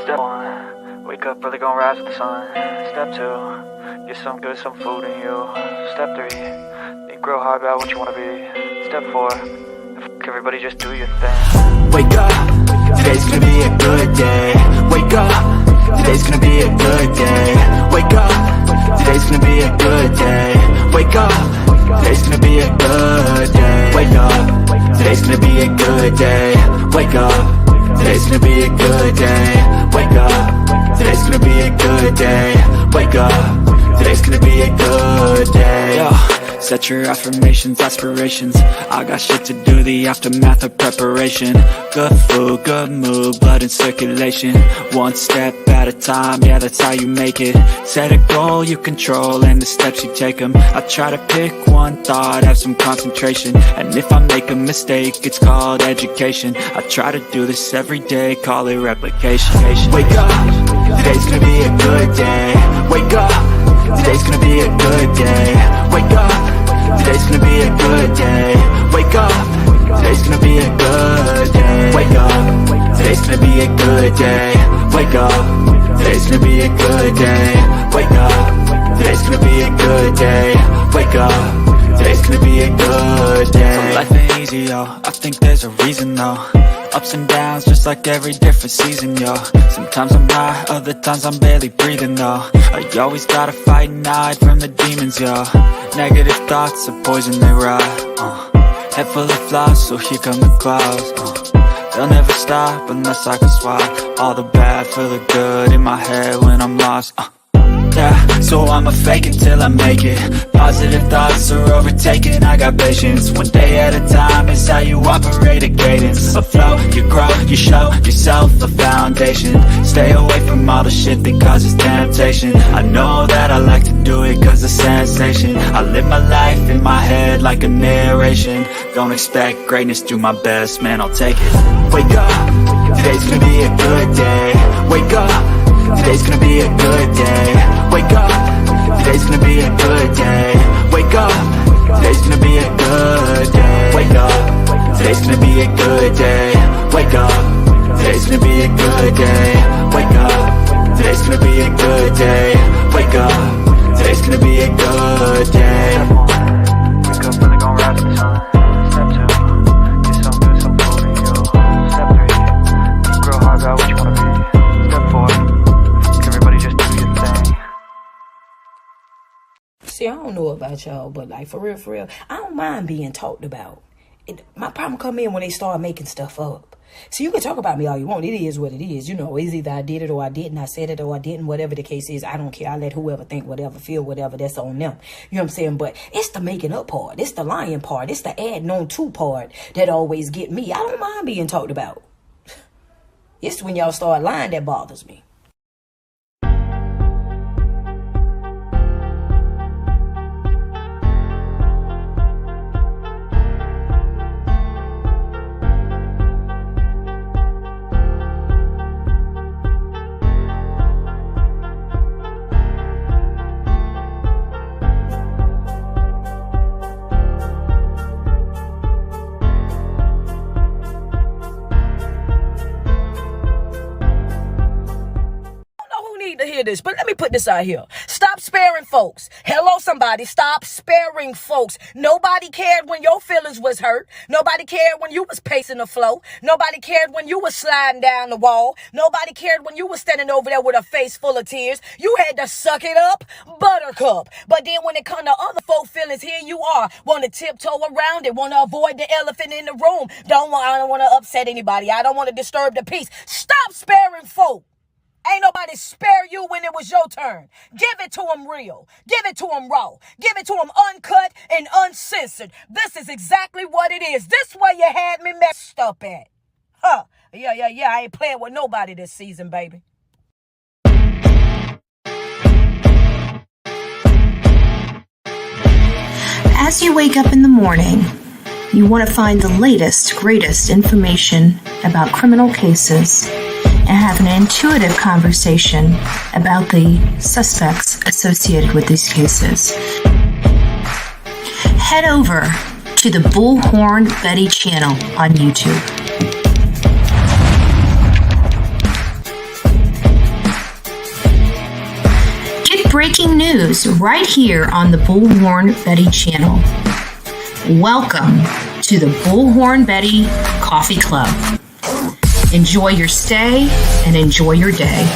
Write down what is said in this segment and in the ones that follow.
Step 1, wake up early, gonna rise with the sun. Step 2, get some good, some food in you. Step 3, think real hard about what you wanna be. Step 4, everybody just do your thing. Wake up, today's gonna be a good day. Wake up, today's gonna be a good day. Wake up, today's gonna be a good day. Wake up, today's gonna be a good day. Wake up, today's gonna be a good day. Wake up, today's gonna be a good day. Wake up, today's gonna be a good day. Wake up, today's gonna be a good day. Yo. Set your affirmations, aspirations. I got shit to do, the aftermath of preparation. Good food, good mood, blood in circulation. One step at a time, yeah, that's how you make it. Set a goal you control and the steps you take them. I try to pick one thought, have some concentration. And if I make a mistake, it's called education. I try to do this every day, call it replication. Wake up, today's gonna be a good day. Wake up, today's gonna be a good day. Wake up, today's gonna be a good day. Wake up, today's gonna be a good day. Wake up, today's gonna be a good day. Wake up, today's gonna be a good day. Wake up, today's gonna be a good day. Wake up, today's gonna be a good day. So life ain't easy, yo, I think there's a reason though. Ups and downs, just like every different season, yo. Sometimes I'm high, other times I'm barely breathing, though. I always gotta fight and hide from the demons, yo. Negative thoughts are poison, they rot. Head full of flaws, so here come the clouds. They'll never stop unless I can swap all the bad for the good in my head when I'm lost. Yeah, so I'ma fake it till I make it. Positive thoughts are overtaken, I got patience. One day at a time is how you operate a cadence. A flow, you grow, you show yourself a foundation. Stay away from all the shit that causes temptation. I know that I like to do it cause it's sensation. I live my life in my head like a narration. Don't expect greatness, do my best, man, I'll take it. Wake up, today's gonna be a good day. Wake up, today's gonna be a good day. Wake up, today's gonna be a good day. Wake up, today's gonna be a good day. Wake up, today's gonna be a good day. Wake up, today's gonna be a good day. Wake up, today's gonna be a good day. Wake up, today's gonna be a good day. Wake up early, gonna rise with the sun. Step 2, get some good, some food in you. Step 3, think real hard about what you wanna be. Step 4, everybody just do your thing. See, I don't know about y'all, but like for real, I don't mind being talked about. My problem come in when they start making stuff up. So you can talk about me all you want. It is what it is. You know, it's either I did it or I didn't. I said it or I didn't. Whatever the case is, I don't care. I let whoever think whatever, feel whatever. That's on them. You know what I'm saying? But it's the making up part. It's the lying part. It's the adding on to part that always get me. I don't mind being talked about. It's when y'all start lying that bothers me. To hear this, but let me put this out here. Stop sparing folks. Hello, somebody. Stop sparing folks. Nobody cared when your feelings was hurt. Nobody cared when you was pacing the floor. Nobody cared when you was sliding down the wall. Nobody cared when you was standing over there with a face full of tears. You had to suck it up, buttercup. But then when it come to other folk feelings, here you are, want to tiptoe around it, want to avoid the elephant in the room. I don't want to upset anybody. I don't want to disturb the peace. Stop sparing folk. Ain't nobody spare you when it was your turn. Give it to them real. Give it to them raw. Give it to them uncut and uncensored. This is exactly what it is. This way you had me messed up at. Yeah. I ain't playing with nobody this season, baby. As you wake up in the morning, you want to find the latest, greatest information about criminal cases and have an intuitive conversation about the suspects associated with these cases. Head over to the Bullhorn Betty channel on YouTube. news right here on the Bullhorn Betty channel. Welcome to the Bullhorn Betty Coffee Club. Enjoy your stay and enjoy your day.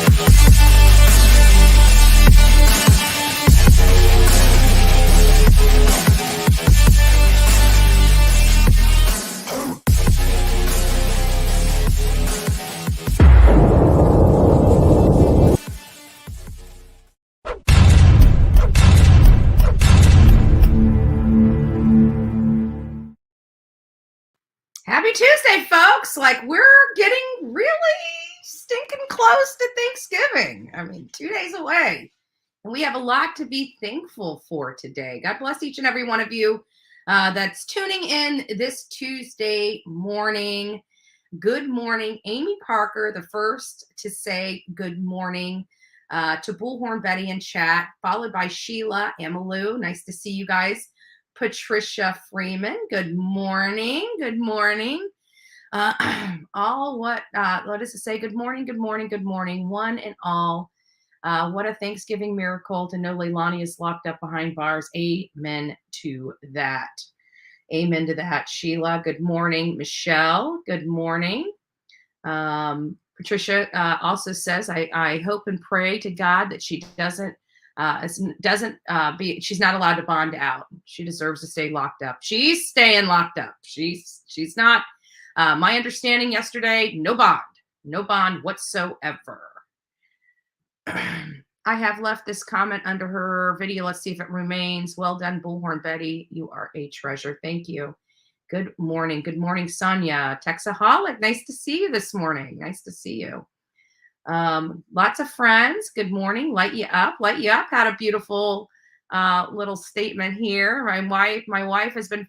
Happy Tuesday, folks. Like, we're getting really stinking close to Thanksgiving. I mean, 2 days away. And we have a lot to be thankful for today. God bless each and every one of you that's tuning in this Tuesday morning. Good morning. Amy Parker, the first to say good morning to Bullhorn Betty in chat, followed by Sheila Amalou. Nice to see you guys. Patricia Freeman, good morning. Good morning. What does it say? Good morning, good morning, good morning, one and all. What a Thanksgiving miracle to know Leilani is locked up behind bars. Amen to that. Amen to that. Sheila, good morning. Michelle, good morning. Patricia also says, I hope and pray to God that she she's not allowed to bond out. She deserves to stay locked up. She's staying locked up. She's not, my understanding yesterday, no bond whatsoever. I have left this comment under her video. Let's see if it remains. Well done, Bullhorn Betty. You are a treasure. Thank you. Good morning. Good morning, Sonia. Texaholic. Nice to see you this morning. Nice to see you. Lots of friends. Good morning. Light you up. Light you up. Had a beautiful little statement here. My wife has been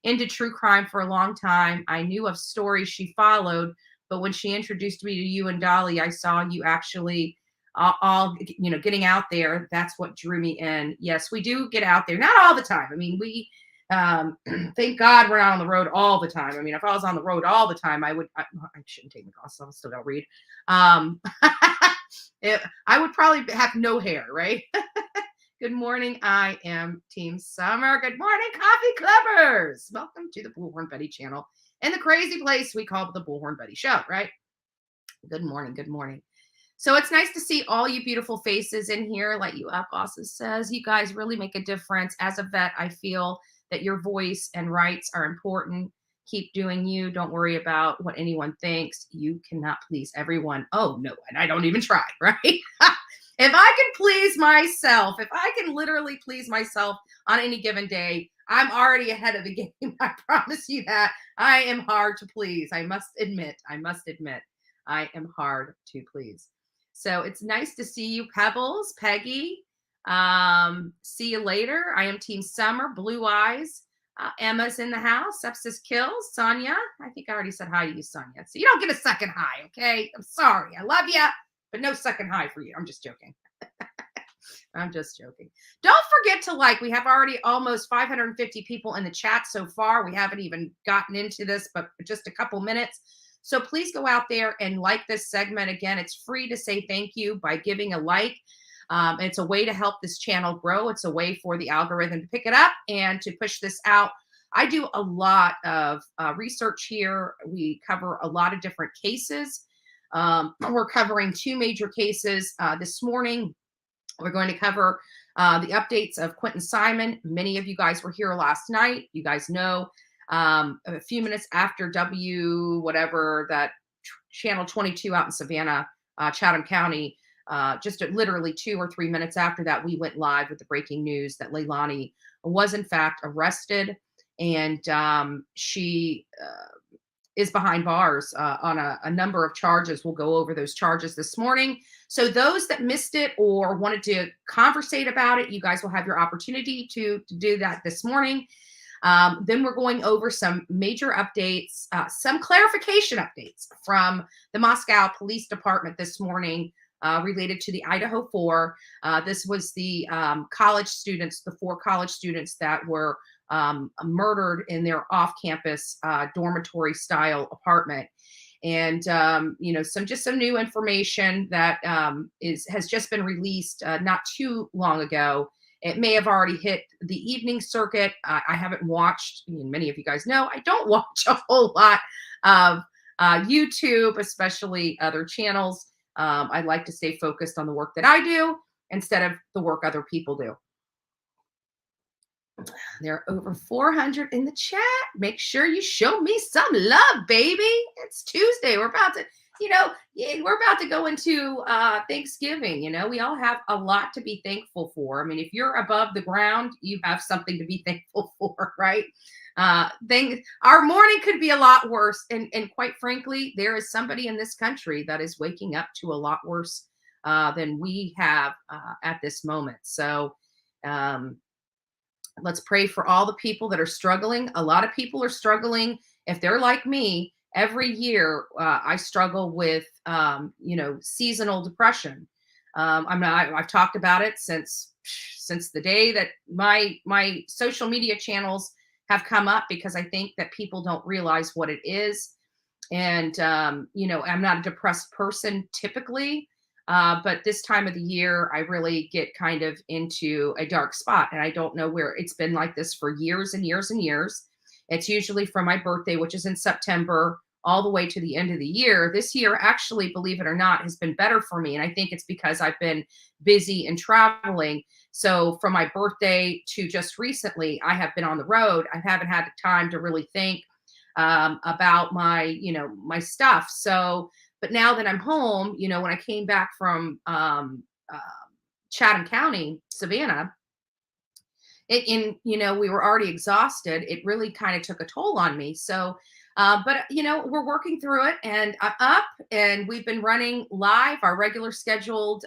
into true crime for a long time. I knew of stories she followed, but when she introduced me to you and Dolly, I saw you actually all getting out there. That's what drew me in. Yes, we do get out there. Not all the time. I mean, we thank God we're not on the road all the time. I mean, if I was on the road all the time, I shouldn't take my glasses off. I still don't read. I would probably have no hair, right? Good morning. I am Team Summer. Good morning, Coffee Clubbers. Welcome to the Bullhorn Betty channel and the crazy place we call the Bullhorn Betty show, right? Good morning. Good morning. So it's nice to see all you beautiful faces in here. Light you up also says, you guys really make a difference. As a vet, I feel that your voice and rights are important. Keep doing you. Don't worry about what anyone thinks. You cannot please everyone. Oh, no, and I don't even try, right? If I can please myself, if I can literally please myself on any given day, I'm already ahead of the game. I promise you that. I am hard to please. I must admit, I am hard to please. So it's nice to see you, Pebbles, Peggy. See you later. I am Team Summer, Blue Eyes. Emma's in the house. Sepsis Kills. Sonia. I think I already said hi to you, Sonia. So you don't get a second hi, okay? I'm sorry. I love you, but no second hi for you. I'm just joking. I'm just joking. Don't forget to we have already almost 550 people in the chat so far. We haven't even gotten into this, but just a couple minutes. So please go out there and like this segment. Again, it's free to say thank you by giving a like. It's a way to help this channel grow. It's a way for the algorithm to pick it up and to push this out. I do a lot of research here. We cover a lot of different cases. We're covering 2 major cases this morning. We're going to cover the updates of Quentin Simon. Many of you guys were here last night. You guys know a few minutes after whatever that channel 22 out in Savannah, Chatham County, just literally 2 or 3 minutes after that, we went live with the breaking news that Leilani was in fact arrested, and she is behind bars on a number of charges. We'll go over those charges this morning. So those that missed it or wanted to conversate about it, you guys will have your opportunity to do that this morning. Then we're going over some major updates, some clarification updates from the Mascow Police Department this morning related to the Idaho 4. This was the college students, the 4 college students that were murdered in their off-campus dormitory-style apartment. And some new information that has just been released not too long ago. It may have already hit the evening circuit. I haven't watched. Many of you guys know I don't watch a whole lot of YouTube, especially other channels. I like to stay focused on the work that I do instead of the work other people do. There are over 400 in the chat. Make sure you show me some love, baby. It's Tuesday. We're about to go into Thanksgiving. We all have a lot to be thankful for. I mean, if you're above the ground, you have something to be thankful for, right? Our morning could be a lot worse. And quite frankly, there is somebody in this country that is waking up to a lot worse than we have at this moment. So, let's pray for all the people that are struggling. A lot of people are struggling. If they're like me, every year I struggle with, seasonal depression. I've talked about it since the day that my social media channels have come up, because I think that people don't realize what it is. And, I'm not a depressed person typically. But this time of the year, I really get kind of into a dark spot, and I don't know where. It's been like this for years and years and years. It's usually from my birthday, which is in September, all the way to the end of the year. This year, actually, believe it or not, has been better for me. And I think it's because I've been busy and traveling. So from my birthday to just recently, I have been on the road. I haven't had the time to really think about my stuff. So, but now that I'm home, when I came back from Chatham County, Savannah, we were already exhausted. It really kind of took a toll on me. So, but we're working through it, and I'm up, and we've been running live our regular scheduled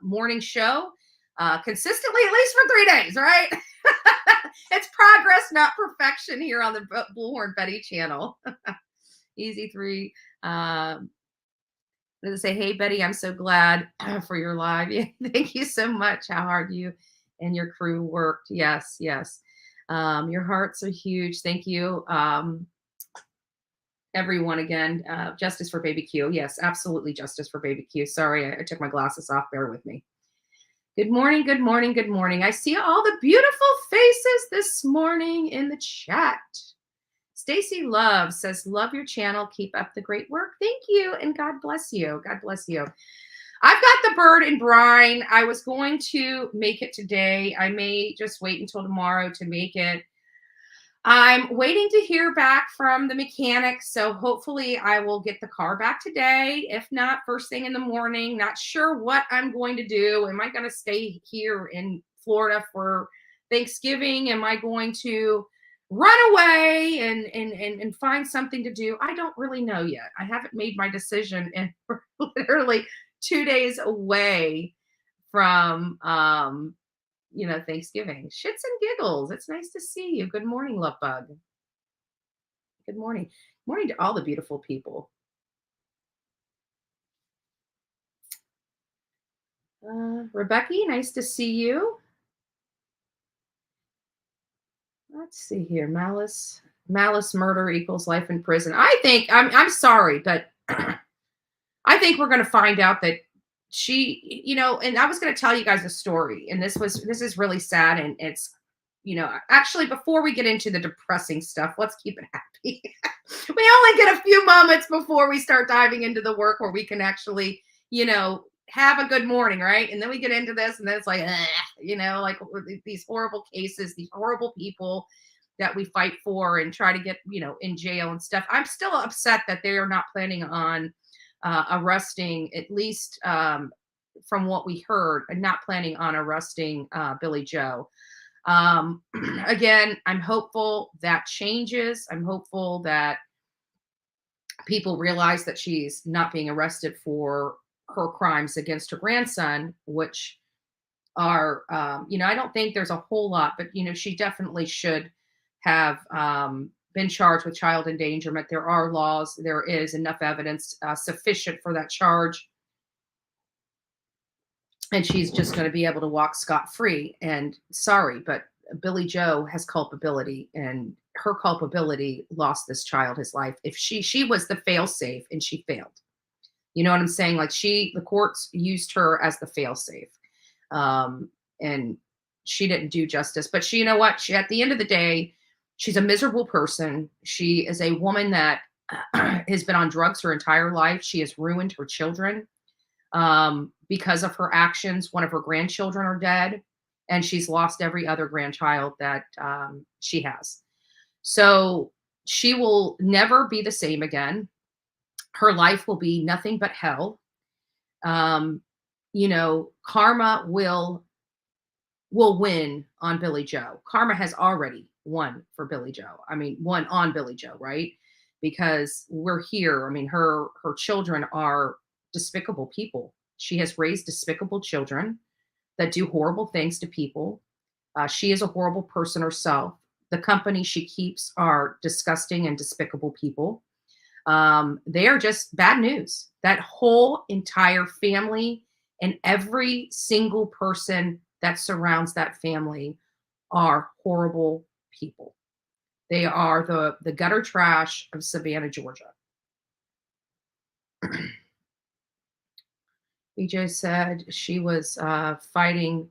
morning show consistently, at least for 3 days, right? It's progress, not perfection, here on the Bullhorn Betty channel. Easy 3. Does it say, hey, Betty, I'm so glad for your live. Yeah, thank you so much. How hard you and your crew worked. Yes. Your hearts are huge. Thank you. Everyone, again, justice for baby Q. Yes, absolutely. Justice for baby Q. Sorry, I took my glasses off. Bear with me. Good morning. Good morning. Good morning. I see all the beautiful faces this morning in the chat. Stacy Love says, love your channel. Keep up the great work. Thank you. And God bless you. God bless you. I've got the bird and brine. I was going to make it today. I may just wait until tomorrow to make it. I'm waiting to hear back from the mechanic. So hopefully I will get the car back today. If not, first thing in the morning. Not sure what I'm going to do. Am I going to stay here in Florida for Thanksgiving? Am I going to run away and find something to do? I don't really know yet. I haven't made my decision, and we're literally 2 days away from Thanksgiving. Shits and giggles. It's nice to see you. Good morning, love bug. Good morning. Morning to all the beautiful people. Rebecca, nice to see you. Let's see here. Malice murder equals life in prison. I think, I'm sorry, but I think we're going to find out that she, and I was going to tell you guys a story, and this is really sad. And it's, actually, before we get into the depressing stuff, let's keep it happy. We only get a few moments before we start diving into the work where we can actually, have a good morning, right? And then we get into this, and then it's like, like these horrible cases, these horrible people that we fight for and try to get, in jail and stuff. I'm still upset that they are not planning on arresting, at least from what we heard, and not planning on arresting Billy Joe. Again, I'm hopeful that changes. I'm hopeful that people realize that she's not being arrested for her crimes against her grandson, which are, I don't think there's a whole lot, but, she definitely should have been charged with child endangerment. There are laws. There is enough evidence sufficient for that charge. And she's just going to be able to walk scot-free. And sorry, but Billy Joe has culpability, and her culpability lost this child his life. If she was the fail safe and she failed. You know what I'm saying? Like the courts used her as the fail safe. And she didn't do justice, but you know what? At the end of the day, she's a miserable person. She is a woman that has been on drugs her entire life. She has ruined her children because of her actions. One of her grandchildren are dead, and she's lost every other grandchild that she has. So she will never be the same again. Her life will be nothing but hell. Karma will win on Billy Joe. Karma has already won for Billy Joe. I mean, won on Billy Joe, right? Because we're here. I mean, her children are despicable people. She has raised despicable children that do horrible things to people. She is a horrible person herself. The company she keeps are disgusting and despicable people. They are just bad news. That whole entire family and every single person that surrounds that family are horrible people. They are the gutter trash of Savannah, Georgia. BJ said she was fighting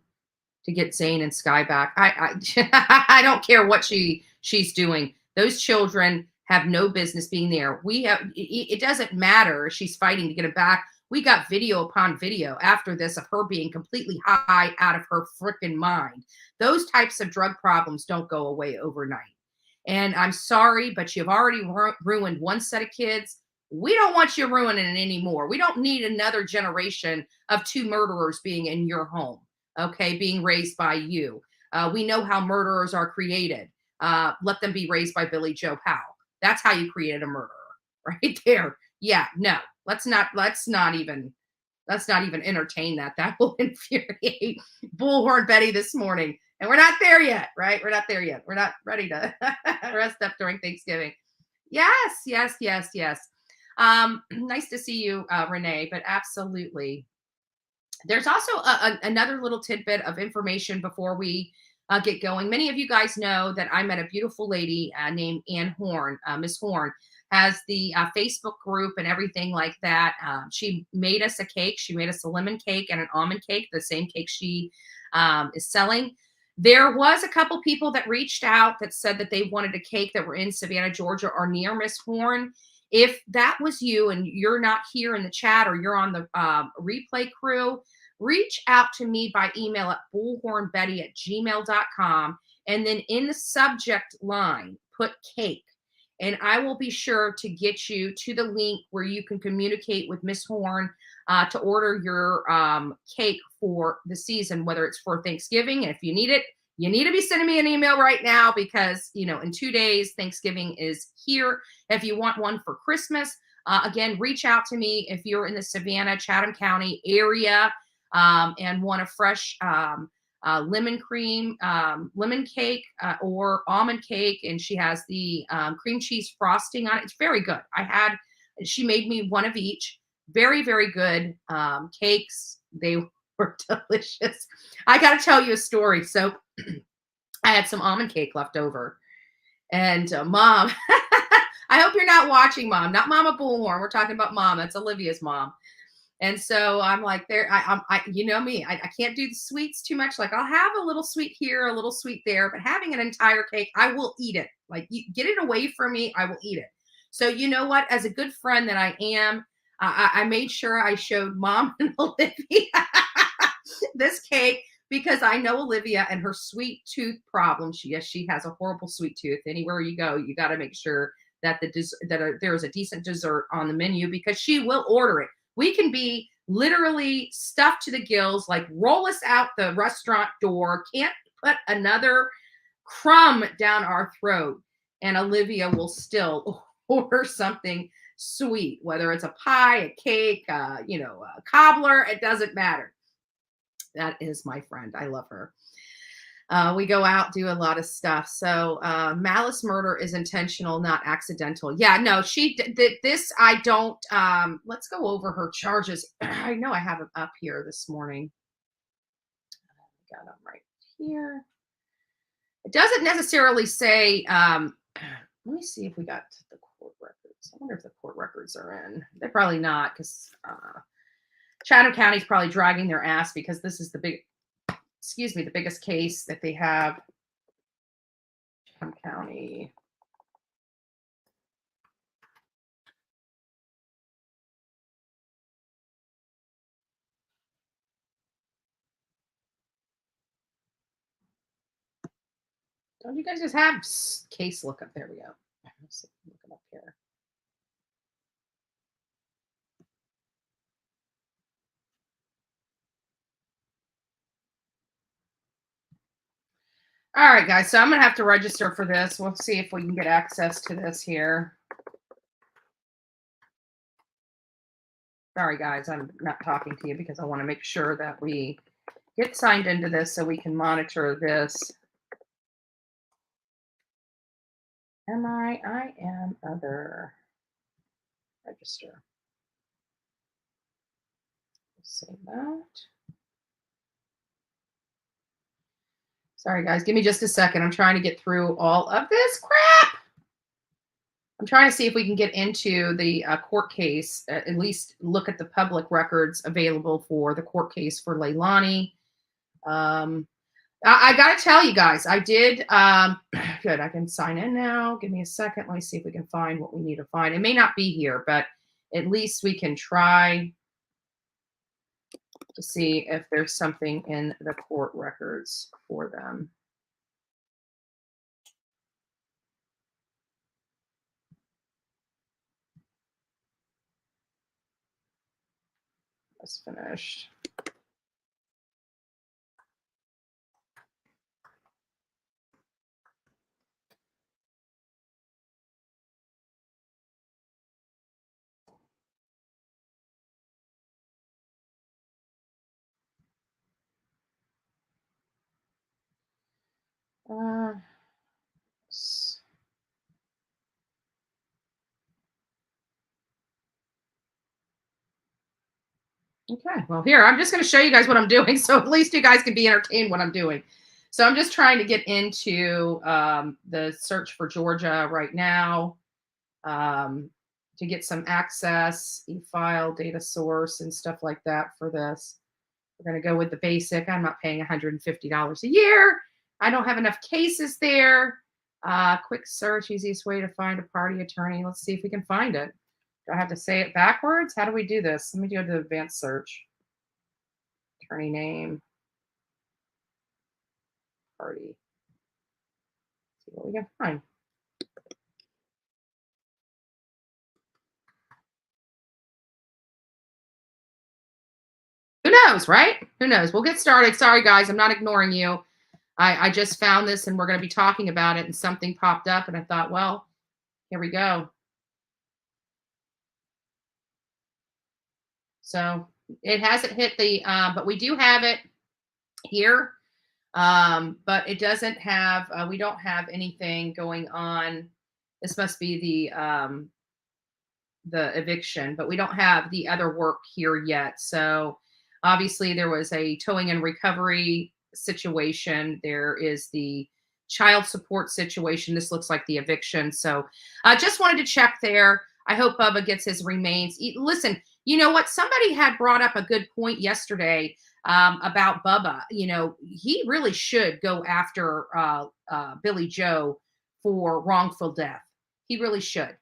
to get Zane and Sky back. I don't care what she's doing. Those children have no business being there. It doesn't matter if she's fighting to get it back. We got video upon video after this of her being completely high out of her freaking mind. Those types of drug problems don't go away overnight. And I'm sorry, but you've already ruined one set of kids. We don't want you ruining it anymore. We don't need another generation of two murderers being in your home, okay, being raised by you. We know how murderers are created. Let them be raised by Billy Joe Powell. That's how you created a murderer, right there. Yeah, no, let's not even entertain that. That will infuriate Bullhorn Betty this morning. And we're not there yet, right? We're not there yet. We're not ready to rest up during Thanksgiving. Yes. Nice to see you, Renee, but absolutely. There's also another little tidbit of information before we get going. Many of you guys know that I met a beautiful lady named Ann Horn. Miss Horn has the Facebook group and everything like that. She made us a cake. She made us a lemon cake and an almond cake, the same cake she is selling. There was a couple people that reached out that said that they wanted a cake that were in Savannah, Georgia or near Miss Horn. If that was you and you're not here in the chat or you're on the replay crew, reach out to me by email at bullhornbetty@gmail.com. And then in the subject line, put cake. And I will be sure to get you to the link where you can communicate with Miss Horn to order your cake for the season, whether it's for Thanksgiving. And if you need it, you need to be sending me an email right now because, in 2 days, Thanksgiving is here. If you want one for Christmas, again, reach out to me if you're in the Savannah, Chatham County area and want a fresh lemon cake or almond cake. And she has the cream cheese frosting on it. It's very good. She made me one of each. Very, very good cakes. They were delicious. I got to tell you a story. So I had some almond cake left over. And Mom, I hope you're not watching, Mom. Not Mama Bullhorn. We're talking about Mom. That's Olivia's mom. And so I'm like, you know me, I can't do the sweets too much. Like I'll have a little sweet here, a little sweet there, but having an entire cake, I will eat it. Like you get it away from me, I will eat it. So you know what? As a good friend that I am, I made sure I showed Mom and Olivia this cake because I know Olivia and her sweet tooth problem. She has a horrible sweet tooth. Anywhere you go, you got to make sure that there's a decent dessert on the menu because she will order it. We can be literally stuffed to the gills, like roll us out the restaurant door, can't put another crumb down our throat, and Olivia will still order something sweet, whether it's a pie, a cake, a cobbler, it doesn't matter. That is my friend. I love her. We go out, do a lot of stuff. So malice murder is intentional, not accidental. Yeah, no, she did this. I don't. Let's go over her charges. I know I have them up here this morning. Got them right here. It doesn't necessarily say let me see if we got the court records. I wonder if the court records are in. They're probably not, because Chatham County's probably dragging their ass, because this is the biggest case that they have. Chatham County. Don't you guys just have case lookup? There we go. Let's see, look it up here. All right, guys. So I'm going to have to register for this. We'll see if we can get access to this here. Sorry, guys. I'm not talking to you because I want to make sure that we get signed into this so we can monitor this. I am other. Register. Save that. Sorry, guys. Give me just a second. I'm trying to get through all of this crap. I'm trying to see if we can get into the court case, at least look at the public records available for the court case for Leilani. I got to tell you guys, I did. Good. I can sign in now. Give me a second. Let me see if we can find what we need to find. It may not be here, but at least we can try to see if there's something in the court records for them. That's finished. Okay, well, here, I'm just going to show you guys what I'm doing, so at least you guys can be entertained what I'm doing. So I'm just trying to get into the search for Georgia right now to get some access, e-file, data source, and stuff like that for this. We're going to go with the basic. I'm not paying $150 a year. I don't have enough cases there. Quick search, easiest way to find a party attorney. Let's see if we can find it. Do I have to say it backwards? How do we do this? Let me go to advanced search. Attorney name. Party. See what we can find. Who knows, right? Who knows? We'll get started. Sorry, guys. I'm not ignoring you. I just found this, and we're going to be talking about it, and something popped up, and I thought, well, here we go. So it hasn't hit the, but we do have it here. But it doesn't have, we don't have anything going on. This must be the eviction, but we don't have the other work here yet. So obviously there was a towing and recovery situation. There is the child support situation. This looks like the eviction. So I just wanted to check there. I hope Bubba gets his remains. Listen, you know what? Somebody had brought up a good point yesterday about Bubba. You know, he really should go after Billy Joe for wrongful death. He really should.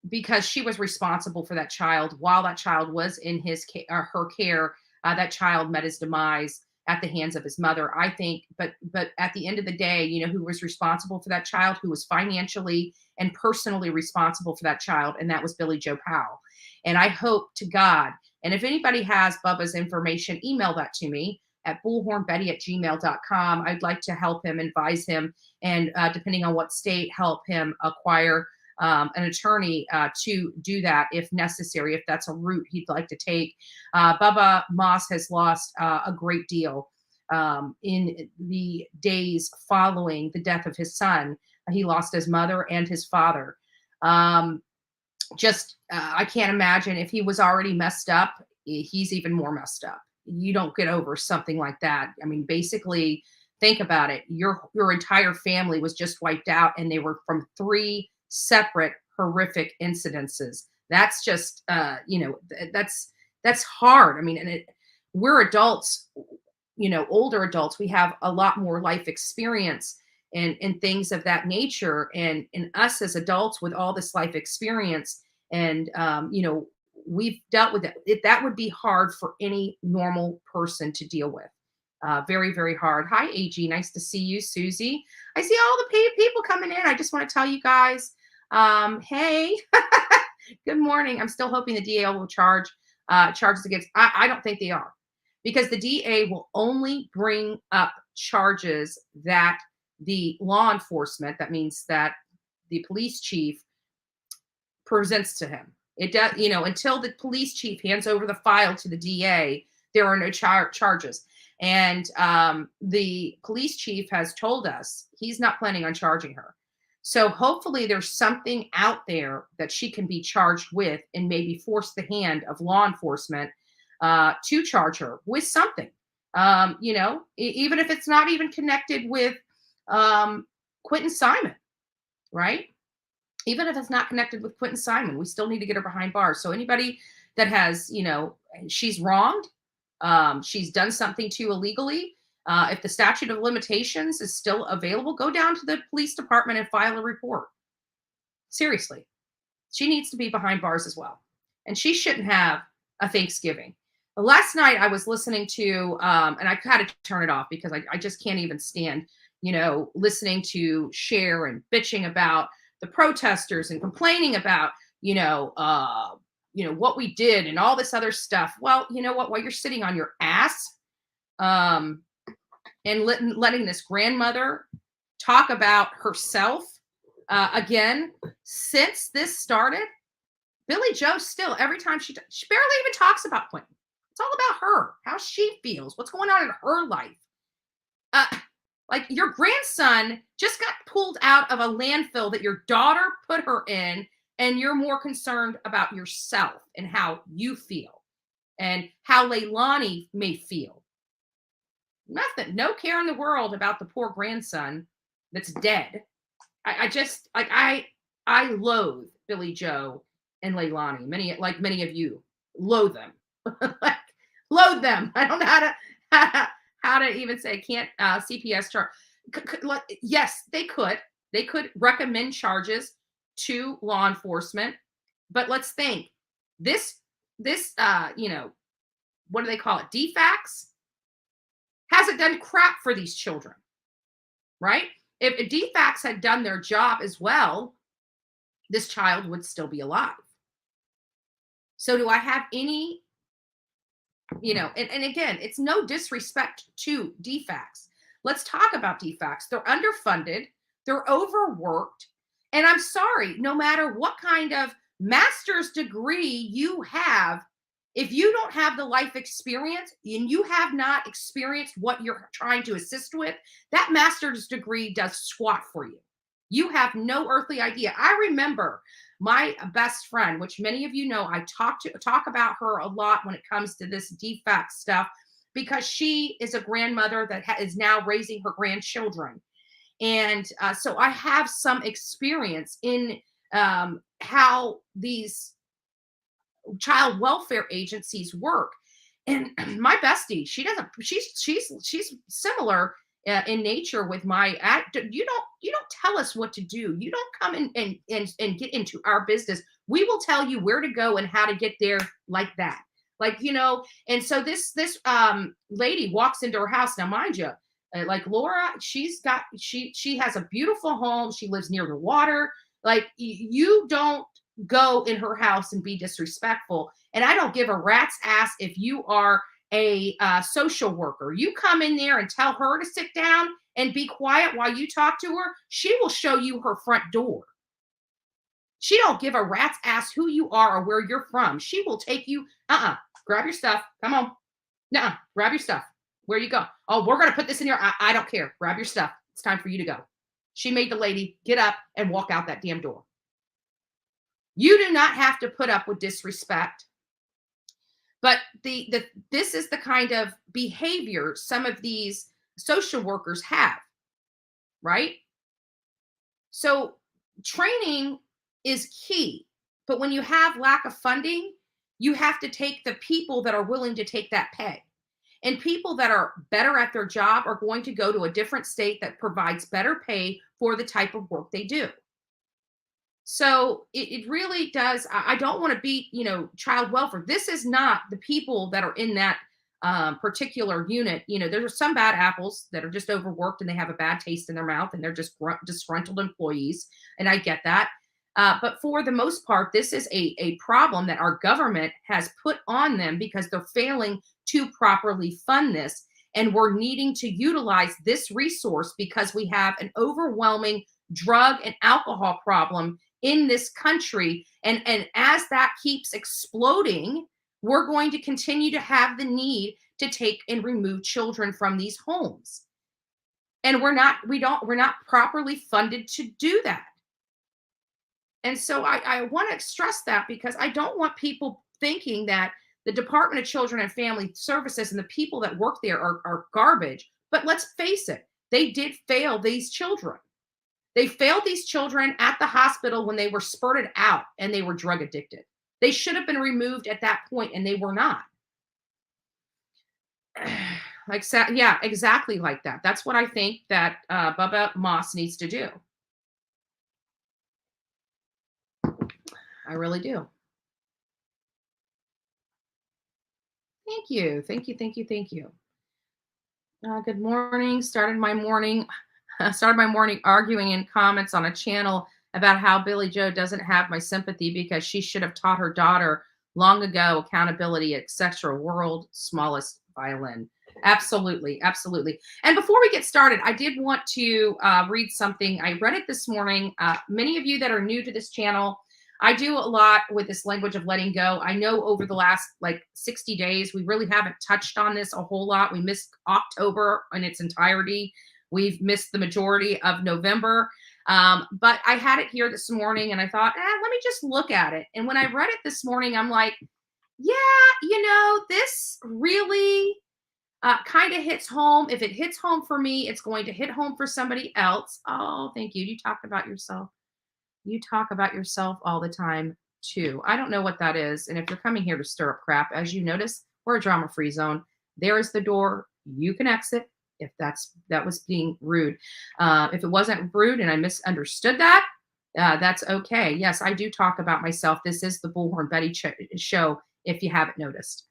Because she was responsible for that child while that child was in her care. That child met his demise at the hands of his mother, I think. But at the end of the day, you know, who was responsible for that child, who was financially and personally responsible for that child, and that was Billy Joe Powell. And I hope to God, and if anybody has Bubba's information, email that to me at bullhornbetty@gmail.com. I'd like to help him, advise him, and depending on what state, help him acquire an attorney to do that if necessary, if that's a route he'd like to take. Bubba Moss has lost a great deal in the days following the death of his son. He lost his mother and his father. I can't imagine if he was already messed up, he's even more messed up. You don't get over something like that. I mean, basically think about it. Your entire family was just wiped out, and they were from 3 separate horrific incidences. That's just, that's hard. I mean, and we're adults, older adults. We have a lot more life experience and things of that nature. And us as adults with all this life experience, and we've dealt with it. That would be hard for any normal person to deal with. Very, very hard. Hi, AG. Nice to see you, Susie. I see all the people coming in. I just want to tell you guys, hey, good morning. I'm still hoping the DA will charge charges against. I don't think they are, because the DA will only bring up charges that the law enforcement, that means that the police chief, presents to him. It does, until the police chief hands over the file to the DA, there are no charges. And the police chief has told us he's not planning on charging her. So hopefully there's something out there that she can be charged with, and maybe force the hand of law enforcement to charge her with something. Even if it's not even connected with Quentin Simon, right? Even if it's not connected with Quentin Simon, we still need to get her behind bars. So anybody that has, she's wronged, she's done something to illegally. If the statute of limitations is still available, go down to the police department and file a report. Seriously, she needs to be behind bars as well. And she shouldn't have a Thanksgiving. Last night I was listening to, and I had to turn it off because I just can't even stand, listening to Cher and bitching about the protesters and complaining about, what we did and all this other stuff. Well, you know what? While you're sitting on your ass, and letting this grandmother talk about herself again, since this started, Billy Joe still, every time she barely even talks about Quentin. It's all about her, how she feels, what's going on in her life. Like, your grandson just got pulled out of a landfill that your daughter put her in, and you're more concerned about yourself and how you feel and how Leilani may feel. Nothing, no care in the world about the poor grandson that's dead. I loathe Billy Joe and Leilani. Many of you loathe them. Loathe them. I don't know how to even say. Can't CPS charge. Yes, they could. They could recommend charges to law enforcement, but let's think. This what do they call it? DFACS hasn't done crap for these children, right? If DFACS had done their job as well, this child would still be alive. So do I have any, and again, it's no disrespect to DFACS. Let's talk about DFACS. They're underfunded, they're overworked, and I'm sorry, no matter what kind of master's degree you have, if you don't have the life experience and you have not experienced what you're trying to assist with, that master's degree does squat for you. You have no earthly idea. I remember my best friend, which many of you know, I talk about her a lot when it comes to this DFACS stuff, because she is a grandmother that is now raising her grandchildren. And so I have some experience in how these child welfare agencies work. And my bestie, she's similar in nature with my you don't tell us what to do. You don't come in and get into our business. We will tell you where to go and how to get there, like that. And so this lady walks into her house. Now, mind you, like Laura, she has a beautiful home. She lives near the water. Like, you don't go in her house and be disrespectful. And I don't give a rat's ass if you are a social worker. You come in there and tell her to sit down and be quiet while you talk to her. She will show you her front door. She don't give a rat's ass who you are or where you're from. She will take you, grab your stuff. Come on. Nuh-uh, grab your stuff. Where you go? Oh, we're going to put this in here. I don't care. Grab your stuff. It's time for you to go. She made the lady get up and walk out that damn door. You do not have to put up with disrespect. But this is the kind of behavior some of these social workers have, right? So training is key. But when you have lack of funding, you have to take the people that are willing to take that pay. And people that are better at their job are going to go to a different state that provides better pay for the type of work they do. So it really does. I don't want to beat, child welfare. This is not the people that are in that particular unit. There are some bad apples that are just overworked and they have a bad taste in their mouth and they're just disgruntled employees. And I get that. But for the most part, this is a problem that our government has put on them because they're failing to properly fund this. And we're needing to utilize this resource because we have an overwhelming drug and alcohol problem in this country. And as that keeps exploding, we're going to continue to have the need to take and remove children from these homes. And we're not properly funded to do that. And so I want to stress that because I don't want people thinking that the Department of Children and Family Services and the people that work there are garbage. But let's face it, they did fail these children. They failed these children at the hospital when they were spurted out and they were drug addicted. They should have been removed at that point and they were not. Yeah, exactly like that. That's what I think that Bubba Moss needs to do. I really do. Thank you. Thank you. Thank you. Thank you. Good morning. Started my morning arguing in comments on a channel about how Billy Joe doesn't have my sympathy because she should have taught her daughter long ago accountability, etc. World smallest violin. Absolutely. Absolutely. And before we get started, I did want to read something. I read it this morning. Many of you that are new to this channel, I do a lot with this language of letting go. I know over the last 60 days, we really haven't touched on this a whole lot. We missed October in its entirety. We've missed the majority of November. But I had it here this morning and I thought, let me just look at it. And when I read it this morning, I'm like, yeah, this really kind of hits home. If it hits home for me, it's going to hit home for somebody else. Oh, thank you. You talk about yourself. You talk about yourself all the time too. I don't know what that is. And if you're coming here to stir up crap, as you notice, we're a drama-free zone. There is the door. You can exit if that was being rude. If it wasn't rude and I misunderstood that, that's okay. Yes, I do talk about myself. This is the Bullhorn Betty show, if you haven't noticed.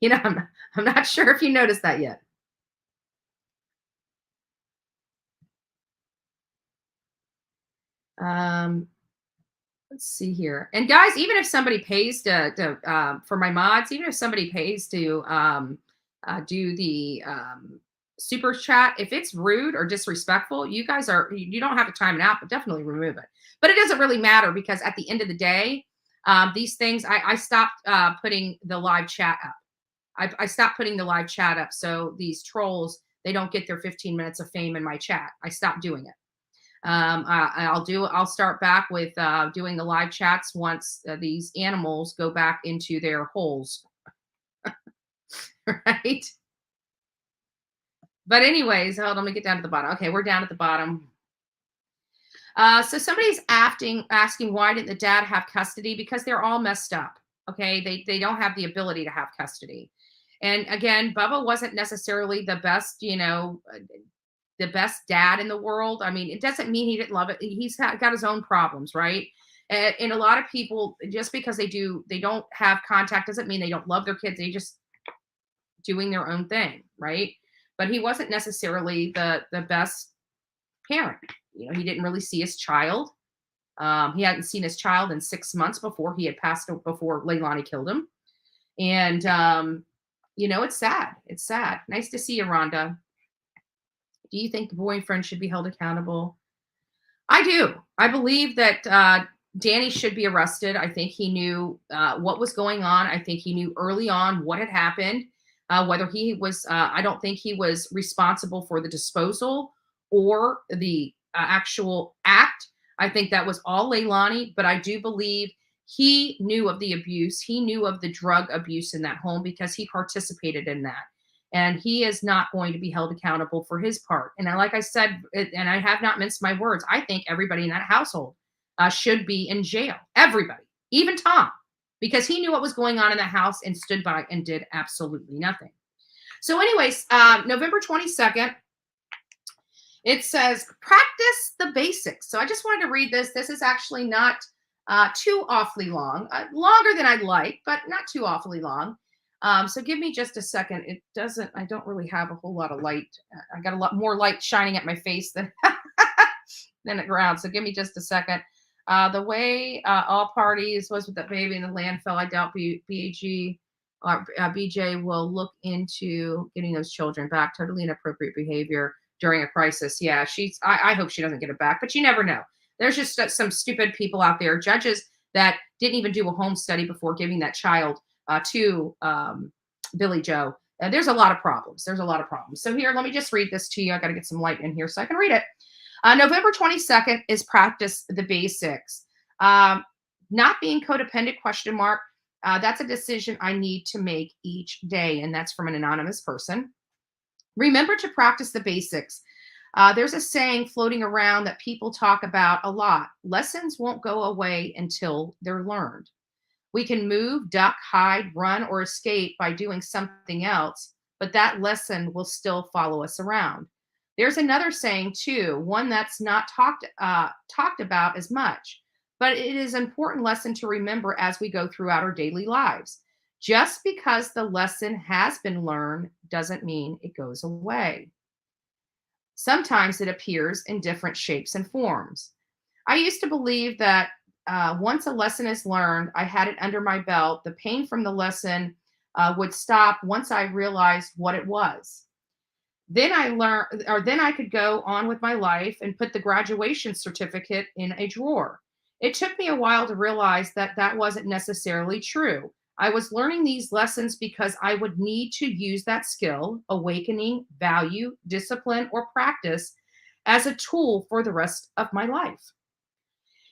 I'm not sure if you noticed that yet. Let's see here. And guys, even if somebody pays for my mods, even if somebody pays to do the super chat, if it's rude or disrespectful, you don't have to time it out, but definitely remove it. But it doesn't really matter because at the end of the day, these things, I stopped putting the live chat up. I stopped putting the live chat up. So these trolls, they don't get their 15 minutes of fame in my chat. I stopped doing it. I'll start back with doing the live chats once these animals go back into their holes. Right? But anyways, hold on, let me get down to the bottom. Okay, we're down at the bottom. So somebody's asking why didn't the dad have custody? Because they're all messed up. Okay, they don't have the ability to have custody. And again, Bubba wasn't necessarily the best, the best dad in the world. I mean, it doesn't mean he didn't love it. He's got his own problems, right? And a lot of people, just because they don't have contact doesn't mean they don't love their kids. They just doing their own thing, right? But he wasn't necessarily the best parent. He didn't really see his child. He hadn't seen his child in 6 months before he had passed, before Leilani killed him. And, it's sad. It's sad. Nice to see you, Rhonda. Do you think the boyfriend should be held accountable? I do. I believe that Danny should be arrested. I think he knew what was going on. I think he knew early on what had happened, whether he was, I don't think he was responsible for the disposal or the actual act. I think that was all Leilani, but I do believe he knew of the abuse. He knew of the drug abuse in that home because he participated in that. and he is not going to be held accountable for his part. And like I said, and I have not minced my words, I think everybody in that household should be in jail. Everybody, even Tom, because he knew what was going on in the house and stood by and did absolutely nothing. So anyways, November 22nd, it says, practice the basics. So I just wanted to read this. This is actually not too awfully long, longer than I'd like, but not too awfully long. So give me just a second. I don't really have a whole lot of light. I got a lot more light shining at my face than, than the ground. So give me just a second. The way all parties was with that baby in the landfill, I doubt BG or BJ will look into getting those children back. Totally inappropriate behavior during a crisis. Yeah, I hope she doesn't get it back, but you never know. There's just some stupid people out there, judges that didn't even do a home study before giving that child to Billy Joe. There's a lot of problems. So here, let me just read this to you. I got to get some light in here so I can read it. November 22nd is practice the basics. Not being codependent, ? That's a decision I need to make each day. And that's from an anonymous person. Remember to practice the basics. There's a saying floating around that people talk about a lot. Lessons won't go away until they're learned. We can move, duck, hide, run, or escape by doing something else, but that lesson will still follow us around. There's another saying too, one that's not talked about as much, but it is an important lesson to remember as we go throughout our daily lives. Just because the lesson has been learned doesn't mean it goes away. Sometimes it appears in different shapes and forms. I used to believe that once a lesson is learned, I had it under my belt. The pain from the lesson would stop once I realized what it was. Then I could go on with my life and put the graduation certificate in a drawer. It took me a while to realize that that wasn't necessarily true. I was learning these lessons because I would need to use that skill, awakening, value, discipline, or practice as a tool for the rest of my life.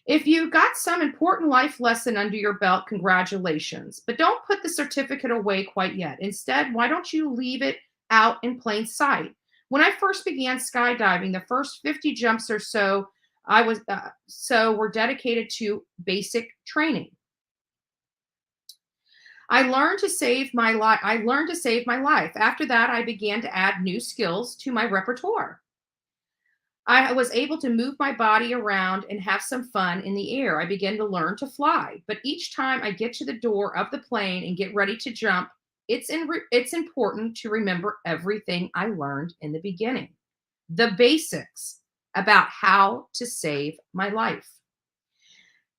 If you got some important life lesson under your belt, congratulations. But don't put the certificate away quite yet. Instead, why don't you leave it out in plain sight? When I first began skydiving, the first 50 jumps or so were dedicated to basic training. I learned to save my life. After that, I began to add new skills to my repertoire. I was able to move my body around and have some fun in the air. I began to learn to fly. But each time I get to the door of the plane and get ready to jump, it's important to remember everything I learned in the beginning. The basics about how to save my life.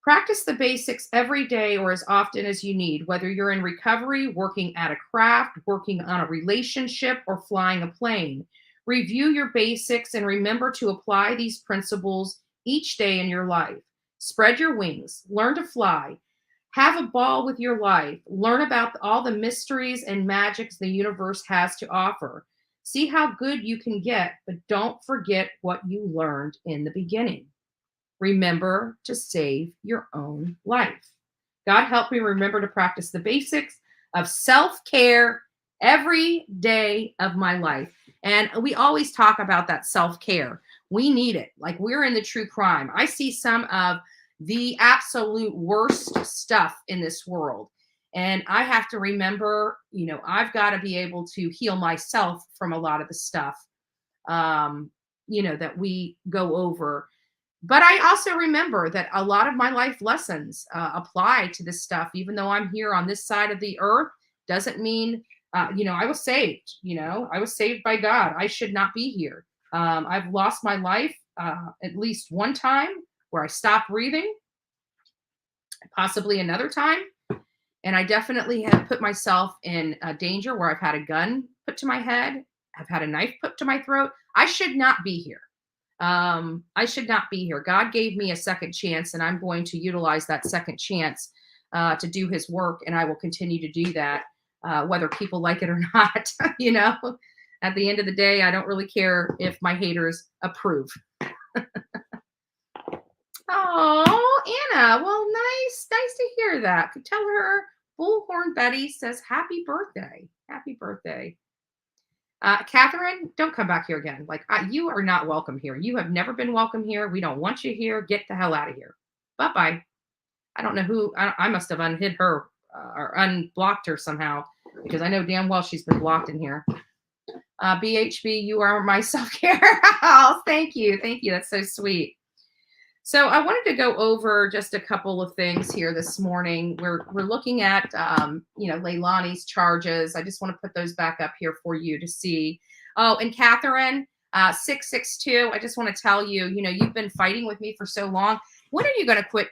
Practice the basics every day or as often as you need, whether you're in recovery, working at a craft, working on a relationship, or flying a plane. Review your basics and remember to apply these principles each day in your life. Spread your wings, learn to fly, have a ball with your life, learn about all the mysteries and magics the universe has to offer. See how good you can get, but don't forget what you learned in the beginning. Remember to save your own life. God help me remember to practice the basics of self-care every day of my life. And we always talk about that self-care. We need it. Like, we're in the true crime. I see some of the absolute worst stuff in this world. And I have to remember, I've got to be able to heal myself from a lot of the stuff, that we go over. But I also remember that a lot of my life lessons apply to this stuff. Even though I'm here on this side of the earth, doesn't mean, I was saved. I was saved by God. I should not be here. I've lost my life at least one time where I stopped breathing, possibly another time. And I definitely have put myself in danger where I've had a gun put to my head. I've had a knife put to my throat. I should not be here. I should not be here. God gave me a second chance, and I'm going to utilize that second chance to do his work. And I will continue to do that, whether people like it or not. At the end of the day, I don't really care if my haters approve. Oh, Anna. Well, nice to hear that. Tell her Bullhorn Betty says happy birthday. Happy birthday. Catherine, don't come back here again. Like, you are not welcome here. You have never been welcome here. We don't want you here. Get the hell out of here. Bye-bye. I don't know who, I must have unhid her or unblocked her somehow, because I know damn well she's been blocked in here. BHB, you are my self-care. Oh, thank you. Thank you. That's so sweet. So I wanted to go over just a couple of things here this morning. We're looking at, Leilani's charges. I just want to put those back up here for you to see. Oh, and Catherine, 662, I just want to tell you, you've been fighting with me for so long. When are you going to quit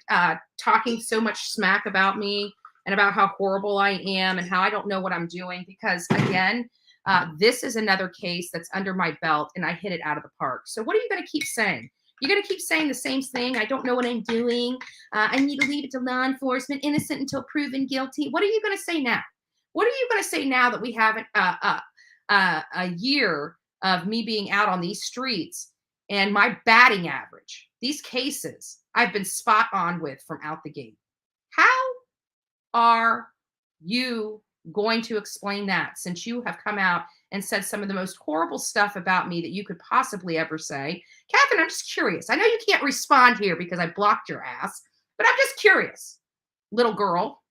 talking so much smack about me and about how horrible I am and how I don't know what I'm doing? Because again, this is another case that's under my belt and I hit it out of the park. So what are you going to keep saying? You're going to keep saying the same thing. I don't know what I'm doing. I need to leave it to law enforcement, innocent until proven guilty. What are you going to say now? What are you going to say now that we have a year of me being out on these streets and my batting average, these cases I've been spot on with from out the gate? How are you going to explain that, since you have come out and said some of the most horrible stuff about me that you could possibly ever say? Catherine, I'm just curious. I know you can't respond here because I blocked your ass, but I'm just curious. Little girl,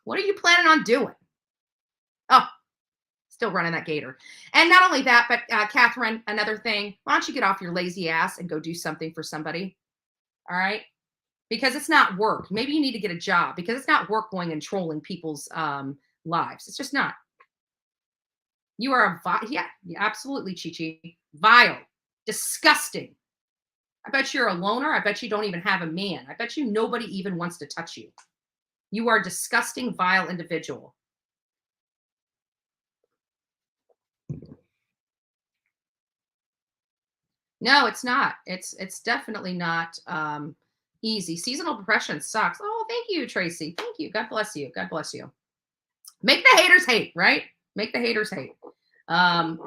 what are you planning on doing? Oh, still running that gator. And not only that, but Catherine, another thing, why don't you get off your lazy ass and go do something for somebody? All right? Because it's not work. Maybe you need to get a job, because it's not work going and trolling people's lives. It's just not. You are yeah, absolutely, Chi-Chi. Vile, disgusting. I bet you're a loner. I bet you don't even have a man. I bet you nobody even wants to touch you. You are a disgusting, vile individual. No, it's not. It's definitely not easy. Seasonal depression sucks. Oh, thank you, Tracy. Thank you. God bless you. God bless you. Make the haters hate, right? Make the haters hate.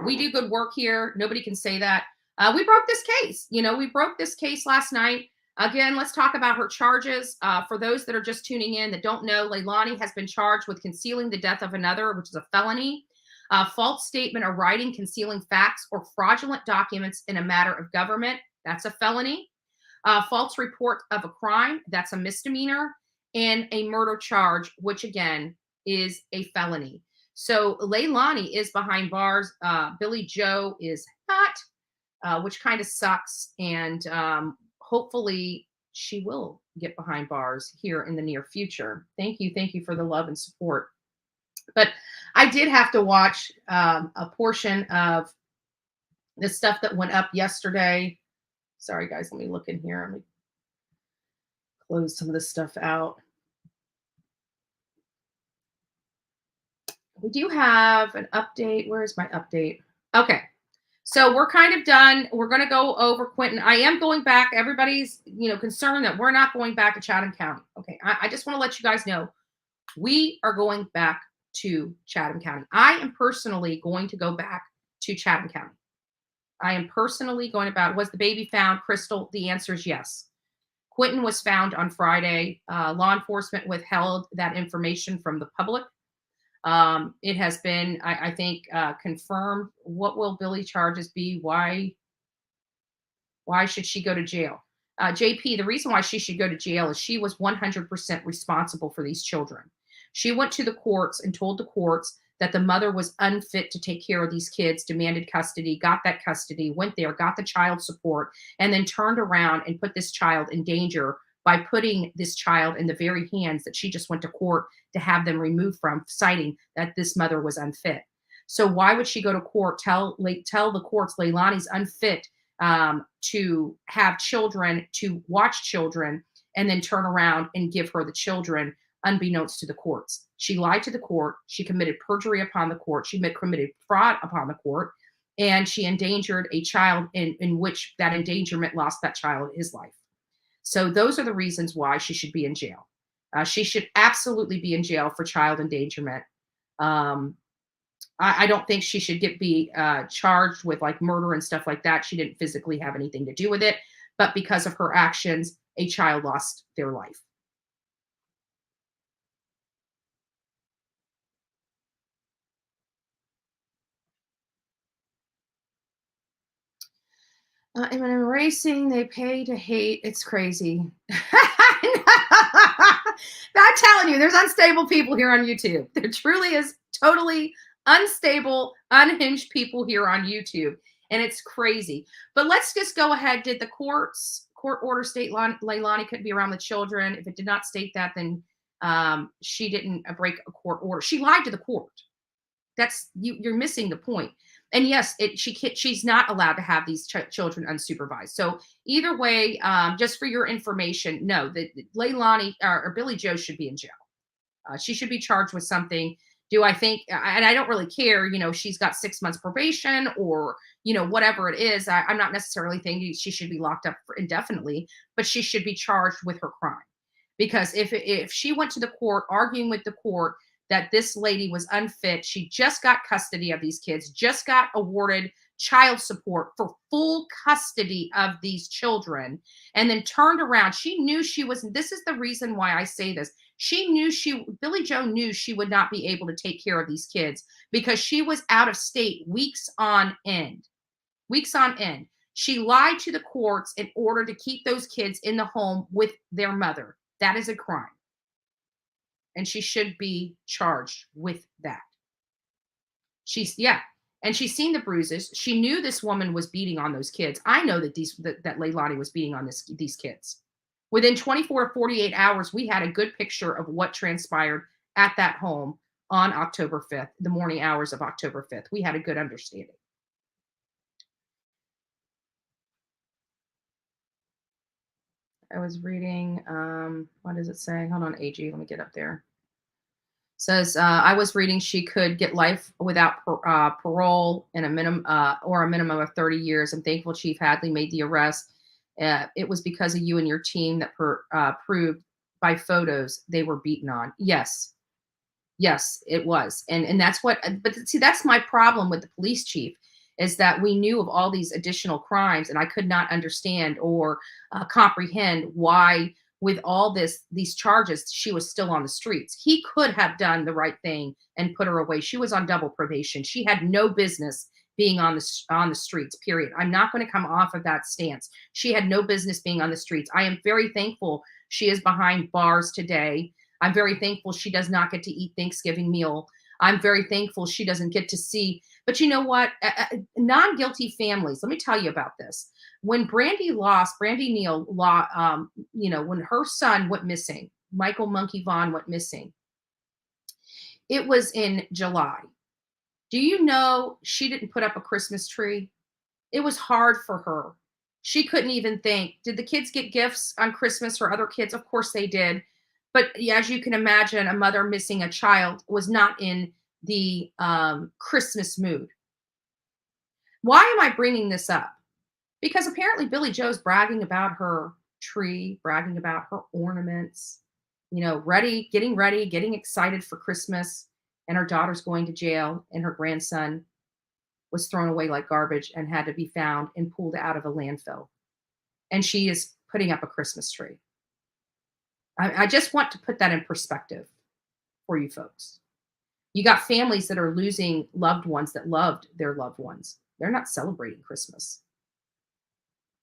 We do good work here. Nobody can say that. We broke this case. We broke this case last night. Again, let's talk about her charges. For those that are just tuning in that don't know, Leilani has been charged with concealing the death of another, which is a felony. False statement or writing concealing facts or fraudulent documents in a matter of government. That's a felony. False report of a crime. That's a misdemeanor. And a murder charge, which again is a felony. So Leilani is behind bars. Billy Joe is not, which kind of sucks. And hopefully she will get behind bars here in the near future. Thank you. Thank you for the love and support. But I did have to watch a portion of the stuff that went up yesterday. Sorry, guys. Let me look in here. Let me close some of this stuff out. We do have an update. Where is my update? Okay. So we're kind of done. We're going to go over Quentin. I am going back. Everybody's, concerned that we're not going back to Chatham County. Okay. I just want to let you guys know we are going back to Chatham County. I am personally going to go back to Chatham County. I am personally going about, was the baby found, Crystal? The answer is yes. Quentin was found on Friday. Law enforcement withheld that information from the public. It has been, I think, confirmed. What will Billy charges be? Why should she go to jail? JP, the reason why she should go to jail is she was 100% responsible for these children. She went to the courts and told the courts that the mother was unfit to take care of these kids, demanded custody, got that custody, went there, got the child support, and then turned around and put this child in danger by putting this child in the very hands that she just went to court to have them removed from, citing that this mother was unfit. So why would she go to court, tell the courts Leilani's unfit to have children, to watch children, and then turn around and give her the children unbeknownst to the courts? She lied to the court. She committed perjury upon the court. She committed fraud upon the court. And she endangered a child in which that endangerment lost that child his life. So those are the reasons why she should be in jail. She should absolutely be in jail for child endangerment. I don't think she should be charged with like murder and stuff like that. She didn't physically have anything to do with it. But because of her actions, a child lost their life. I'm embracing, they pay to hate. It's crazy. I'm telling you, there's unstable people here on YouTube. There truly is totally unstable, unhinged people here on YouTube. And it's crazy. But let's just go ahead. Did the court order state Leilani couldn't be around the children? If it did not state that, then she didn't break a court order. She lied to the court. That's you're missing the point. And yes, she's not allowed to have these children unsupervised. So either way, just for your information, no, that Leilani or Billy Joe should be in jail. She should be charged with something. Do I think, and I don't really care, she's got 6 months probation or, whatever it is. I'm not necessarily thinking she should be locked up indefinitely, but she should be charged with her crime. Because if she went to the court arguing with the court that this lady was unfit, she just got custody of these kids, just got awarded child support for full custody of these children, and then turned around. She knew she was, this is the reason why I say this. Billy Joe knew she would not be able to take care of these kids because she was out of state weeks on end. Weeks on end. She lied to the courts in order to keep those kids in the home with their mother. That is a crime. And she should be charged with that. And she's seen the bruises. She knew this woman was beating on those kids. I know that that Leilani was beating on these kids. Within 24 to 48 hours, we had a good picture of what transpired at that home on October 5th, the morning hours of October 5th. We had a good understanding. I was reading, what does it say? Hold on, AG, let me get up there. Says, I was reading she could get life without parole and a minimum of 30 years. I'm thankful Chief Hadley made the arrest. It was because of you and your team that proved by photos they were beaten on. Yes, it was. And that's what, but see, that's my problem with the police chief, is that we knew of all these additional crimes and I could not understand or comprehend why with all these charges, she was still on the streets. He could have done the right thing and put her away. She was on double probation. She had no business being on the streets, period. I'm not going to come off of that stance. She had no business being on the streets. I am very thankful she is behind bars today. I'm very thankful she does not get to eat Thanksgiving meal. I'm very thankful she doesn't get to see. But you know what? Non-guilty families, let me tell you about this. When Brandy Neal, when her son went missing, Michael Monkey Vaughn went missing, it was in July. Do you know she didn't put up a Christmas tree? It was hard for her. She couldn't even think, did the kids get gifts on Christmas or other kids? Of course they did. But as you can imagine, a mother missing a child was not in the Christmas mood. Why am I bringing this up? Because apparently Billy Joe's bragging about her tree, bragging about her ornaments, getting ready, getting excited for Christmas. And her daughter's going to jail and her grandson was thrown away like garbage and had to be found and pulled out of a landfill. And she is putting up a Christmas tree. I just want to put that in perspective for you folks. You got families that are losing loved ones that loved their loved ones. They're not celebrating Christmas.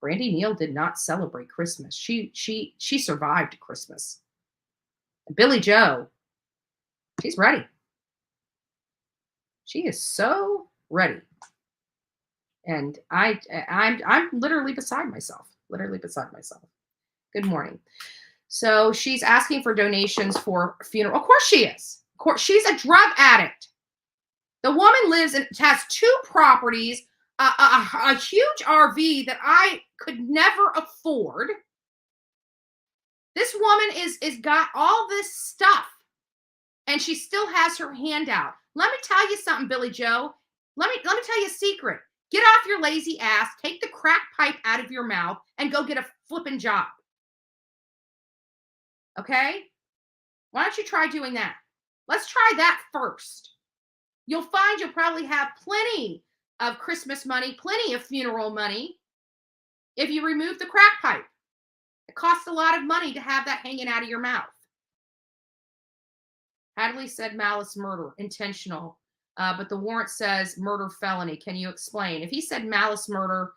Brandy Neal did not celebrate Christmas. She survived Christmas. And Billy Joe, she's ready. She is so ready. And I'm literally beside myself. Good morning. So she's asking for donations for a funeral. Of course she is. Of course, she's a drug addict. The woman has 2 properties, a huge RV that I could never afford. This woman is got all this stuff, and she still has her hand out. Let me tell you something, Billy Joe. Let me tell you a secret. Get off your lazy ass, take the crack pipe out of your mouth, and go get a flipping job. Okay? Why don't you try doing that? Let's try that first. You'll find you'll probably have plenty of Christmas money, plenty of funeral money, if you remove the crack pipe. It costs a lot of money to have that hanging out of your mouth. Hadley said malice murder, intentional, but the warrant says murder felony. Can you explain? If he said malice murder,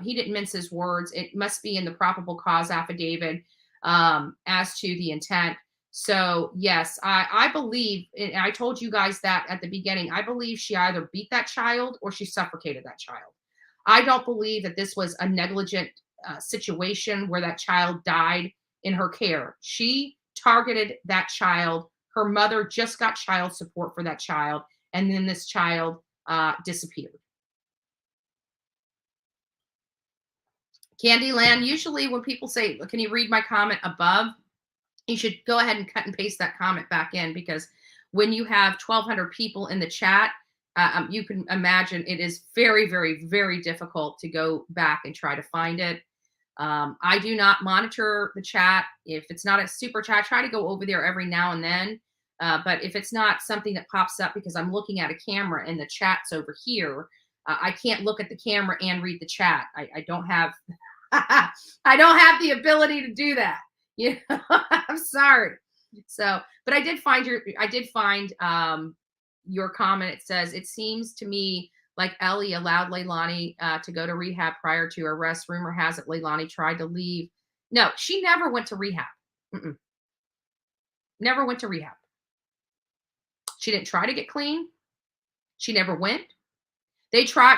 He didn't mince his words. It must be in the probable cause affidavit as to the intent. So yes, I believe, and I told you guys that at the beginning, I believe she either beat that child or she suffocated that child. I don't believe that this was a negligent situation where that child died in her care. She targeted that child. Her mother just got child support for that child, and then this child disappeared. Candyland, usually when people say, can you read my comment above? You should go ahead and cut and paste that comment back in, because when you have 1,200 people in the chat, you can imagine it is very, very, very difficult to go back and try to find it. I do not monitor the chat. If it's not a super chat, I try to go over there every now and then. But if it's not something that pops up because I'm looking at a camera and the chat's over here, I can't look at the camera and read the chat. I don't have I don't have the ability to do that. You know, I'm sorry. So, but I did find your comment. It says, it seems to me like Ellie allowed Leilani to go to rehab prior to arrest. Rumor has it Leilani tried to leave. No, she never went to rehab. Never went to rehab. She didn't try to get clean. She never went.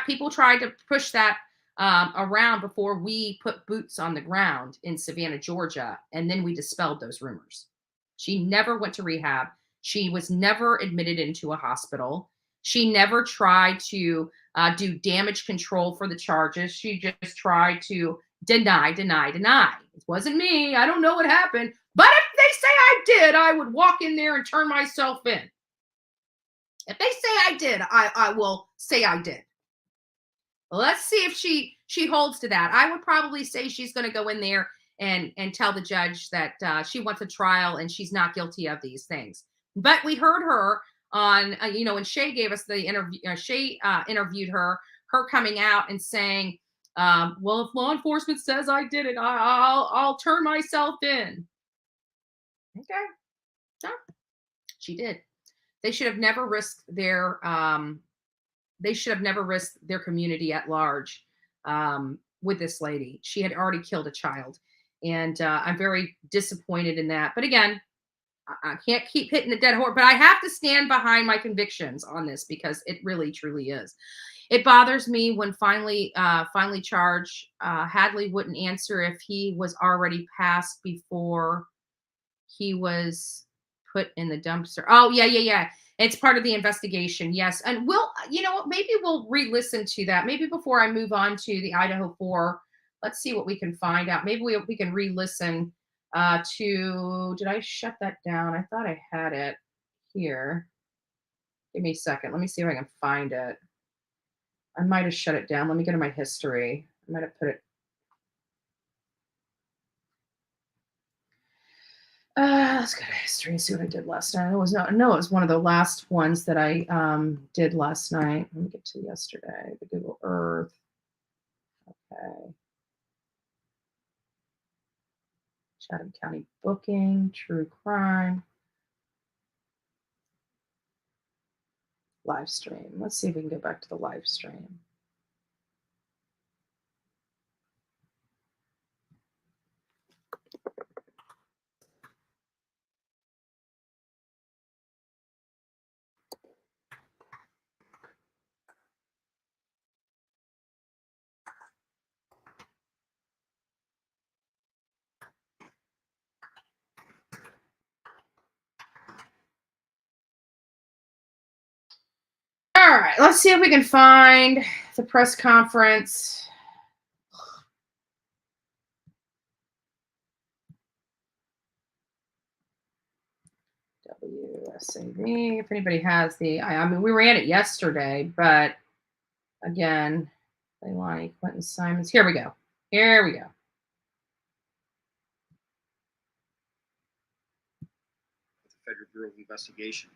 People tried to push that around before we put boots on the ground in Savannah, Georgia, and then we dispelled those rumors. She never went to rehab. She was never admitted into a hospital. She never tried to do damage control for the charges. She just tried to deny. It wasn't me. I don't know what happened. But if they say I did, I would walk in there and turn myself in. If they say I did, I will say I did. Let's see if she holds to that. I would probably say she's going to go in there and tell the judge that she wants a trial and she's not guilty of these things. But we heard her on, when Shay gave us the interview, Shay interviewed her coming out and saying, well, if law enforcement says I did it, I'll turn myself in. Okay. Sure. She did. They should have never risked their community at large with this lady. She had already killed a child. And I'm very disappointed in that. But again, I can't keep hitting the dead horse, but I have to stand behind my convictions on this because it really, truly is. It bothers me when finally charged, Hadley wouldn't answer if he was already passed before he was put in the dumpster. Oh, yeah. It's part of the investigation. Yes. And maybe we'll re-listen to that. Maybe before I move on to the Idaho 4, let's see what we can find out. Maybe we can re-listen to, did I shut that down? I thought I had it here. Give me a second. Let me see if I can find it. I might have shut it down. Let me go to my history. I might have put it. Let's go to history and see what I did last night. It was one of the last ones that I did last night. Let me get to yesterday. The Google Earth. Okay. Chatham County booking, true crime. Live stream. Let's see if we can go back to the live stream. All right, let's see if we can find the press conference. WSAV, if anybody has I mean, we ran it yesterday, but again, Leilani, Quentin Simons. Here we go. The Federal Bureau of Investigation.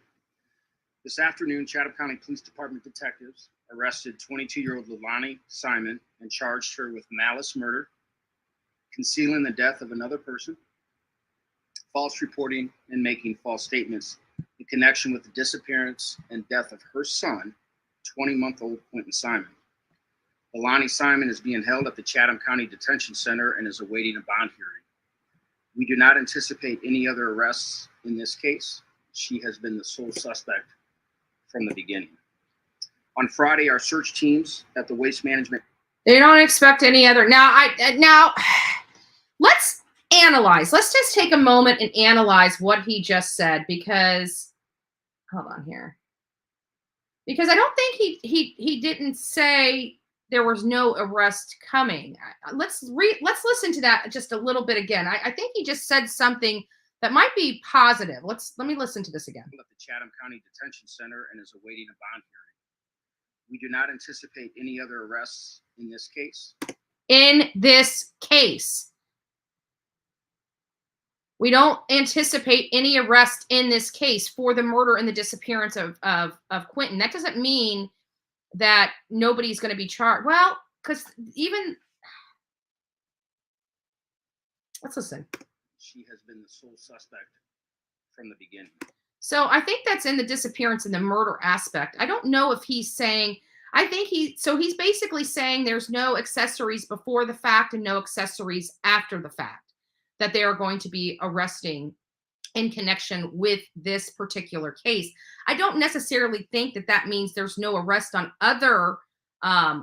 This afternoon, Chatham County Police Department detectives arrested 22-year-old Leilani Simon and charged her with malice murder, concealing the death of another person, false reporting, and making false statements in connection with the disappearance and death of her son, 20-month-old Quentin Simon. Alani Simon is being held at the Chatham County Detention Center and is awaiting a bond hearing. We do not anticipate any other arrests in this case. She has been the sole suspect from the beginning. On Friday, our search teams at the Waste Management. They don't expect any other. Now, let's analyze. Let's just take a moment and analyze what he just said, because, hold on here. Because I don't think he didn't say there was no arrest coming. Let's listen to that just a little bit again. I think he just said something that might be positive. Let me listen to this again. At the Chatham County Detention Center and is awaiting a bond hearing. We do not anticipate any other arrests in this case. In this case. We don't anticipate any arrest in this case for the murder and the disappearance of Quentin. That doesn't mean that nobody's going to be charged. Well, because even, let's listen. She has been the sole suspect from the beginning. So I think that's in the disappearance and the murder aspect. I don't know if he's saying, he's basically saying there's no accessories before the fact and no accessories after the fact that they are going to be arresting in connection with this particular case. I don't necessarily think that means there's no arrest on other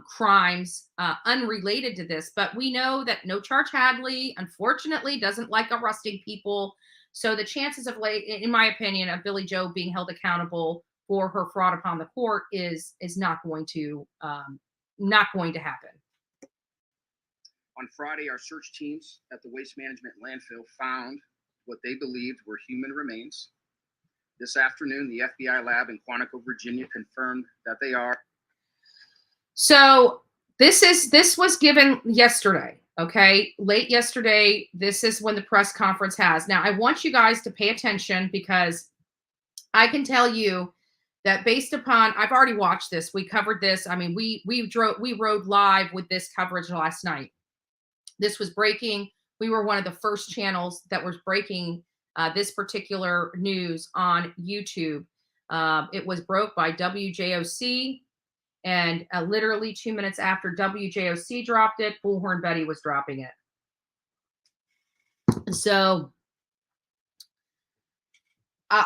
crimes unrelated to this, but we know that No Charge Hadley, unfortunately, doesn't like arresting people. So the chances of, in my opinion, of Billy Joe being held accountable for her fraud upon the court is not going to happen. On Friday, our search teams at the Waste Management landfill found what they believed were human remains. This afternoon, the FBI lab in Quantico, Virginia, confirmed that they are. So this was given yesterday, okay? Late yesterday. This is when the press conference has. Now, I want you guys to pay attention, because I can tell you that based upon, I've already watched this. We covered this. I mean, we rode live with this coverage last night. This was breaking. We were one of the first channels that was breaking this particular news on YouTube. It was broke by WJOC, and literally 2 minutes after WJOC dropped it, Bullhorn Betty was dropping it. So let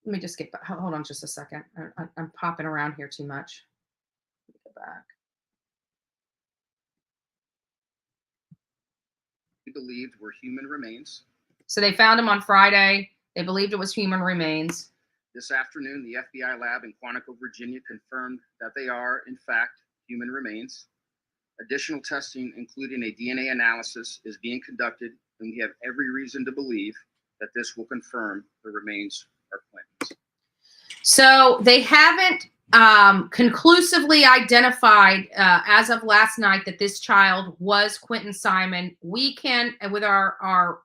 me just get back. Hold on just a second. I'm popping around here too much. Let me go back. Believed were human remains. So they found him on Friday. They believed it was human remains. This afternoon, the FBI lab in Quantico, Virginia, confirmed that they are, in fact, human remains. Additional testing, including a DNA analysis, is being conducted, and we have every reason to believe that this will confirm the remains are Quentin's. So they haven't conclusively identified as of last night that this child was Quentin Simon. We can, with our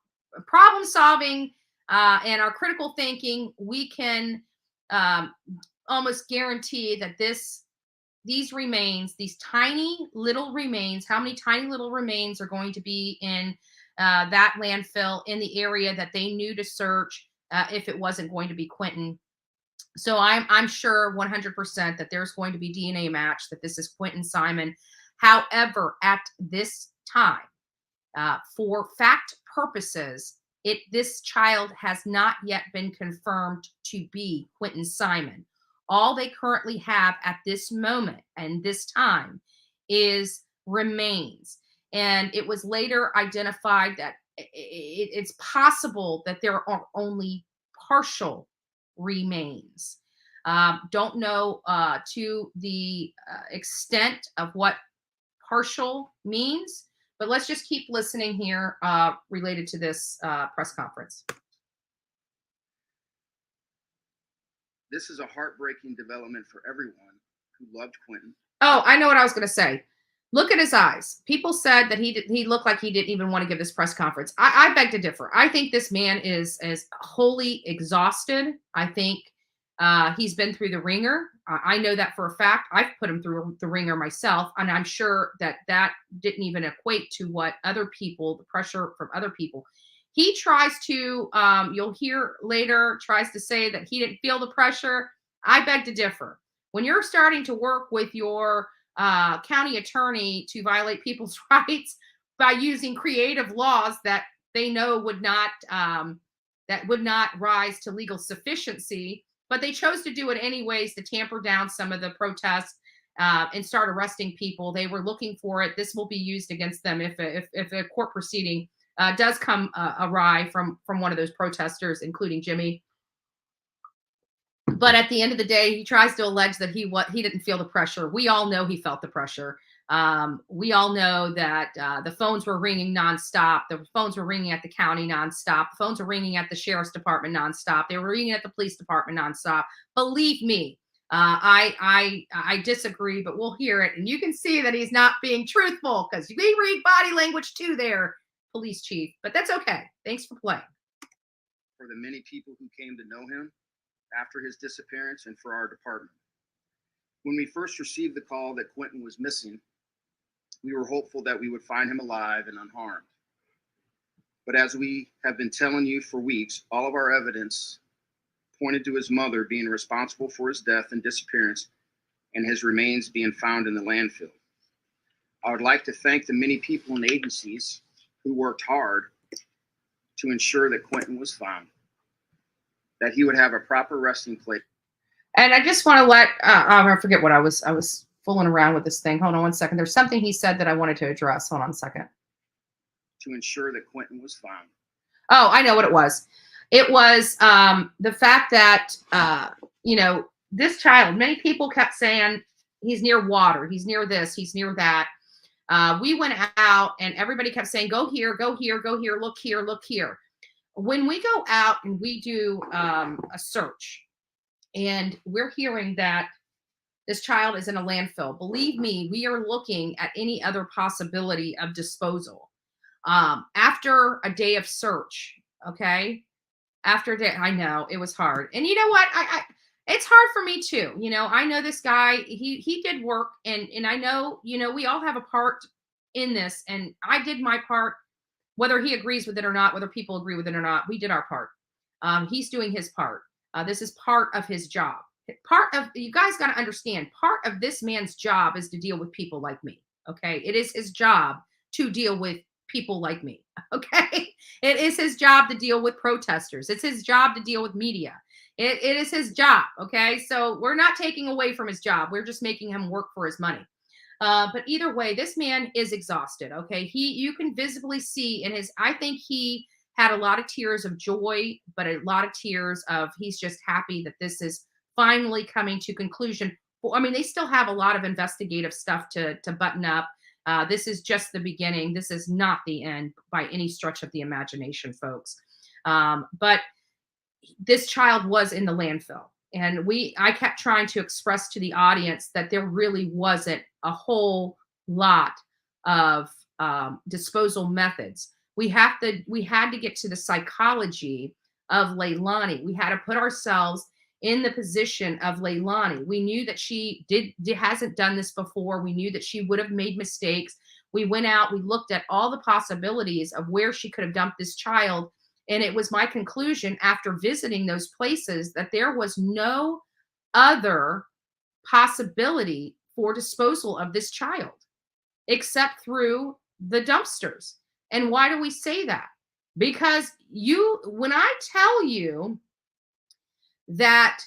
problem solving and our critical thinking, we can almost guarantee that these remains, these tiny little remains, how many tiny little remains are going to be in that landfill in the area that they knew to search if it wasn't going to be Quentin. So I'm sure 100% that there's going to be DNA match, that this is Quentin Simon. However, at this time, for fact purposes, this child has not yet been confirmed to be Quentin Simon. All they currently have at this moment and this time is remains. And it was later identified that it's possible that there are only partial remains. Don't know to the extent of what partial means, but let's just keep listening here related to this press conference. This is a heartbreaking development for everyone who loved Quentin. Oh, I know what I was going to say. Look at his eyes. People said that he looked like he didn't even want to give this press conference. I beg to differ. I think this man is wholly exhausted. I think he's been through the ringer. I know that for a fact. I've put him through the ringer myself, and I'm sure that didn't even equate to what other people, the pressure from other people. He tries to, you'll hear later, tries to say that he didn't feel the pressure. I beg to differ. When you're starting to work with your county attorney to violate people's rights by using creative laws that they know would not rise to legal sufficiency, but they chose to do it anyways to tamper down some of the protests and start arresting people. They were looking for it. This will be used against them if a court proceeding does come awry from one of those protesters, including Jimmy. But at the end of the day, he tries to allege that he didn't feel the pressure. We all know he felt the pressure. We all know that the phones were ringing nonstop. The phones were ringing at the county nonstop. The phones were ringing at the sheriff's department nonstop. They were ringing at the police department nonstop. Believe me, I disagree, but we'll hear it. And you can see that he's not being truthful because we read body language too there, police chief. But that's okay. Thanks for playing. For the many people who came to know him after his disappearance and for our department. When we first received the call that Quentin was missing, we were hopeful that we would find him alive and unharmed. But as we have been telling you for weeks, all of our evidence pointed to his mother being responsible for his death and disappearance and his remains being found in the landfill. I would like to thank the many people and agencies who worked hard to ensure that Quentin was found, that he would have a proper resting place. And I just want to let, I forget what I was fooling around with this thing. Hold on one second. There's something he said that I wanted to address. Hold on a second. To ensure that Quentin was found. Oh, I know what it was. It was the fact that, this child, many people kept saying he's near water. He's near this. He's near that. We went out and everybody kept saying, go here, go here, go here, look here, look here. When we go out and we do a search and we're hearing that this child is in a landfill, believe me, we are looking at any other possibility of disposal. After a day of search, okay? After a day, I know it was hard. And you know what? It's hard for me too. I know this guy, he did work and I know, we all have a part in this and I did my part. Whether he agrees with it or not, whether people agree with it or not, we did our part. He's doing his part. This is part of his job. You guys got to understand, part of this man's job is to deal with people like me. Okay. It is his job to deal with people like me. Okay. It is his job to deal with protesters. It's his job to deal with media. It is his job. Okay. So we're not taking away from his job. We're just making him work for his money. But either way, this man is exhausted. Okay. You can visibly see I think he had a lot of tears of joy, but a lot of tears of, he's just happy that this is finally coming to conclusion. I mean, they still have a lot of investigative stuff to button up. This is just the beginning. This is not the end by any stretch of the imagination, folks. But this child was in the landfill. And I kept trying to express to the audience that there really wasn't a whole lot of disposal methods. We had to get to the psychology of Leilani. We had to put ourselves in the position of Leilani. We knew that she hasn't done this before. We knew that she would have made mistakes. We went out, we looked at all the possibilities of where she could have dumped this child. And it was my conclusion after visiting those places that there was no other possibility for disposal of this child except through the dumpsters. And why do we say that? Because when I tell you that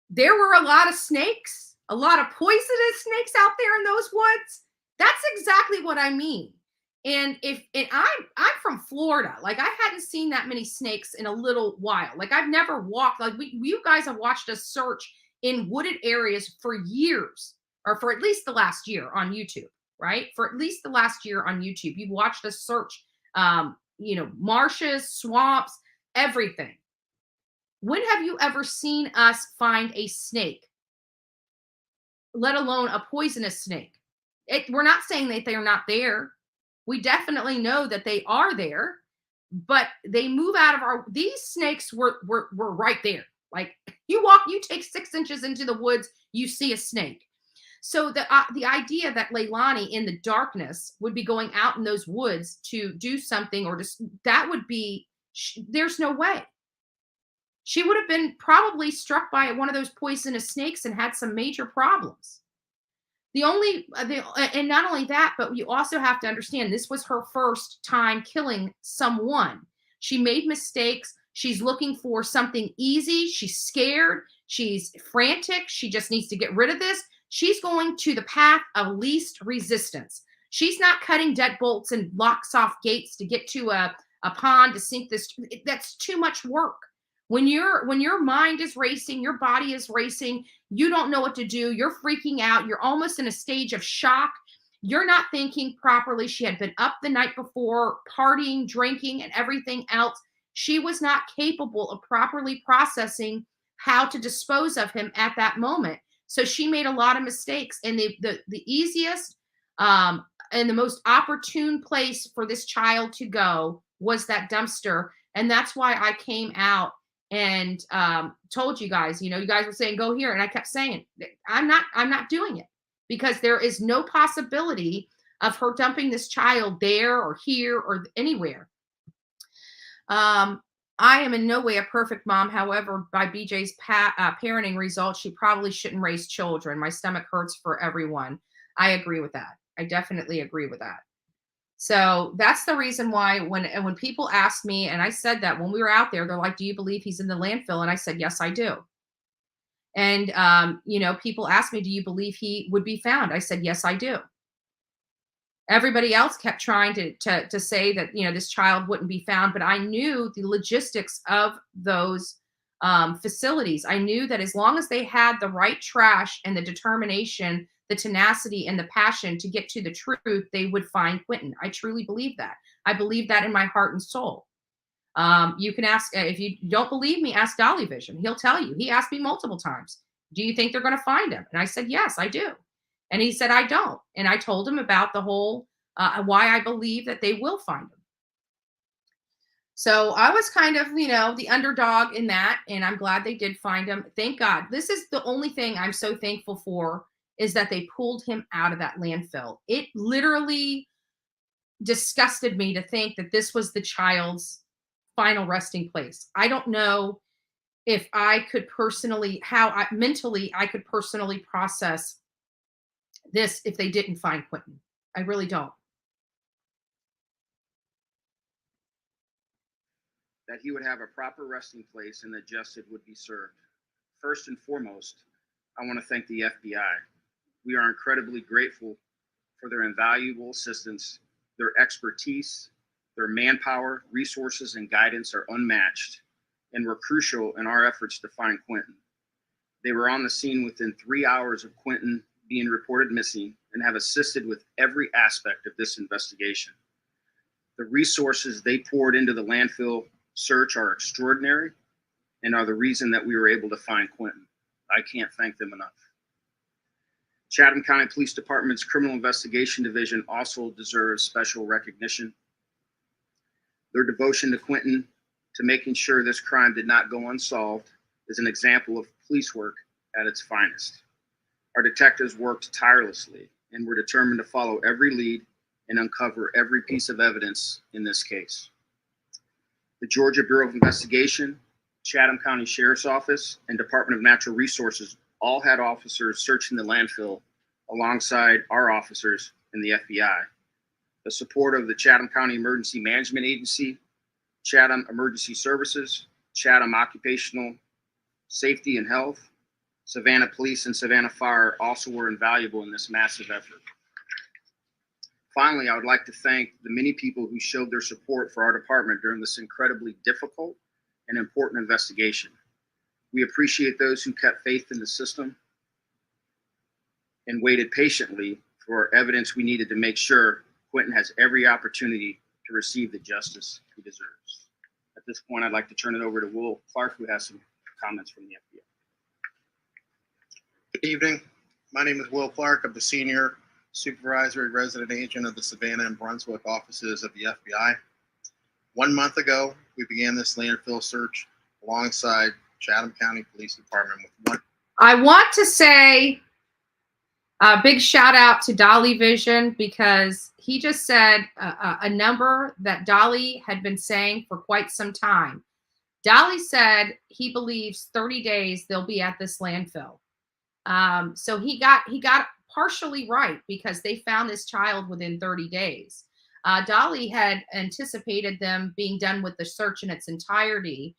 there were a lot of snakes, a lot of poisonous snakes out there in those woods, that's exactly what I mean. And I'm from Florida. Like, I hadn't seen that many snakes in a little while. Like, I've never walked. Like, you guys have watched us search in wooded areas for years, or for at least the last year on YouTube, right? For at least the last year on YouTube, you've watched us search, marshes, swamps, everything. When have you ever seen us find a snake, let alone a poisonous snake? We're not saying that they're not there. We definitely know that they are there, but they move out of these snakes were right there. Like, you take 6 inches into the woods, you see a snake. So the idea that Leilani in the darkness would be going out in those woods to do something that would be, there's no way. She would have been probably struck by one of those poisonous snakes and had some major problems. And not only that, but you also have to understand this was her first time killing someone. She made mistakes. She's looking for something easy. She's scared. She's frantic. She just needs to get rid of this. She's going to the path of least resistance. She's not cutting deadbolts and locks off gates to get to a pond to sink this. That's too much work. When your mind is racing, your body is racing, you don't know what to do, you're freaking out, you're almost in a stage of shock, you're not thinking properly. She had been up the night before, partying, drinking, and everything else. She was not capable of properly processing how to dispose of him at that moment. So she made a lot of mistakes. And the easiest and the most opportune place for this child to go was that dumpster. And that's why I came out and told you guys, you guys were saying, go here. And I kept saying, I'm not doing it, because there is no possibility of her dumping this child there or here or anywhere. I am in no way a perfect mom. However, by BJ's parenting results, she probably shouldn't raise children. My stomach hurts for everyone. I agree with that. I definitely agree with that. So that's the reason why when people ask me, and I said that when we were out there, they're like, do you believe he's in the landfill? And I said, yes, I do. And, people ask me, do you believe he would be found? I said, yes, I do. Everybody else kept trying to say that, this child wouldn't be found, but I knew the logistics of those facilities. I knew that as long as they had the right trash and the determination, the tenacity and the passion to get to the truth, they would find Quentin. I truly believe that. I believe that in my heart and soul. You can ask, if you don't believe me, ask Dolly Vision. He'll tell you. He asked me multiple times, do you think they're going to find him? And I said, yes, I do. And he said, I don't. And I told him about the whole, why I believe that they will find him. So I was kind of, the underdog in that, and I'm glad they did find him. Thank God. This is the only thing I'm so thankful for, is that they pulled him out of that landfill. It literally disgusted me to think that this was the child's final resting place. I don't know if I could personally, mentally I could personally process this if they didn't find Quentin. I really don't. That he would have a proper resting place and that justice would be served. First and foremost, I want to thank the FBI. We are incredibly grateful for their invaluable assistance. Their expertise, their manpower, resources, and guidance are unmatched and were crucial in our efforts to find Quentin. They were on the scene within 3 hours of Quentin being reported missing and have assisted with every aspect of this investigation. The resources they poured into the landfill search are extraordinary and are the reason that we were able to find Quentin. I can't thank them enough. Chatham County Police Department's Criminal Investigation Division also deserves special recognition. Their devotion to Quentin, to making sure this crime did not go unsolved, is an example of police work at its finest. Our detectives worked tirelessly and were determined to follow every lead and uncover every piece of evidence in this case. The Georgia Bureau of Investigation, Chatham County Sheriff's Office, and Department of Natural Resources all had officers searching the landfill alongside our officers in the FBI. The support of the Chatham County Emergency Management Agency, Chatham Emergency Services, Chatham Occupational Safety and Health, Savannah Police, and Savannah Fire also were invaluable in this massive effort. Finally, I would like to thank the many people who showed their support for our department during this incredibly difficult and important investigation. We appreciate those who kept faith in the system and waited patiently for evidence we needed to make sure Quentin has every opportunity to receive the justice he deserves. At this point, I'd like to turn it over to Will Clark, who has some comments from the FBI. Good evening. My name is Will Clark. I'm the Senior Supervisory Resident Agent of the Savannah and Brunswick offices of the FBI. 1 month ago, we began this landfill search alongside Chatham County Police Department with one. I want to say a big shout out to Dolly Vision, because he just said a number that Dolly had been saying for quite some time. Dolly said he believes 30 days they'll be at this landfill. So he got partially right because they found this child within 30 days. Dolly had anticipated them being done with the search in its entirety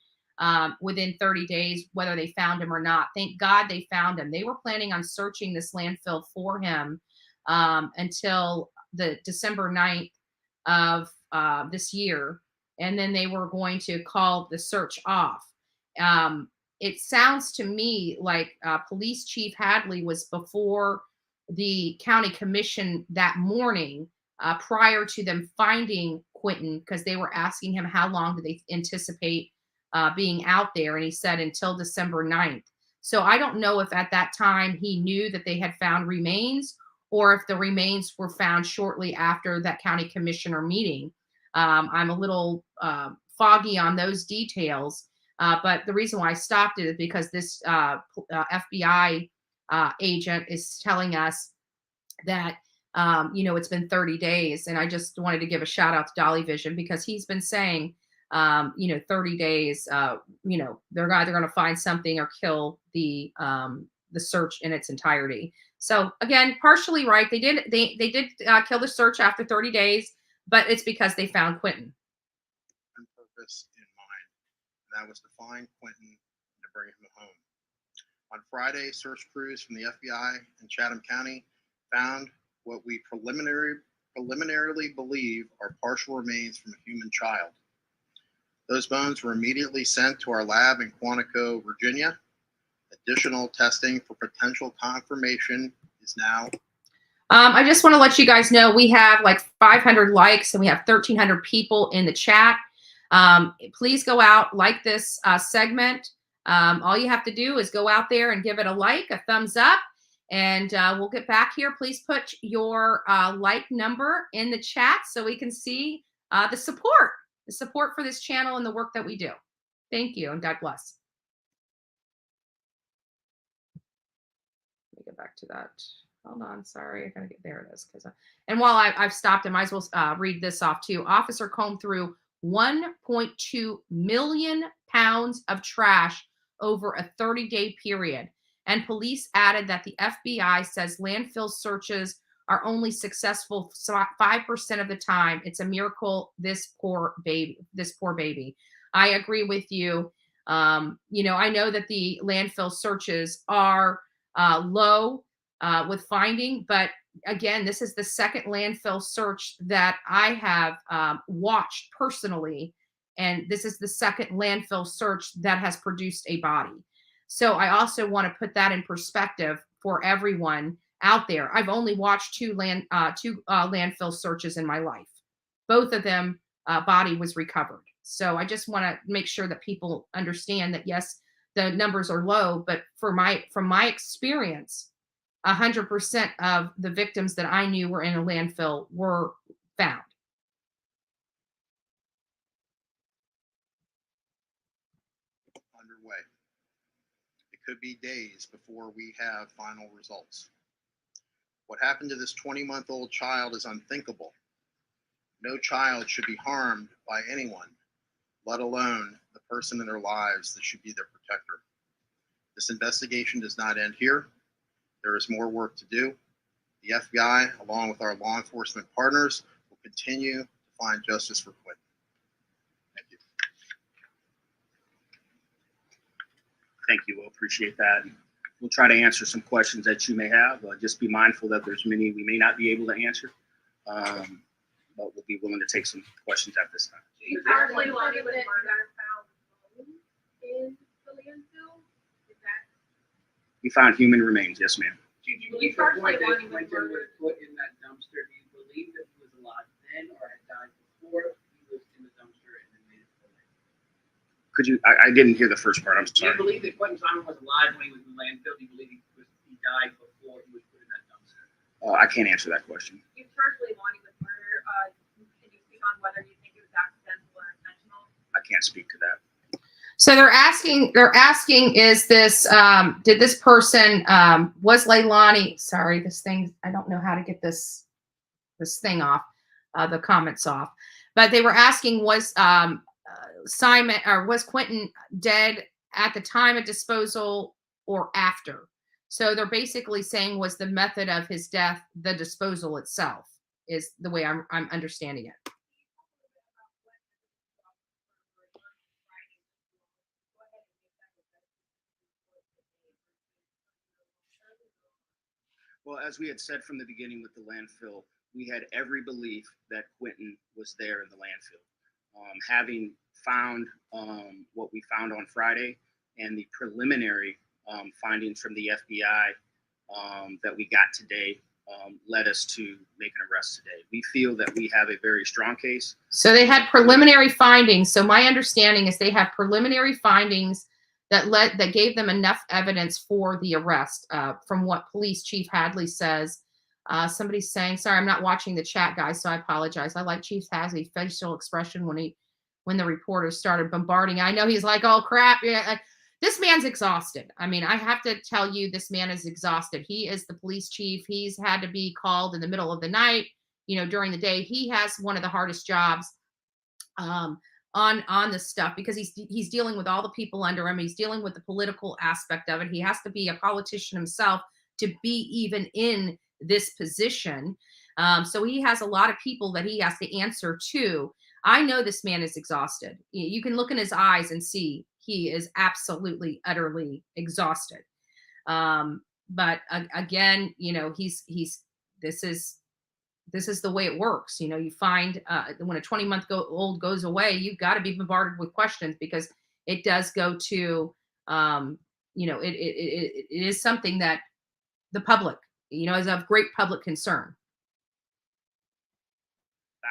within 30 days, whether they found him or not. Thank God they found him. They were planning on searching this landfill for him until the December 9th of this year. And then they were going to call the search off. It sounds to me like Police Chief Hadley was before the county commission that morning prior to them finding Quentin, because they were asking him how long do they anticipate being out there. And he said until December 9th. So I don't know if at that time he knew that they had found remains or if the remains were found shortly after that county commissioner meeting. I'm a little foggy on those details. But the reason why I stopped it is because this FBI agent is telling us that, it's been 30 days. And I just wanted to give a shout out to Dolly Vision because he's been saying, 30 days, they're either going to find something or kill the search in its entirety. So again, partially right. They did kill the search after 30 days, but it's because they found Quentin. Purpose in mind. And that was to find Quentin and to bring him home. On Friday, search crews from the FBI in Chatham County found what we preliminarily believe are partial remains from a human child. Those bones were immediately sent to our lab in Quantico, Virginia. Additional testing for potential confirmation is now. I just want to let you guys know we have like 500 likes and we have 1,300 people in the chat. Please go out, like this segment. All you have to do is go out there and give it a like, a thumbs up, and we'll get back here. Please put your like number in the chat so we can see the support for this channel and the work that we do. Thank you, and God bless. Let me get back to that. Hold on, sorry, I gotta get there. It is and while I've stopped, I might as well read this off too. Officer combed through 1.2 million pounds of trash over a 30-day period. And police added that the FBI says landfill searches are only successful 5% of the time. It's a miracle, this poor baby. I agree with you. I know that the landfill searches are low with finding, but again, this is the second landfill search that I have watched personally. And this is the second landfill search that has produced a body. So I also want to put that in perspective for everyone out there. I've only watched two landfill searches in my life. Both of them, body was recovered. So I just want to make sure that people understand that, yes, the numbers are low, but from my experience, 100% of the victims that I knew were in a landfill were found. Underway. It could be days before we have final results. What happened to this 20-month-old child is unthinkable. No child should be harmed by anyone, let alone the person in their lives that should be their protector. This investigation does not end here. There is more work to do. The FBI, along with our law enforcement partners, will continue to find justice for Quentin. Thank you. Thank you. We'll appreciate that. We'll try to answer some questions that you may have. Just be mindful that there's many we may not be able to answer, but we'll be willing to take some questions at this time. We found human remains. Yes, ma'am. Do you believe that Quentin was put in that dumpster? Do you believe that he was alive then or had died before he was in the dumpster and then made it to the landfill? Could you? I didn't hear the first part. I'm sorry. Do you believe that Quentin Simon was alive when he was in the landfill? Do you believe he died before he was put in that dumpster? I can't answer that question. You charged Leilani with murder. Can you speak on whether you think it was accidental or intentional? I can't speak to that. So they're asking, is this, did this person, was Leilani, sorry, this thing, I don't know how to get this thing off, the comments off, but they were asking, was Simon, or was Quentin dead at the time of disposal or after? So they're basically saying, was the method of his death the disposal itself, is the way I'm understanding it. Well, as we had said from the beginning with the landfill, we had every belief that Quentin was there in the landfill. Having found what we found on Friday and the preliminary findings from the FBI that we got today led us to make an arrest today. We feel that we have a very strong case. So they had preliminary findings. So my understanding is they have preliminary findings that gave them enough evidence for the arrest. From what Police Chief Hadley says, somebody's saying, sorry, I'm not watching the chat, guys, so I apologize. I like Chief Hadley's facial expression when the reporters started bombarding. I know he's like, oh crap, yeah. This man's exhausted. I mean, I have to tell you, this man is exhausted. He is the police chief. He's had to be called in the middle of the night, during the day. He has one of the hardest jobs on this stuff, because he's dealing with all the people under him. He's dealing with the political aspect of it. He has to be a politician himself to be even in this position. So he has a lot of people that he has to answer to. I know this man is exhausted. You can look in his eyes and see he is absolutely, utterly exhausted. But again, this is the way it works. You find when a 20-month-old goes away, you've got to be bombarded with questions, because it does go to, it is something that the public, is of great public concern.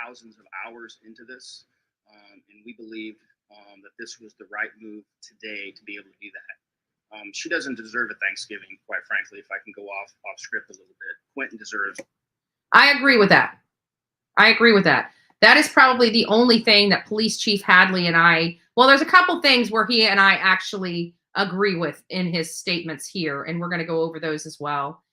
Thousands of hours into this, and we believe that this was the right move today to be able to do that. She doesn't deserve a Thanksgiving, quite frankly, if I can go off script a little bit. Quentin deserves. I agree with that. That is probably the only thing that Police Chief Hadley and there's a couple things where he and I actually agree with in his statements here, and we're going to go over those as well.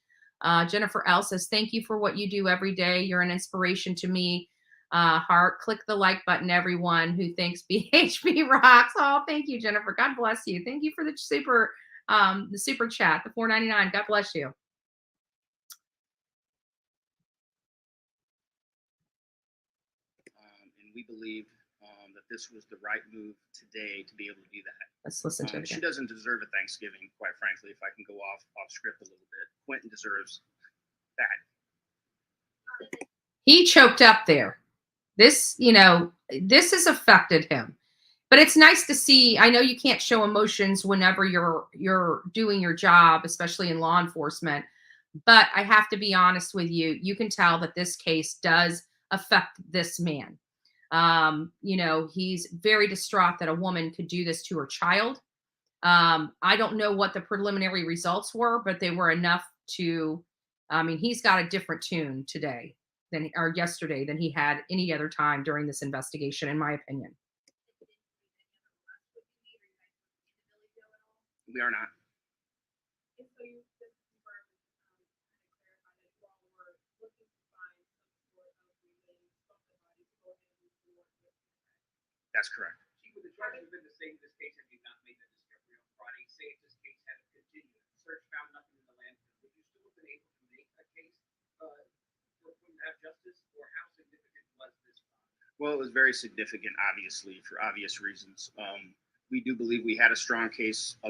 Jennifer L says, thank you for what you do every day. You're an inspiration to me. Heart, click the like button, everyone who thinks BHP rocks. Oh, thank you, Jennifer. God bless you. Thank you for the super chat, the $4.99. God bless you. And we believe that this was the right move today to be able to do that. Let's listen to it again. She doesn't deserve a Thanksgiving, quite frankly, if I can go off script a little bit. Quentin deserves that. He choked up there. This has affected him. But it's nice to see. I know you can't show emotions whenever you're doing your job, especially in law enforcement. But I have to be honest with you. You can tell that this case does affect this man. He's very distraught that a woman could do this to her child. I don't know what the preliminary results were, but they were enough to, he's got a different tune yesterday than he had any other time during this investigation, in my opinion. We are not. That's correct. Would the charges have been the same in this case had you not made that discovery on Friday? Say if this case had continued, the search found nothing in the landfill, would you still have been able to make a case for him to have justice, or how significant was this? Well, it was very significant, obviously, for obvious reasons. We do believe we had a strong case.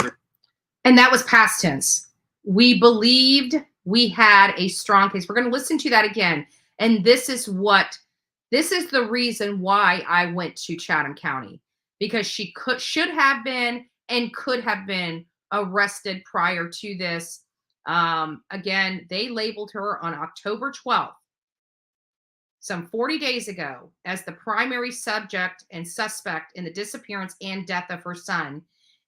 And that was past tense. We believed we had a strong case. We're going to listen to that again. And this is the reason why I went to Chatham County, because she should have been and could have been arrested prior to this. Again, they labeled her on October 12th, some 40 days ago, as the primary subject and suspect in the disappearance and death of her son.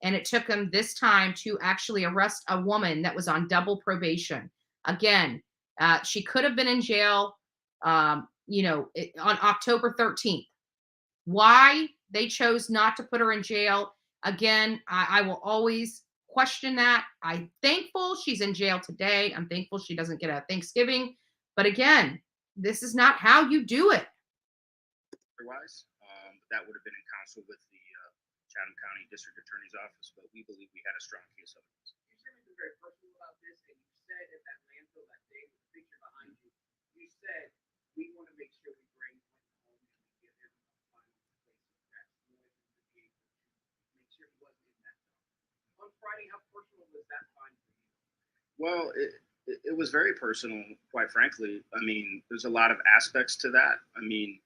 And it took them this time to actually arrest a woman that was on double probation. Again, she could have been in jail, on October 13th. Why they chose not to put her in jail, again, I will always question that. I'm thankful she's in jail today. I'm thankful she doesn't get a Thanksgiving. But again, this is not how you do it. Otherwise, that would have been in counsel with the Chatham County District Attorney's Office, but we believe we had a strong case of it. very personal about this, and you said at that landfill that day with the picture behind you, you said we want to make sure we bring Quentin home and we give him a final place of rest. We wanted him to be able to make sure he wasn't in that zone. On Friday, how personal was that find for you? Well, it was very personal, quite frankly. I mean, there's a lot of aspects to that. I mean,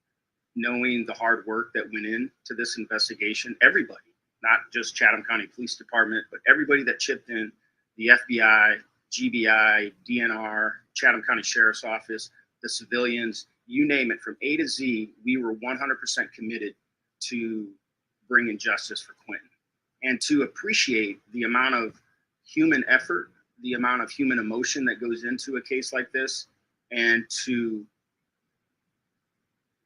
knowing the hard work that went into this investigation, everybody, not just Chatham County Police Department, but everybody that chipped in, the FBI, GBI, DNR, Chatham County Sheriff's Office, the civilians, you name it, from A to Z, we were 100% committed to bringing justice for Quentin and to appreciate the amount of human effort, the amount of human emotion that goes into a case like this, and to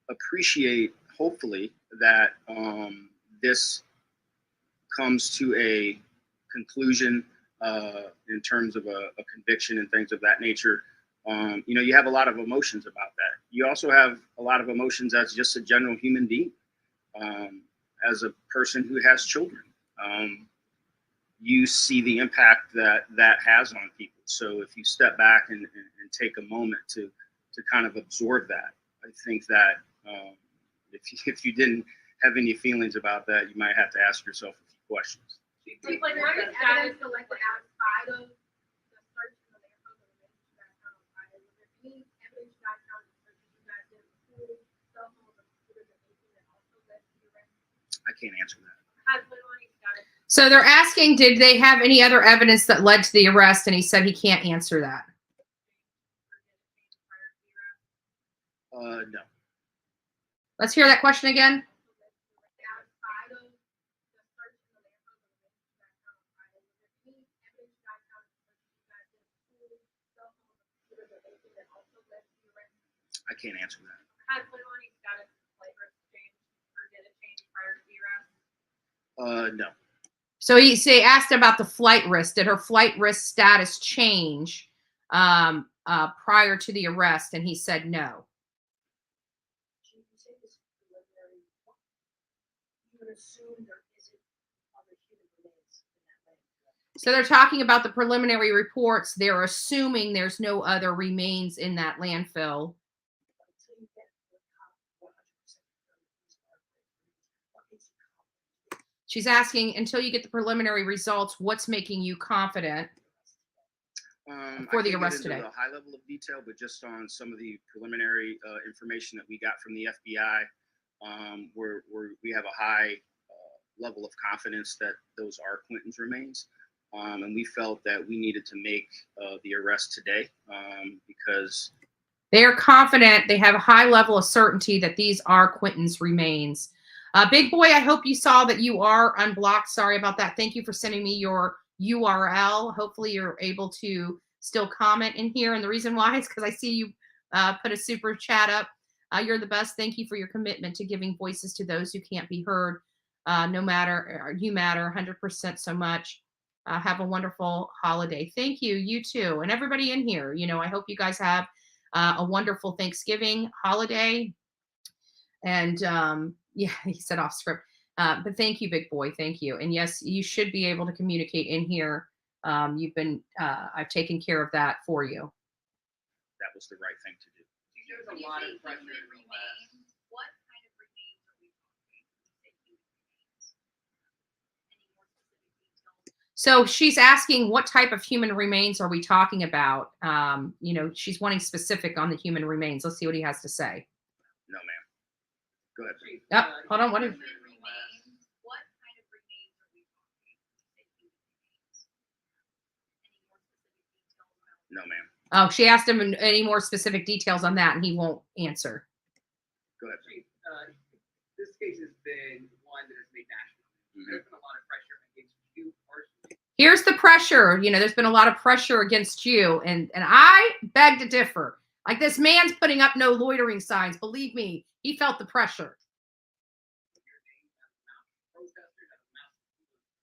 appreciate, hopefully, that this comes to a conclusion in terms of a conviction and things of that nature. You know, you have a lot of emotions about that. You also have a lot of emotions as just a general human being, as a person who has children. You see the impact that has on people. So if you step back and take a moment to kind of absorb that, I think that if you didn't have any feelings about that, you might have to ask yourself a few questions. Like, what is evidence collected outside of the search in the landfill that you guys found on Friday? Was there any evidence you guys found in the search that you guys did before cell phones or computers or anything that also led to the arrest? I can't answer that. Has Leilani status? So they're asking, did they have any other evidence that led to the arrest? And he said he can't answer that. No. Let's hear that question again. Outside of the search in the landfill that you guys found on Friday, was there any evidence you guys found in the search that you guys did before cell phones or computers or anything that also led to the arrest? I can't answer that. Has Leilani status flight risk changed or did it change prior to the arrest? No. So he asked about the flight risk. Did her flight risk status change prior to the arrest? And he said no. So they're talking about the preliminary reports. They're assuming there's no other remains in that landfill. She's asking, until you get the preliminary results, what's making you confident for the arrest today? I can't get into a high level of detail, but just on some of the preliminary information that we got from the FBI, we have a high level of confidence that those are Quentin's remains. And we felt that we needed to make the arrest today because they're confident. They have a high level of certainty that these are Quentin's remains. Big boy, I hope you saw that you are unblocked. Sorry about that. Thank you for sending me your URL. Hopefully you're able to still comment in here. And the reason why is because I see you put a super chat up. You're the best. Thank you for your commitment to giving voices to those who can't be heard. No matter, you matter 100% so much. Have a wonderful holiday. Thank you. You too. And everybody in here, you know, I hope you guys have a wonderful Thanksgiving holiday. And yeah, he said off script. But thank you, big boy. Thank you. And yes, you should be able to communicate in here. I've taken care of that for you. that was the right thing to do. There's a lot of pressure in the last. What kind of remains are we talking? Any more specific details? So she's asking, what type of human remains are we talking about? You know, she's wanting specific on the human remains. Let's see what he has to say. No, ma'am. Go ahead. Yep. Hold on. What is? What kind of remains are we talking? Any more specific details? No, ma'am. Oh, she asked him any more specific details on that, and he won't answer. Go ahead. This case has been one that has made national news. There's been a lot of pressure against you personally. Here's the pressure. You know, there's been a lot of pressure against you, and I beg to differ. Like, this man's putting up no loitering signs. Believe me, he felt the pressure. Your name as a mountain protester, as a mountain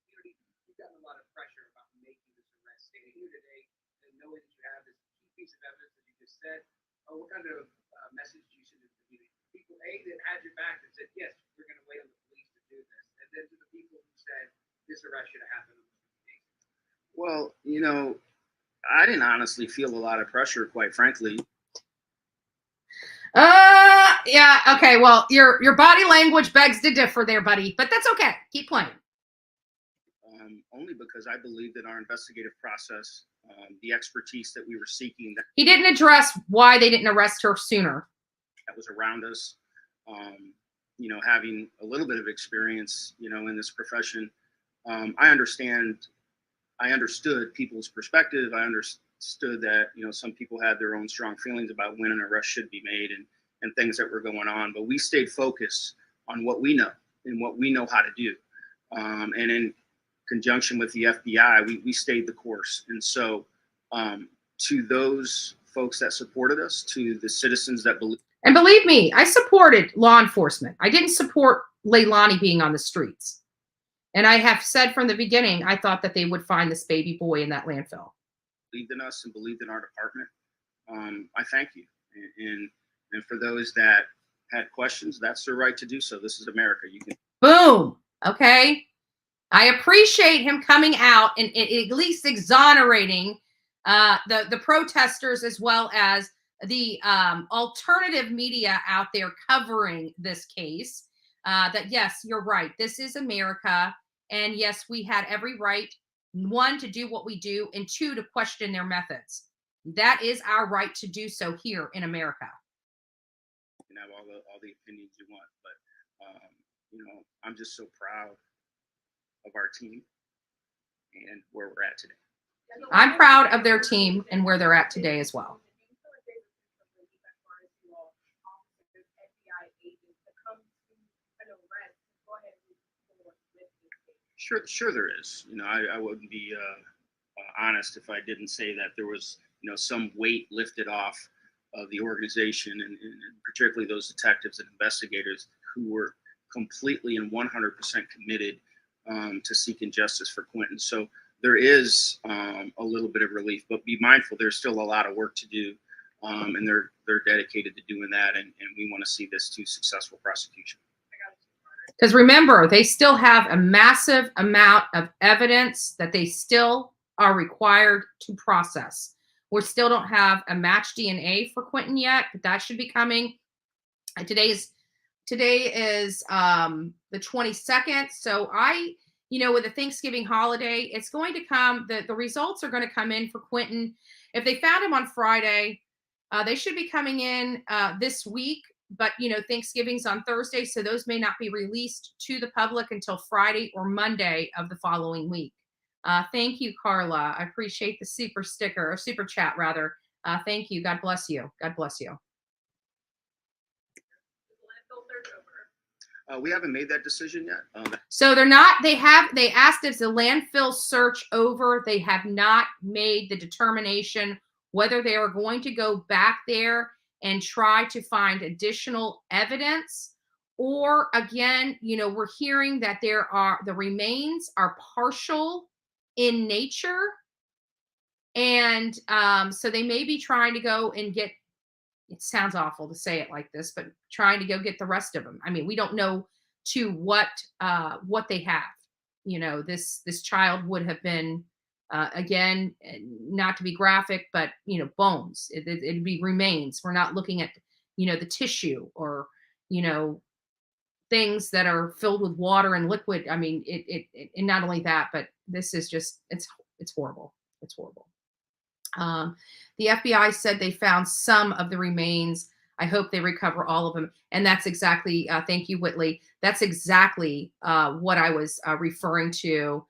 community, you've gotten a lot of pressure about making this arrest. Standing here today and knowing that you have this key piece of evidence that you just said, what kind of message do you send to the community? People, A, that had your back and said, yes, we're going to wait on the police to do this. And then to the people who said, this arrest should have happened. Well, I didn't honestly feel a lot of pressure, quite frankly. Yeah, okay. Well, your body language begs to differ there, buddy, but that's okay. Keep playing. Only because I believed in our investigative process, the expertise that we were seeking. He didn't address why they didn't arrest her sooner. That was around us. Having a little bit of experience, in this profession, I understood people's perspective. I understood that, some people had their own strong feelings about when an arrest should be made and things that were going on. But we stayed focused on what we know and what we know how to do. And in conjunction with the FBI, we stayed the course. And so to those folks that supported us, to the citizens that believe. And believe me, I supported law enforcement. I didn't support Leilani being on the streets. And I have said from the beginning, I thought that they would find this baby boy in that landfill. Believed in us and believed in our department. I thank you. And for those that had questions, that's their right to do so. This is America. You can. Boom. Okay. I appreciate him coming out and at least exonerating the protesters as well as the alternative media out there covering this case. That yes, you're right. This is America. And yes, we had every right, one, to do what we do, and two, to question their methods. That is our right to do so here in America. You can have all the opinions you want, but I'm just so proud of our team and where we're at today. I'm proud of their team and where they're at today as well. Sure there is. I wouldn't be honest if I didn't say that there was, some weight lifted off of the organization and particularly those detectives and investigators who were completely and 100% committed to seeking justice for Quentin. So there is a little bit of relief, but be mindful, there's still a lot of work to do. And they're dedicated to doing that. And we want to see this to successful prosecution. Because remember, they still have a massive amount of evidence that they still are required to process. We still don't have a match DNA for Quentin yet, but that should be coming. Today is the 22nd. So with the Thanksgiving holiday, it's going to come, the results are going to come in for Quentin. If they found him on Friday, they should be coming in this week. But, Thanksgiving's on Thursday, so those may not be released to the public until Friday or Monday of the following week. Thank you, Carla. I appreciate the super sticker, or super chat, rather. Thank you. God bless you. God bless you. We haven't made that decision yet. So they're not, they asked if the landfill search over. They have not made the determination whether they are going to go back there and try to find additional evidence, or again, we're hearing that the remains are partial in nature. And so they may be trying to go and get, it sounds awful to say it like this, but trying to go get the rest of them. I mean, we don't know to what they have. This child would have been, again, not to be graphic, but, bones. It'd be remains. We're not looking at, the tissue or, things that are filled with water and liquid. I mean, and not only that, but this is just, it's horrible. It's horrible. The FBI said they found some of the remains. I hope they recover all of them. And that's exactly, thank you, Whitley. That's exactly what I was referring to.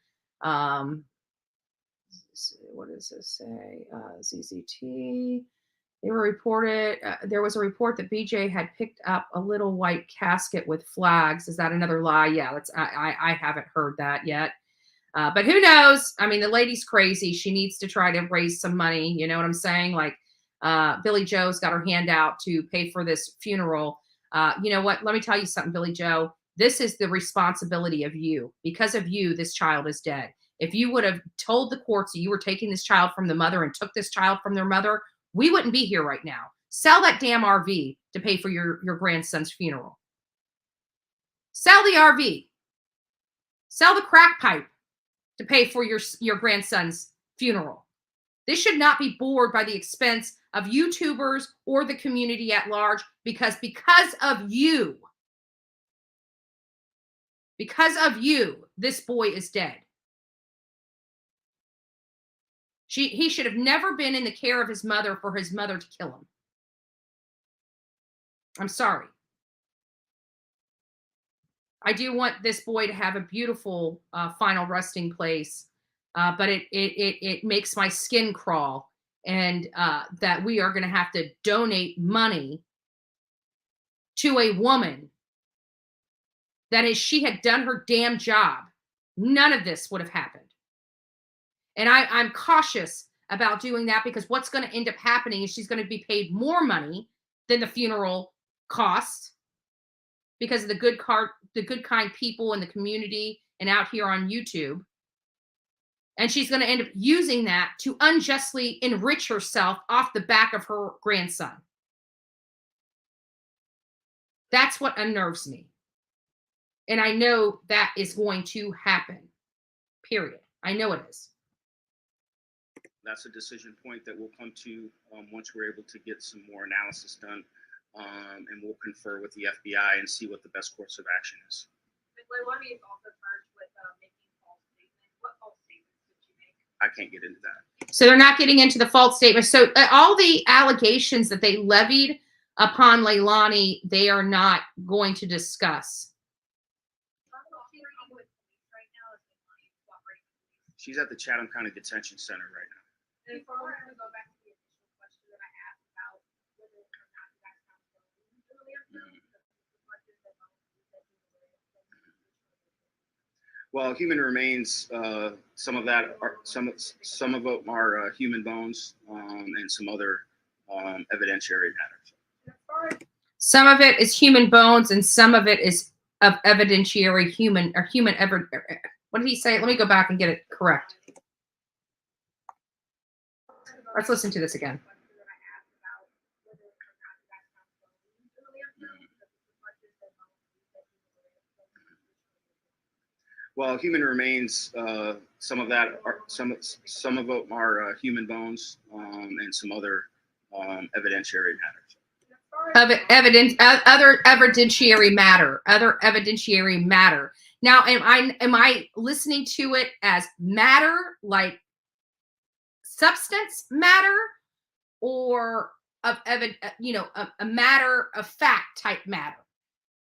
What does this say? ZZT. They were reported. There was a report that BJ had picked up a little white casket with flags. Is that another lie? Yeah, I haven't heard that yet. But who knows? I mean, the lady's crazy. She needs to try to raise some money. You know what I'm saying? Like Billy Joe's got her hand out to pay for this funeral. You know what? Let me tell you something, Billy Joe. This is the responsibility of you. Because of you, this child is dead. If you would have told the courts that you were taking this child from the mother and took this child from their mother, we wouldn't be here right now. Sell that damn RV to pay for your grandson's funeral. Sell the RV. Sell the crack pipe to pay for your grandson's funeral. This should not be borne by the expense of YouTubers or the community at large, because of you, this boy is dead. He should have never been in the care of his mother for his mother to kill him. I'm sorry. I do want this boy to have a beautiful final resting place, but it makes my skin crawl, and that we are going to have to donate money to a woman that if she had done her damn job, none of this would have happened. And I'm cautious about doing that, because what's going to end up happening is she's going to be paid more money than the funeral costs, because of the good kind people in the community and out here on YouTube. And she's going to end up using that to unjustly enrich herself off the back of her grandson. That's what unnerves me. And I know that is going to happen. Period. I know it is. That's a decision point that we'll come to once we're able to get some more analysis done, and we'll confer with the FBI and see what the best course of action is. Ms. Leilani is also charged with making false statements. What false statements did she make? I can't get into that. So they're not getting into the false statement. So all the allegations that they levied upon Leilani, they are not going to discuss. She's at the Chatham County Detention Center right now. And if we're going to go back to the initial question that I asked about whether or not you guys found bones earlier, well, human remains, some of that are some of them are human bones, and some other evidentiary matters. Some of it is human bones, and some of it is of evidentiary human what did he say? Let me go back and get it correct. Let's listen to this again. Well, human remains, some of that are some of them are human bones, and some other evidentiary matters. Other evidentiary matter. Now, am I listening to it as matter, like substance matter, or of a matter of fact type matter?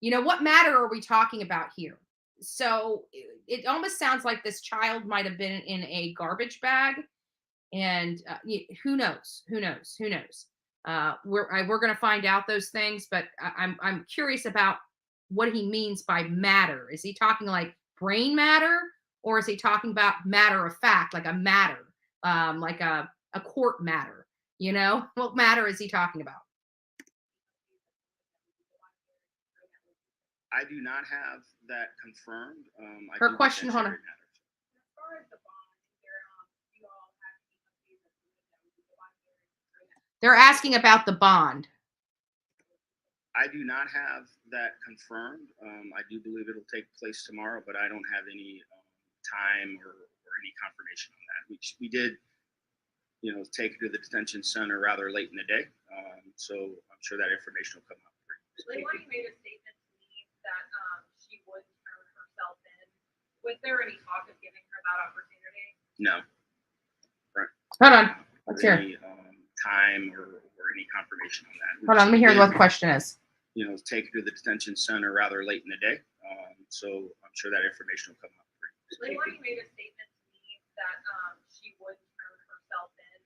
What matter are we talking about here? So it almost sounds like this child might have been in a garbage bag, and who knows? We're going to find out those things, but I'm curious about what he means by matter. Is he talking like brain matter, or is he talking about matter of fact, like a matter, like a court matter? What matter is he talking about? I do not have that confirmed. Her question, hold on. as far as the bond, you all have They're asking about the bond. I do not have that confirmed. I do believe it'll take place tomorrow, but I don't have any time or any confirmation on that. We did, take it to the detention center rather late in the day, so I'm sure that information will come out. Leilani made a statement to me that she would turn herself in. Was there any talk of giving her that opportunity? No. Hold on. Let's hear. Any time or any confirmation on that. Hold on. Let me hear what the question is. Take it to the detention center rather late in the day, so I'm sure that information will come out. Leilani made a statement to me that she would turn herself in.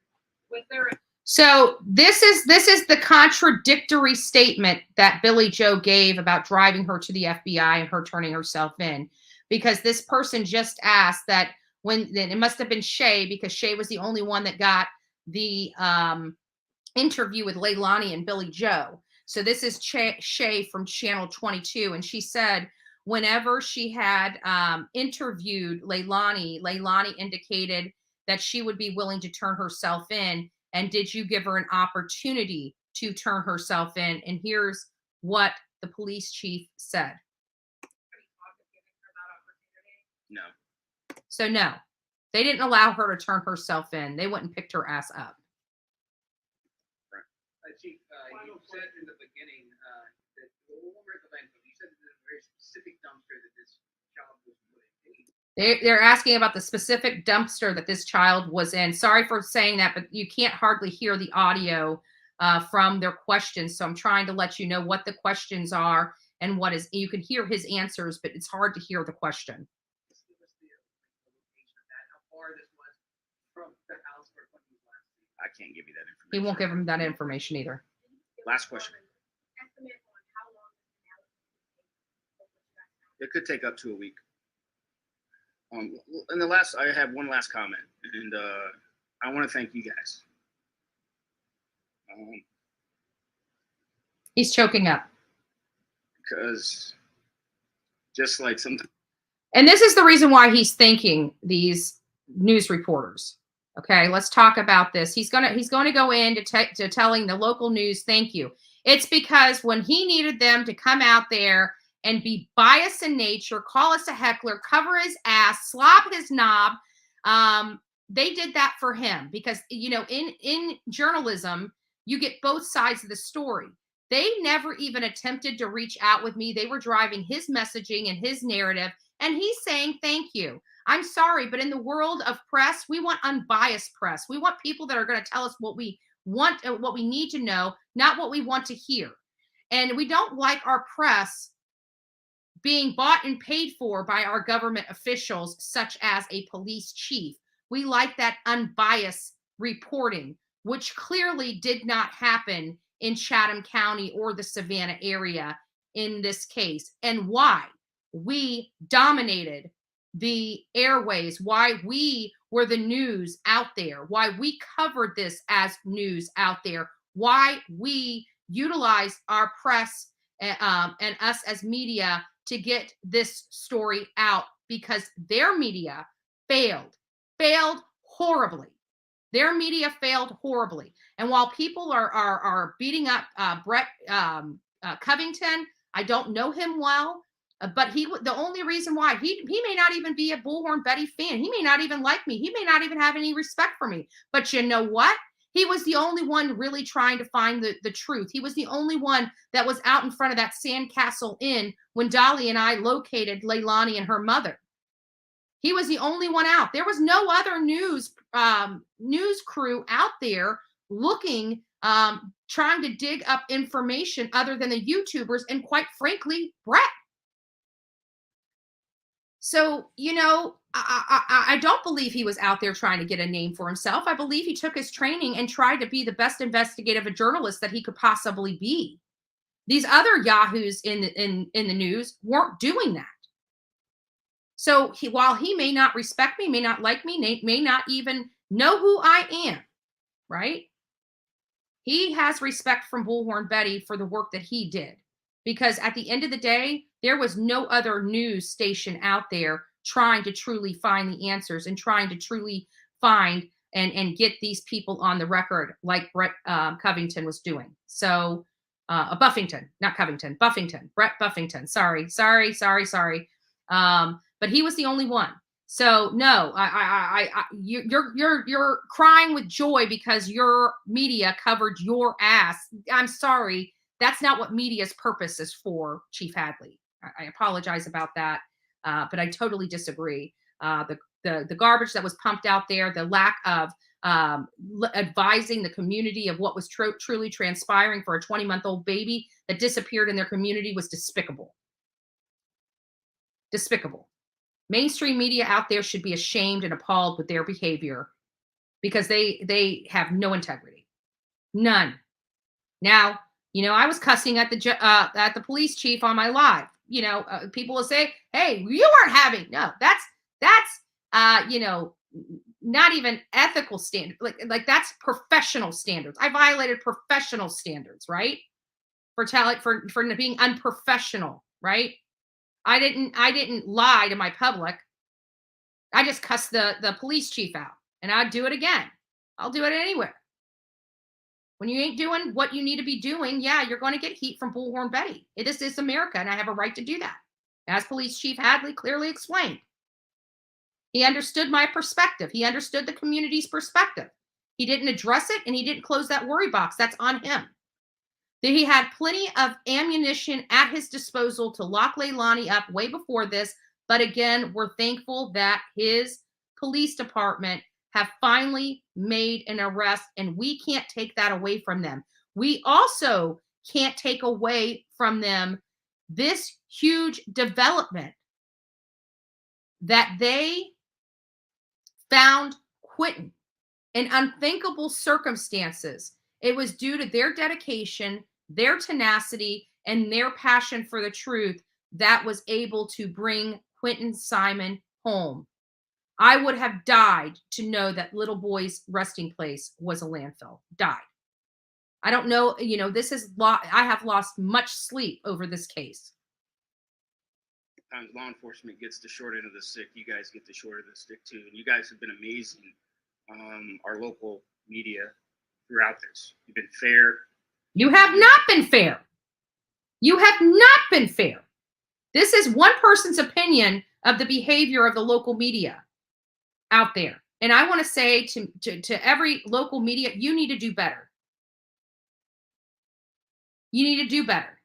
Was there? So this is the contradictory statement that Billy Joe gave about driving her to the FBI and her turning herself in, because this person just asked that it must have been Shay, because Shay was the only one that got the interview with Leilani and Billy Joe. So this is Shay from Channel 22, and she said whenever she had interviewed Leilani indicated that she would be willing to turn herself in. And did you give her an opportunity to turn herself in? And here's what the police chief said. No. So no. They didn't allow her to turn herself in. They went and picked her ass up. Chief, you said in the beginning that when we're at the landfill, you said that there's a very specific dumpster that this child was put in. They're asking about the specific dumpster that this child was in. Sorry for saying that, but you can't hardly hear the audio from their questions. So I'm trying to let you know what the questions are and what is. You can hear his answers, but it's hard to hear the question. How far this was from the house where when he was last seen. I can't give you that information. He won't give him that information either. Last question. Estimate on how long this analysis It could take up to a week. And the last, I have one last comment, and I want to thank you guys. He's choking up. Because just like sometimes. And this is the reason why he's thanking these news reporters. Okay, let's talk about this. He's gonna go into to telling the local news thank you. It's because when he needed them to come out there and be biased in nature, call us a heckler, cover his ass, slop his knob, they did that for him because, you know, in journalism, you get both sides of the story. They never even attempted to reach out with me. They were driving his messaging and his narrative, and he's saying thank you. I'm sorry, but in the world of press, we want unbiased press. We want people that are going to tell us what we want, what we need to know, not what we want to hear. And we don't like our press being bought and paid for by our government officials, such as a police chief. We like that unbiased reporting, which clearly did not happen in Chatham County or the Savannah area in this case. And why? We dominated the airways, why we were the news out there, why we covered this as news out there, why we utilized our press and us as media to get this story out, because their media failed horribly. Their media failed horribly. And while people are beating up Brett Covington, I don't know him well, but the only reason why he may not even be a Bullhorn Betty fan. He may not even like me. He may not even have any respect for me. But you know what? He was the only one really trying to find the truth. He was the only one that was out in front of that Sandcastle Inn when Dolly and I located Leilani and her mother. He was the only one out. There was no other news crew out there looking, trying to dig up information other than the YouTubers and, quite frankly, Brett. So, you know, I don't believe he was out there trying to get a name for himself. I believe he took his training and tried to be the best investigative journalist that he could possibly be. These other yahoos in the news weren't doing that. So while he may not respect me, may not like me, may not even know who I am, right? He has respect from Bullhorn Betty for the work that he did. Because at the end of the day, there was no other news station out there trying to truly find the answers and trying to truly find and get these people on the record like Brett Covington was doing. So Buffington, not Covington, Buffington, Brett Buffington. Sorry. But he was the only one. So no, you're crying with joy because your media covered your ass. I'm sorry. That's not what media's purpose is for, Chief Hadley. I apologize about that, but I totally disagree. The garbage that was pumped out there, the lack of advising the community of what was truly transpiring for a 20-month-old baby that disappeared in their community was despicable. Despicable. Mainstream media out there should be ashamed and appalled with their behavior because they have no integrity. None. Now, you know, I was cussing at the police chief on my live. You know, people will say, "Hey, you weren't having." No, that's you know, not even ethical standard. Like that's professional standards. I violated professional standards, right? For being unprofessional, right? I didn't lie to my public. I just cussed the police chief out, and I'd do it again. I'll do it anywhere. When you ain't doing what you need to be doing, yeah, you're going to get heat from Bullhorn Betty. This is America, and I have a right to do that, as Police Chief Hadley clearly explained. He understood my perspective. He understood the community's perspective. He didn't address it, and he didn't close that worry box. That's on him. He had plenty of ammunition at his disposal to lock Leilani up way before this. But again, we're thankful that his police department have finally made an arrest, and we can't take that away from them. We also can't take away from them this huge development that they found Quentin in unthinkable circumstances. It was due to their dedication, their tenacity, and their passion for the truth that was able to bring Quentin Simon home. I would have died to know that little boy's resting place was a landfill. Died. I don't know, I have lost much sleep over this case. Sometimes law enforcement gets the short end of the stick. You guys get the short end of the stick too. And you guys have been amazing. Our local media throughout this. You've been fair. You have not been fair. You have not been fair. This is one person's opinion of the behavior of the local media out there. And I want to say to every local media, you need to do better. You need to do better.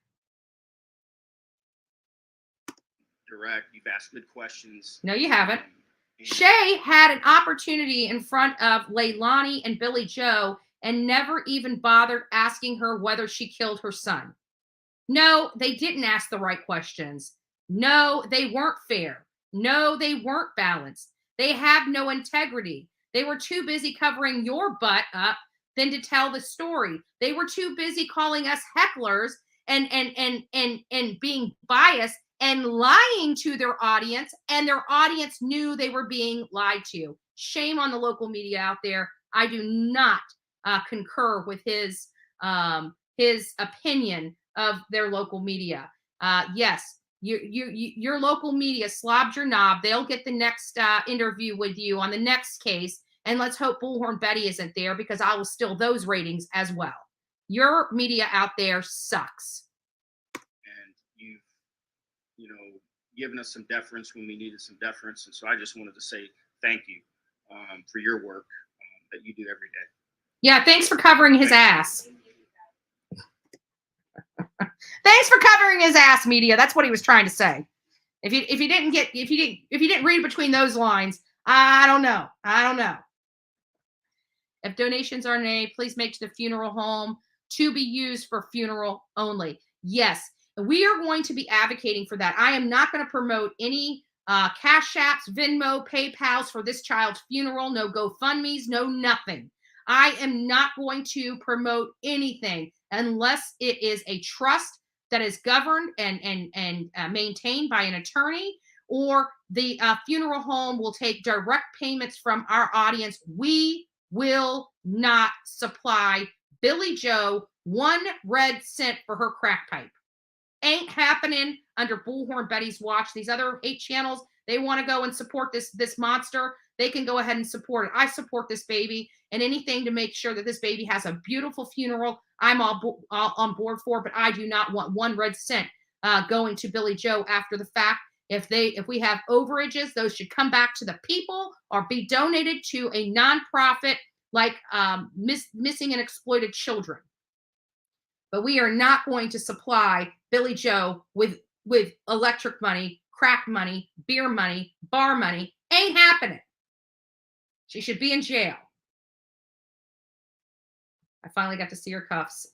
Direct. You've asked good questions. No, you haven't. Shay had an opportunity in front of Leilani and Billy Joe and never even bothered asking her whether she killed her son. No, they didn't ask the right questions. No, they weren't fair. No, they weren't balanced. They have no integrity. They were too busy covering your butt up than to tell the story. They were too busy calling us hecklers and being biased and lying to their audience, and their audience knew they were being lied to. Shame on the local media out there. I do not concur with his opinion of their local media. Yes, your local media slobbed your knob. They'll get the next interview with you on the next case, and let's hope Bullhorn Betty isn't there, because I will steal those ratings as well. Your media out there sucks. And you've given us some deference when we needed some deference. And so I just wanted to say thank you for your work that you do every day. Yeah, thanks for covering his ass. Thanks for covering his ass, media. That's what he was trying to say. If you didn't read between those lines, I don't know. If donations are made, please make to the funeral home to be used for funeral only. Yes, we are going to be advocating for that. I am not going to promote any Cash Apps, Venmo, PayPals for this child's funeral. No GoFundMes, no nothing. I am not going to promote anything unless it is a trust that is governed and maintained by an attorney, or the funeral home will take direct payments from our audience. We will not supply Billy Joe 1 red cent for her crack pipe. Ain't happening under Bullhorn Betty's watch. These other 8 channels, they want to go and support this monster. They can go ahead and support it. I support this baby, and anything to make sure that this baby has a beautiful funeral, I'm all on board for. But I do not want 1 red cent going to Billy Joe after the fact. If we have overages, those should come back to the people or be donated to a nonprofit like Missing and Exploited Children. But we are not going to supply Billy Joe with electric money, crack money, beer money, bar money. Ain't happening. She should be in jail. I finally got to see her cuffs.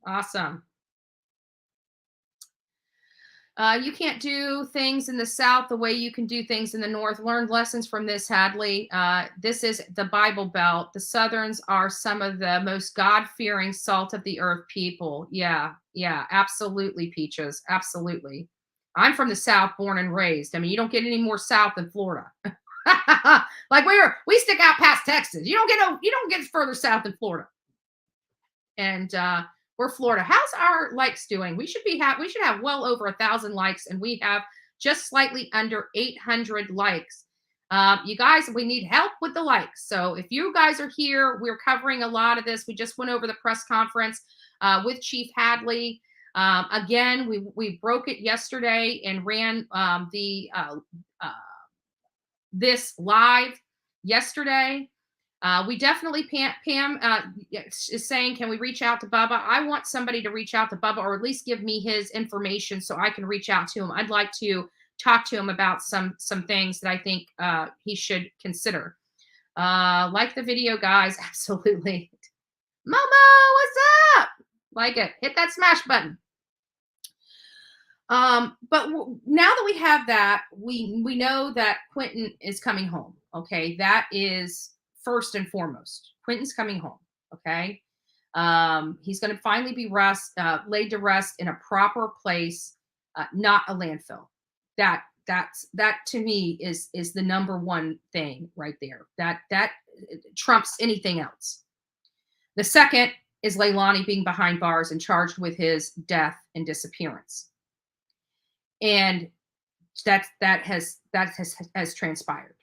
Awesome. You can't do things in the South the way you can do things in the North. Learn lessons from this, Hadley. This is the Bible Belt. The Southerns are some of the most God-fearing, salt of the earth people. Yeah, absolutely, Peaches. Absolutely. I'm from the South, born and raised. I mean, you don't get any more South than Florida. Like we stick out past Texas. You don't get further south than Florida. And we're Florida. How's our likes doing? We should have well over 1,000 likes, and we have just slightly under 800 likes. You guys, we need help with the likes. So if you guys are here, we're covering a lot of this. We just went over the press conference with Chief Hadley. Again, we broke it yesterday and ran this live yesterday. We definitely, Pam is saying, can we reach out to Bubba? I want somebody to reach out to Bubba, or at least give me his information so I can reach out to him. I'd like to talk to him about some things that I think he should consider. Like the video, guys. Absolutely. Momo, what's up? Like it. Hit that smash button. But now that we have that, we know that Quentin is coming home. Okay, that is first and foremost. Quentin's coming home. Okay, he's going to finally be laid to rest in a proper place, not a landfill. That to me is the number one thing right there. That trumps anything else. The second is Leilani being behind bars and charged with his death and disappearance. And that has transpired.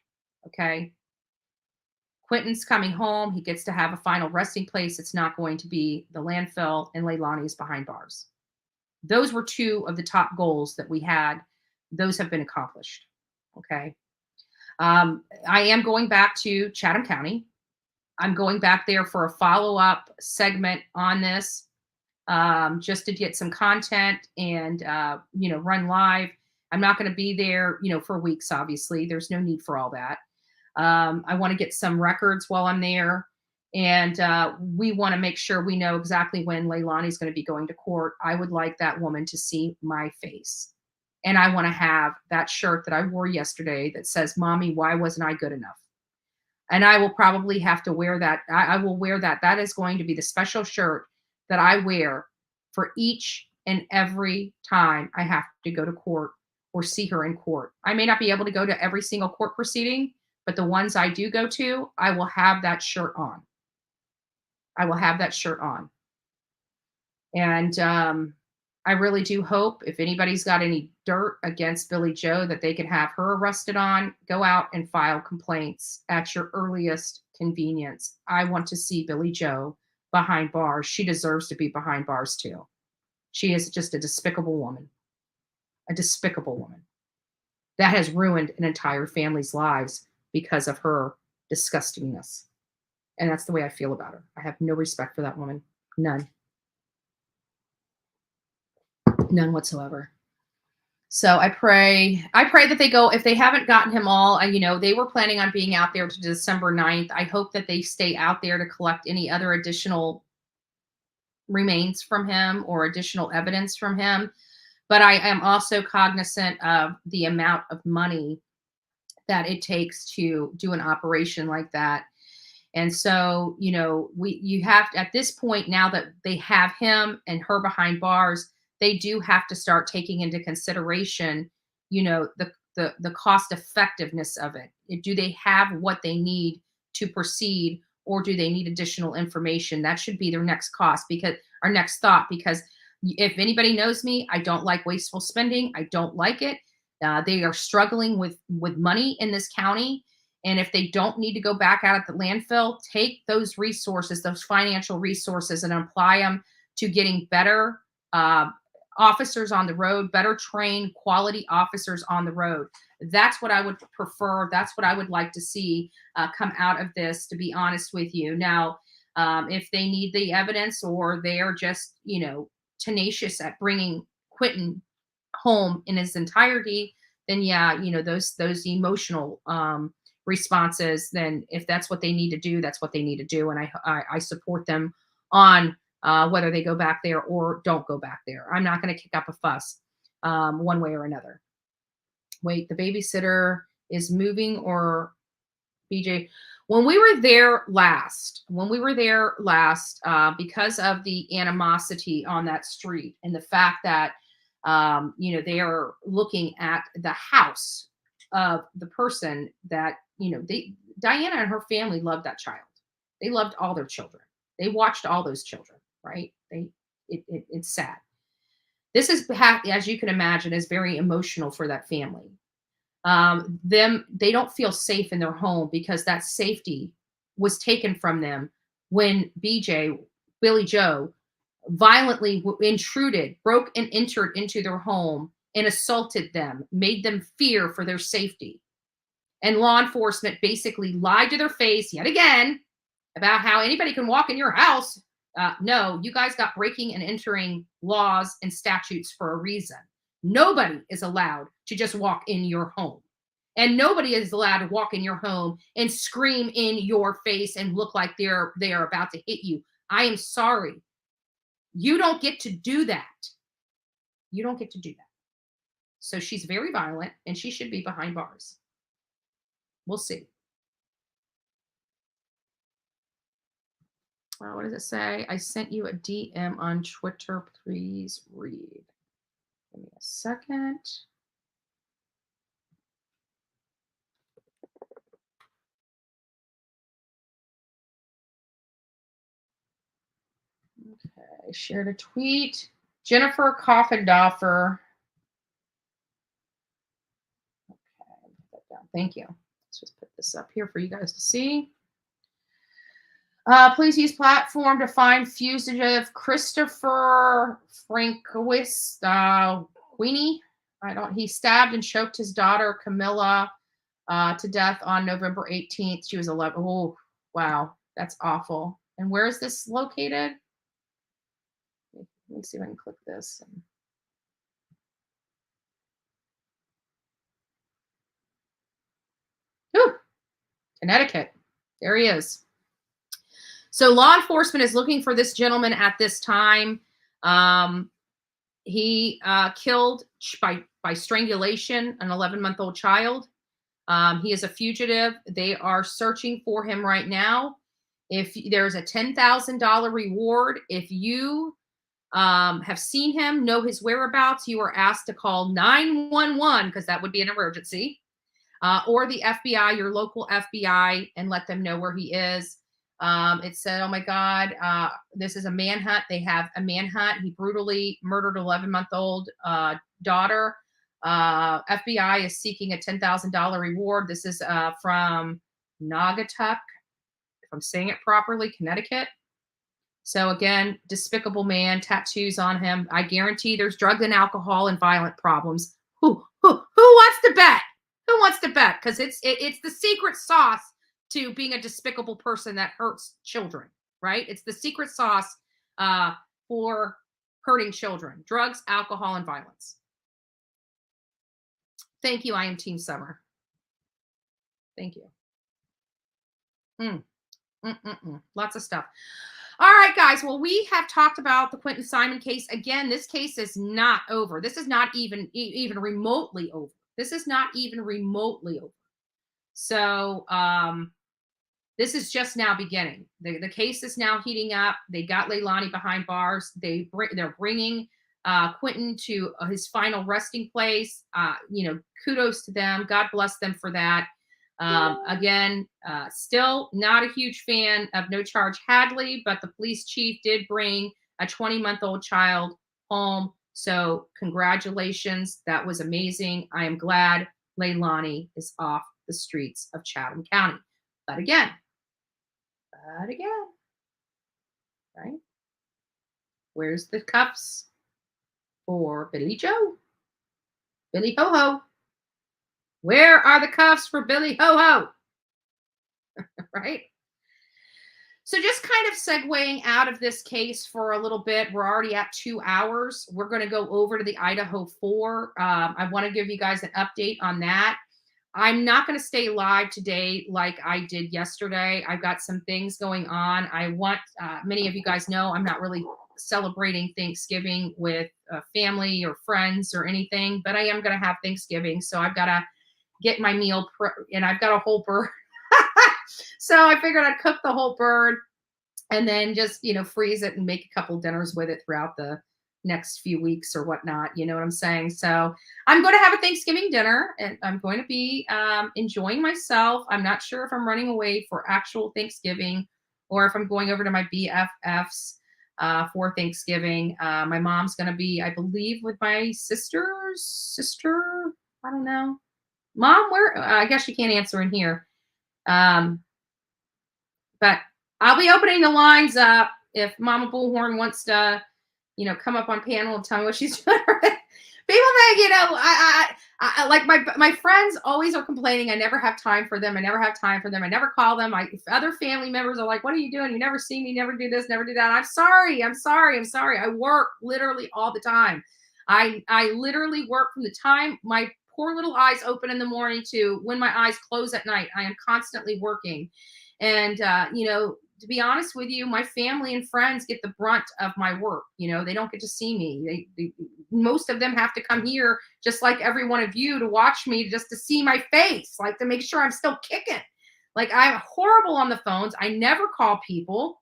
Okay. Quentin's coming home. He gets to have a final resting place. It's not going to be the landfill, and Leilani is behind bars. Those were two of the top goals that we had. Those have been accomplished. Okay. I am going back to Chatham County. I'm going back there for a follow-up segment on this, just to get some content and, run live. I'm not going to be there, for weeks, obviously. There's no need for all that. I want to get some records while I'm there. And we want to make sure we know exactly when Leilani's going to be going to court. I would like that woman to see my face. And I want to have that shirt that I wore yesterday that says, "Mommy, why wasn't I good enough?" And I will probably have to wear that. I will wear that. That is going to be the special shirt that I wear for each and every time I have to go to court or see her in court. I may not be able to go to every single court proceeding, but the ones I do go to, I will have that shirt on. I will have that shirt on. And I really do hope, if anybody's got any dirt against Billy Joe, that they can have her arrested on. Go out and file complaints at your earliest convenience. I want to see Billy Joe behind bars. She deserves to be behind bars too. She is just a despicable woman. A despicable woman that has ruined an entire family's lives because of her disgustingness. And that's the way I feel about her. I have no respect for that woman. None. None whatsoever. So I pray that they go, if they haven't gotten him all, they were planning on being out there to December 9th. I hope that they stay out there to collect any other additional remains from him or additional evidence from him. But I am also cognizant of the amount of money that it takes to do an operation like that. And so, you have to, at this point, now that they have him and her behind bars, they do have to start taking into consideration, the cost effectiveness of it. Do they have what they need to proceed, or do they need additional information? That should be their next thought, because if anybody knows me, I don't like wasteful spending. I don't like it. They are struggling with money in this county. And if they don't need to go back out at the landfill, take those resources, those financial resources, and apply them to getting better officers on the road, better trained quality officers on the road. That's what I would prefer. That's what I would like to see come out of this, to be honest with you. Now, if they need the evidence, or they are just, tenacious at bringing Quentin home in his entirety, then yeah, those emotional responses, then if that's what they need to do, that's what they need to do. And I support them on whether they go back there or don't go back there. I'm not going to kick up a fuss one way or another. Wait, the babysitter is moving, or BJ? When we were there last, because of the animosity on that street and the fact that, they are looking at the house of the person that, Diana and her family loved that child. They loved all their children. They watched all those children, right? It's sad. This is, as you can imagine, is very emotional for that family. They don't feel safe in their home because that safety was taken from them when Billy Joe, violently intruded, broke and entered into their home and assaulted them, made them fear for their safety. And law enforcement basically lied to their face yet again about how anybody can walk in your house. No, you guys got breaking and entering laws and statutes for a reason. Nobody is allowed to just walk in your home. And nobody is allowed to walk in your home and scream in your face and look like they are about to hit you. I am sorry. You don't get to do that. You don't get to do that. So she's very violent and she should be behind bars. We'll see. What does it say? I sent you a DM on Twitter. Please read. Give me a second. Okay, shared a tweet. Jennifer Coffendoffer. Okay, put that down. Thank you. Let's just put this up here for you guys to see. Please use platform to find fugitive Christopher Frankowitz Queenie. He stabbed and choked his daughter Camilla to death on November 18th. She was 11. Oh, wow. That's awful. And where is this located? Let me see if I can click this. Ooh, Connecticut. There he is. So law enforcement is looking for this gentleman at this time. He killed by strangulation an 11-month-old child. He is a fugitive. They are searching for him right now. If there's a $10,000 reward, if you have seen him, know his whereabouts, you are asked to call 911 because that would be an emergency, or the FBI, your local FBI, and let them know where he is. It said, oh my God, this is a manhunt. They have a manhunt. He brutally murdered 11-month-old daughter. FBI is seeking a $10,000 reward. This is from Naugatuck, if I'm saying it properly, Connecticut. So again, despicable man, tattoos on him. I guarantee there's drugs and alcohol and violent problems. Who wants to bet? Who wants to bet? Because it's the secret sauce to being a despicable person that hurts children, right? It's the secret sauce for hurting children. Drugs, alcohol, and violence. Thank you. I am Team Summer. Thank you. Lots of stuff. All right, guys. Well, we have talked about the Quentin Simon case. Again, this case is not over. This is not even remotely over. This is not even remotely over. So this is just now beginning. The case is now heating up. They got Leilani behind bars. They're bringing Quentin to his final resting place. Kudos to them. God bless them for that. Again, still not a huge fan of No Charge Hadley, but the police chief did bring a 20-month-old child home. So congratulations. That was amazing. I am glad Leilani is off the streets of Chatham County. But again, right? Where's the cuffs for Billy Joe? Billy Ho Ho. Where are the cuffs for Billy Ho Ho? Right? So just kind of segueing out of this case for a little bit. We're already at 2 hours. We're going to go over to the Idaho 4. I want to give you guys an update on that. I'm not going to stay live today like I did yesterday. I've got some things going on. I want, many of you guys know I'm not really celebrating Thanksgiving with family or friends or anything, but I am going to have Thanksgiving. So I've got to get my meal, and I've got a whole bird. So I figured I'd cook the whole bird and then just, freeze it and make a couple dinners with it throughout the next few weeks or whatnot. You know what I'm saying? So I'm going to have a Thanksgiving dinner and I'm going to be enjoying myself. I'm not sure if I'm running away for actual Thanksgiving or if I'm going over to my BFFs for Thanksgiving. My mom's going to be, I believe, with my sister's sister. I don't know. Mom, where? I guess you can't answer in here. But I'll be opening the lines up if Mama Bullhorn wants to come up on panel and tell me what she's doing. People think, I like my friends always are complaining. I never have time for them. I never call them. Other family members are like, what are you doing? You never see me, never do this, never do that. I'm sorry. I work literally all the time. I literally work from the time my poor little eyes open in the morning to when my eyes close at night. I am constantly working. And, to be honest with you, my family and friends get the brunt of my work. They don't get to see me. Most of them have to come here, just like every one of you, to watch me, just to see my face, like to make sure I'm still kicking. Like, I'm horrible on the phones. I never call people.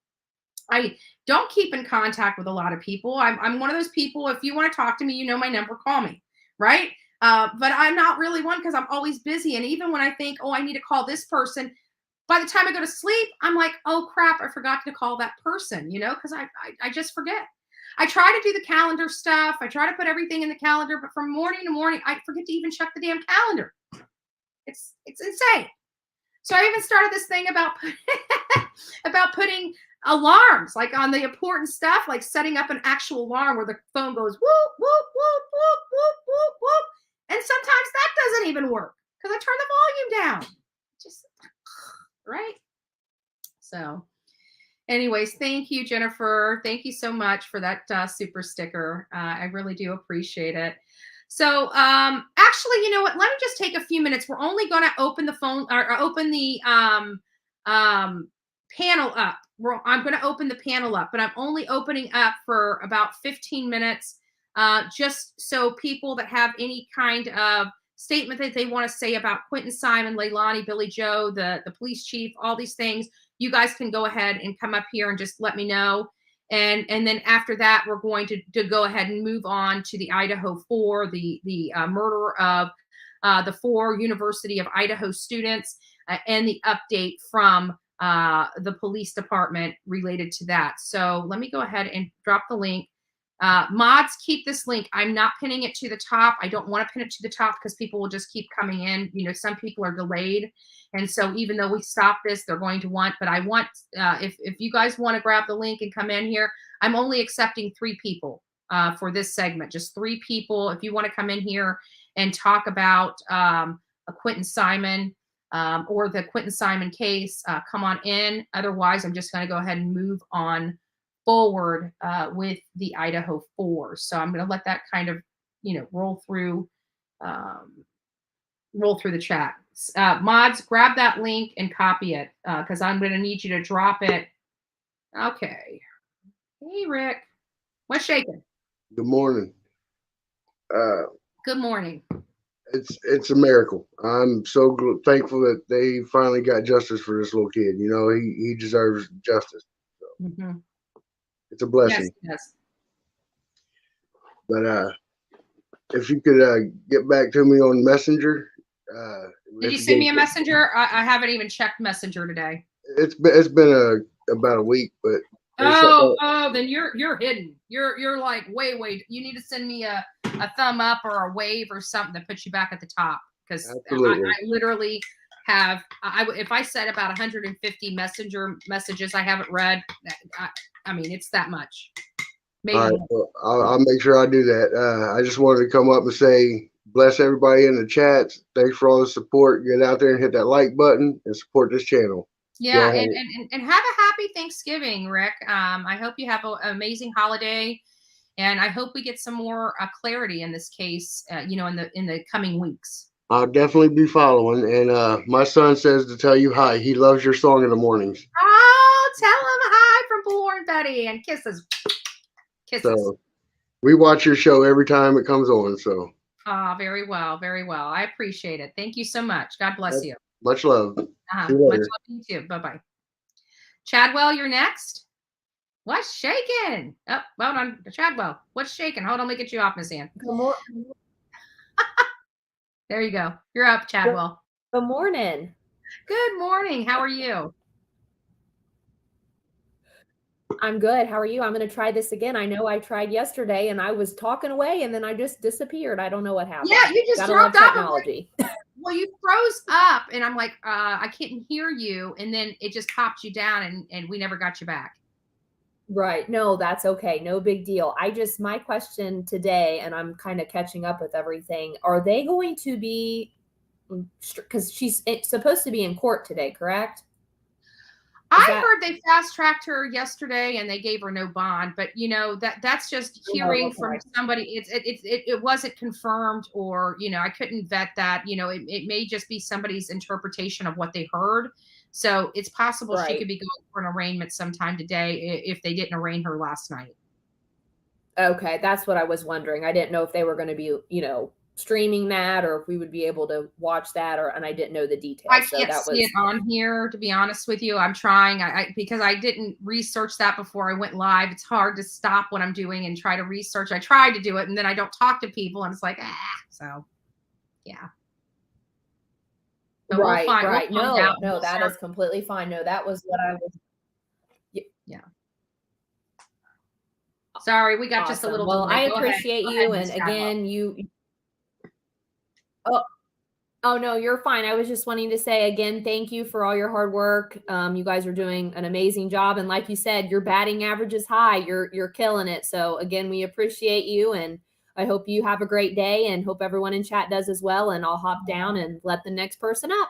I don't keep in contact with a lot of people. I'm one of those people, if you want to talk to me, my number, call me, right? But I'm not really one, because I'm always busy. And even when I think, oh, I need to call this person, by the time I go to sleep, I'm like, oh crap, I forgot to call that person, because I just forget. I try to do the calendar stuff. I try to put everything in the calendar, but from morning to morning, I forget to even check the damn calendar. It's insane. So I even started this thing about putting alarms, like on the important stuff, like setting up an actual alarm where the phone goes whoop, whoop, whoop, whoop, whoop, whoop, whoop. And sometimes that doesn't even work because I turn the volume down. Just right. So anyways, thank you, Jennifer. Thank you so much for that super sticker. I really do appreciate it. So actually, you know what? Let me just take a few minutes. We're only going to open the phone or open the panel up. I'm going to open the panel up, but I'm only opening up for about 15 minutes, just so people that have any kind of statement that they want to say about Quentin Simon, Leilani, Billy Joe, the police chief, all these things, you guys can go ahead and come up here and just let me know. And then after that, we're going to go ahead and move on to the Idaho 4, the murder of the 4 University of Idaho students, and the update from the police department related to that. So let me go ahead and drop the link. Mods, keep this link. I'm not pinning it to the top. I don't want to pin it to the top because people will just keep coming in. Some people are delayed. And so even though we stop this, they're going to want, but I want, if you guys want to grab the link and come in here, I'm only accepting 3 people for this segment, just 3 people. If you want to come in here and talk about a Quentin Simon or the Quentin Simon case, come on in. Otherwise, I'm just going to go ahead and move on forward with the Idaho 4. So I'm going to let that kind of, roll through the chat. Mods, grab that link and copy it because I'm going to need you to drop it. Okay. Hey, Rick. What's shaking? Good morning. Good morning. It's a miracle. I'm so thankful that they finally got justice for this little kid. He deserves justice. So. Mm-hmm. It's a blessing. Yes. But if you could get back to me on Messenger. Did you send me a messenger? I haven't even checked Messenger today. It's been about a week, but then you're hidden. You're like way. You need to send me a thumb up or a wave or something that puts you back at the top, because I literally have. If I said about 150 messenger messages I haven't read, I mean it's that much. Maybe. All right, well, I'll make sure I do that. I just wanted to come up and say, bless everybody in the chats. Thanks for all the support. Get out there and hit that like button and support this channel. Yeah, and have a happy Thanksgiving, Rick. I hope you have an amazing holiday, and I hope we get some more clarity in this case. In the coming weeks. I'll definitely be following. And my son says to tell you hi. He loves your song in the mornings. Oh, tell him hi from Bullhorn Betty and kisses. So we watch your show every time it comes on. So. Very well. I appreciate it. Thank you so much. God bless you. Much love. Much love to you too. Bye-bye. Chadwell, you're next. What's shaking? Oh, hold on. Chadwell, what's shaking? Hold on, let me get you off, Miss Ann. There you go. You're up, Chadwell. Good morning. Good morning. How are you? I'm good. How are you? I'm going to try this again. I know I tried yesterday and I was talking away and then I just disappeared. I don't know what happened. Yeah, you just dropped off technology. Well, you froze up and I'm like, I can't hear you. And then it just popped you down and we never got you back. Right. No, that's okay. No big deal. My question today, and I'm kind of catching up with everything. Are they going to be, because it's supposed to be in court today, correct? I heard they fast tracked her yesterday and they gave her no bond, but that's just hearing from somebody. It wasn't confirmed, or I couldn't vet that. It may just be somebody's interpretation of what they heard. So it's possible she could be going for an arraignment sometime today if they didn't arraign her last night. Okay, that's what I was wondering. I didn't know if they were going to be, streaming that, or if we would be able to watch that, and I didn't know the details. I can't see it on here, to be honest with you. I'm trying, because I didn't research that before I went live. It's hard to stop what I'm doing and try to research. I tried to do it, and then I don't talk to people, and it's like, so yeah. But right, we'll right. No, that is completely fine. No, that was what I was. Yeah. Sorry, we got just a little. Well, I appreciate you, and again, Oh no, you're fine. I was just wanting to say again, thank you for all your hard work. You guys are doing an amazing job, and like you said, your batting average is high. You're killing it. So again, we appreciate you, and I hope you have a great day, and hope everyone in chat does as well. And I'll hop down and let the next person up.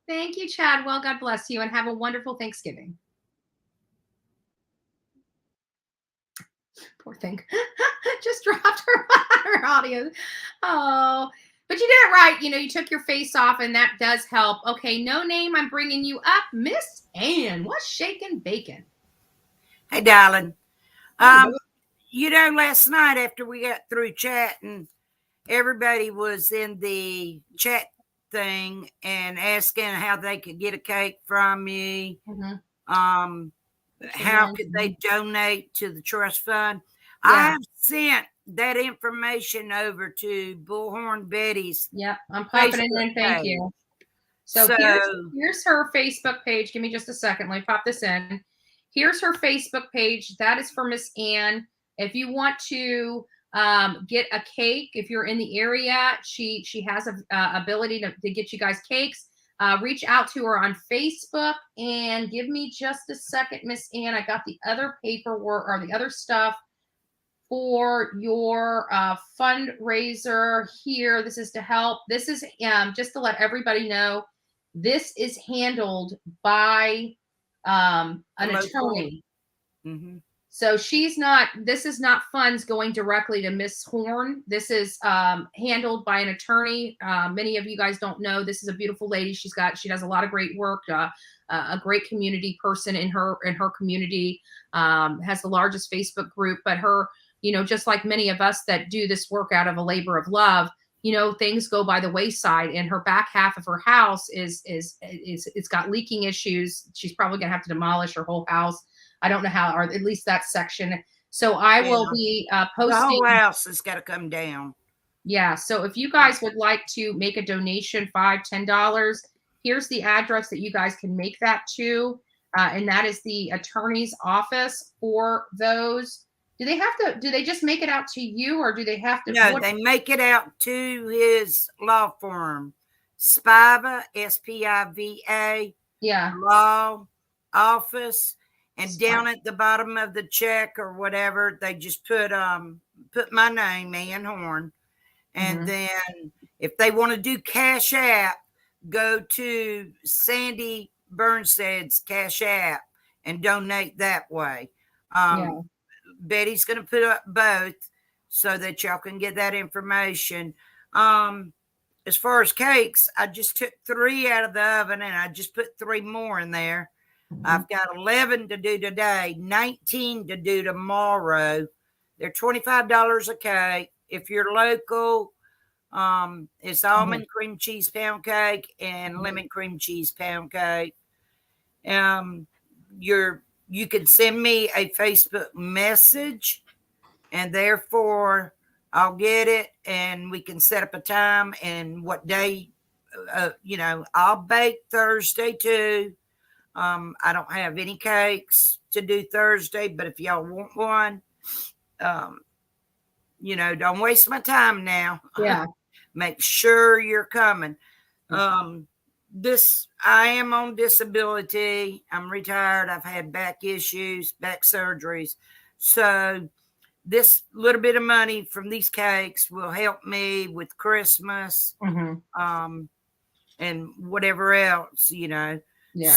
Thank you, Chad. Well, God bless you, and have a wonderful Thanksgiving. Poor thing. Just dropped her audio. Oh. But you did it right. You took your face off, and that does help. Okay, no name. I'm bringing you up. Miss Ann, what's shaking bacon? Hey, darling. Last night after we got through chatting, everybody was in the chat thing and asking how they could get a cake from you. Mm-hmm. How could they donate to the trust fund? Yeah. I have sent that information over to Bullhorn Betty's. Yep, I'm popping it in. Thank you. So here's her Facebook page. Give me just a second. Let me pop this in. Here's her Facebook page. That is for Miss Ann. If you want to get a cake, if you're in the area, she has a ability to get you guys cakes. Reach out to her on Facebook, and give me just a second, Miss Ann. I got the other paperwork or the other stuff for your fundraiser here. This is to help. This is just to let everybody know, this is handled by an attorney. Mm-hmm. So this is not funds going directly to Miss Horn. This is handled by an attorney. Many of you guys don't know, this is a beautiful lady. She does a lot of great work, a great community person in her community, has the largest Facebook group, but her, just like many of us that do this work out of a labor of love, things go by the wayside, and her back half of her house it's got leaking issues. She's probably gonna have to demolish her whole house. I don't know how, or at least that section. So I will be posting. The whole house has got to come down. Yeah. So if you guys would like to make a donation, $5, $10, here's the address that you guys can make that to. And that is the attorney's office for those. Do they just make it out to you, or do they have to? No, they make it out to his law firm, Spiva, SPIVA. Yeah. Law office. And down at the bottom of the check or whatever, they just put my name, Ann Horn. And then if they want to do Cash App, go to Sandy Burnstead's Cash App and donate that way. Betty's going to put up both so that y'all can get that information. As far as cakes, I just took 3 out of the oven, and I just put 3 more in there. I've got 11 to do today, 19 to do tomorrow. They're $25 a cake. If you're local, it's almond cream cheese pound cake and lemon cream cheese pound cake. You can send me a Facebook message, and therefore I'll get it, and we can set up a time and what day. I'll bake Thursday too. I don't have any cakes to do Thursday, but if y'all want one, don't waste my time now. Yeah. Make sure you're coming. I am on disability. I'm retired. I've had back issues, back surgeries. So this little bit of money from these cakes will help me with Christmas, and whatever else, Yeah.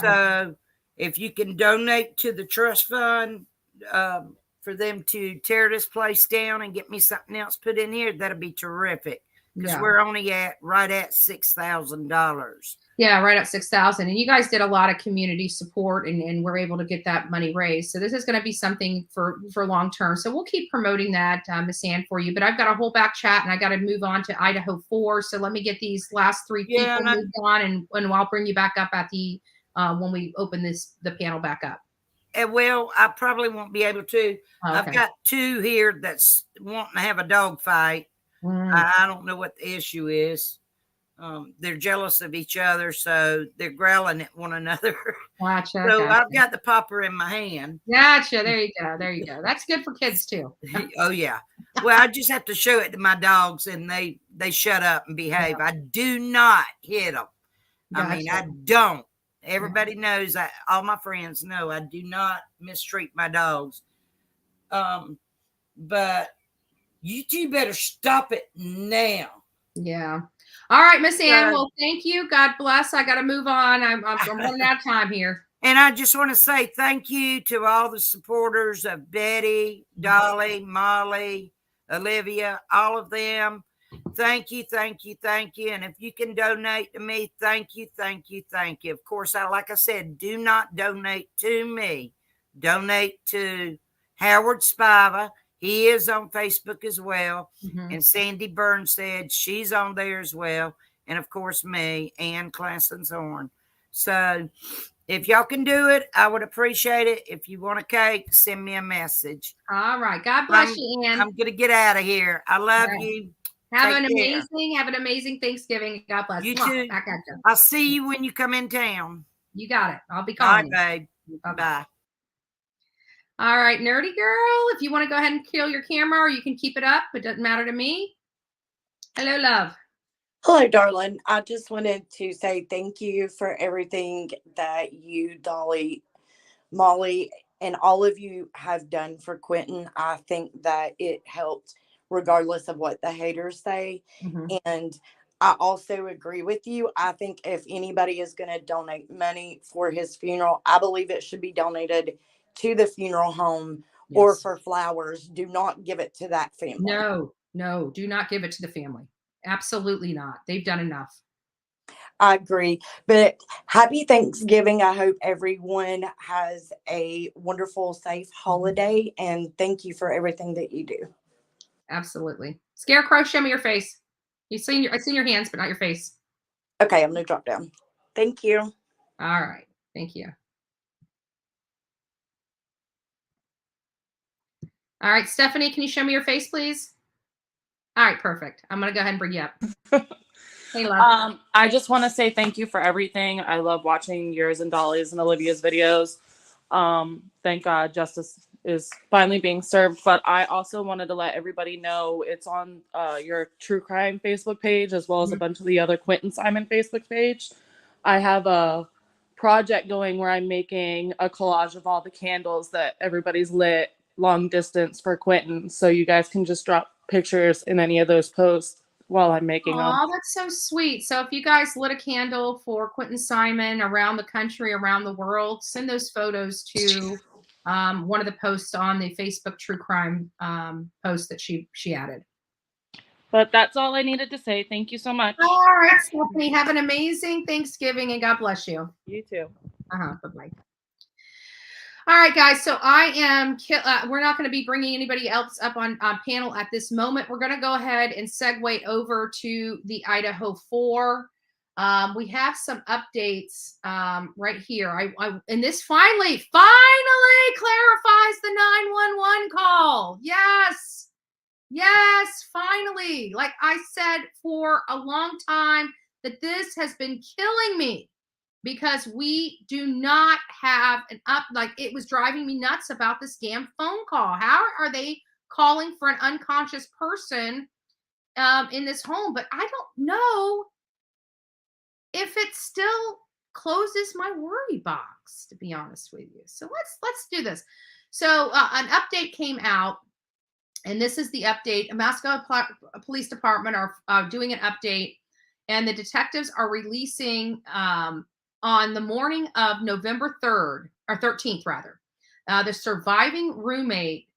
So if you can donate to the trust fund for them to tear this place down and get me something else put in here, that'll be terrific. Because we're only right at $6,000. Yeah, right at 6,000. And you guys did a lot of community support, and we're able to get that money raised. So this is going to be something for long term. So we'll keep promoting that, Miss Ann, for you. But I've got a whole back chat, and I got to move on to Idaho 4. So let me get these last 3 people moved on, and I'll bring you back up at the when we open the panel back up. Well, I probably won't be able to. Okay. I've got 2 here that's wanting to have a dog fight. I don't know what the issue is. They're jealous of each other, so they're growling at one another. Gotcha. So I've got the popper in my hand. Gotcha. There you go. There you go. That's good for kids too. Oh yeah. Well, I just have to show it to my dogs, and they shut up and behave. I do not hit them. Gotcha. I mean, I don't. Everybody knows. All my friends know I do not mistreat my dogs. But you two better stop it now. Yeah. All right, Miss Ann. Well, thank you. God bless. I got to move on. I'm running out of time here. And I just want to say thank you to all the supporters of Betty, Dolly, Molly, Olivia, all of them. Thank you, thank you, thank you. And if you can donate to me, thank you, thank you, thank you. Of course, like I said, do not donate to me. Donate to Howard Spiva. He is on Facebook as well. And Sandy Burns said she's on there as well. And of course, me, Ann Classon's Horn. So if y'all can do it, I would appreciate it. If you want a cake, send me a message. All right. God bless you, Ann. I'm going to get out of here. I love you. Have an amazing Thanksgiving. God bless you. Too. Back at you. I'll see you when you come in town. You got it. I'll be calling you. All right, babe. Bye-bye. All right, nerdy girl, if you want to go ahead and kill your camera, or you can keep it up. It doesn't matter to me. Hello, love. Hello, darling. I just wanted to say thank you for everything that you, Dolly, Molly, and all of you have done for Quentin. I think that it helped regardless of what the haters say. And I also agree with you. I think if anybody is going to donate money for his funeral, I believe it should be donated to the funeral home or for flowers. Do not give it to that family. No, do not give it to the family. Absolutely not. They've done enough. I agree. But happy Thanksgiving. I hope everyone has a wonderful, safe holiday. And thank you for everything that you do. Absolutely. Scarecrow, show me your face. I've seen your hands, but not your face. Okay, I'm going to drop down. Thank you. All right. Thank you. All right, Stephanie, can you show me your face, please? All right, perfect. I'm going to go ahead and bring you up. Hey, love. I just want to say thank you for everything. I love watching yours and Dolly's and Olivia's videos. Thank God justice is finally being served. But I also wanted to let everybody know it's on your True Crime Facebook page, as well as a bunch of the other Quentin Simon Facebook page. I have a project going where I'm making a collage of all the candles that everybody's lit long distance for Quentin. So you guys can just drop pictures in any of those posts while I'm making them. Oh, that's so sweet. So if you guys lit a candle for Quentin Simon around the country, around the world, send those photos to one of the posts on the Facebook True Crime post that she added. But that's all I needed to say. Thank you so much. All right, Stephanie, have an amazing Thanksgiving and God bless you. You too. Bye-bye. All right, guys. So I am. We're not going to be bringing anybody else up on panel at this moment. We're going to go ahead and segue over to the Idaho 4. We have some updates right here. And this finally clarifies the 911 call. Yes, finally. Like I said for a long time, that this has been killing me. Because we do not have it was driving me nuts about this damn phone call. How are they calling for an unconscious person in this home? But I don't know if it still closes my worry box, to be honest with you. So let's do this. So an update came out, and this is the update. Mascow Police Department are doing an update, and the detectives are releasing on the morning of November 3rd, or 13th rather, the surviving roommates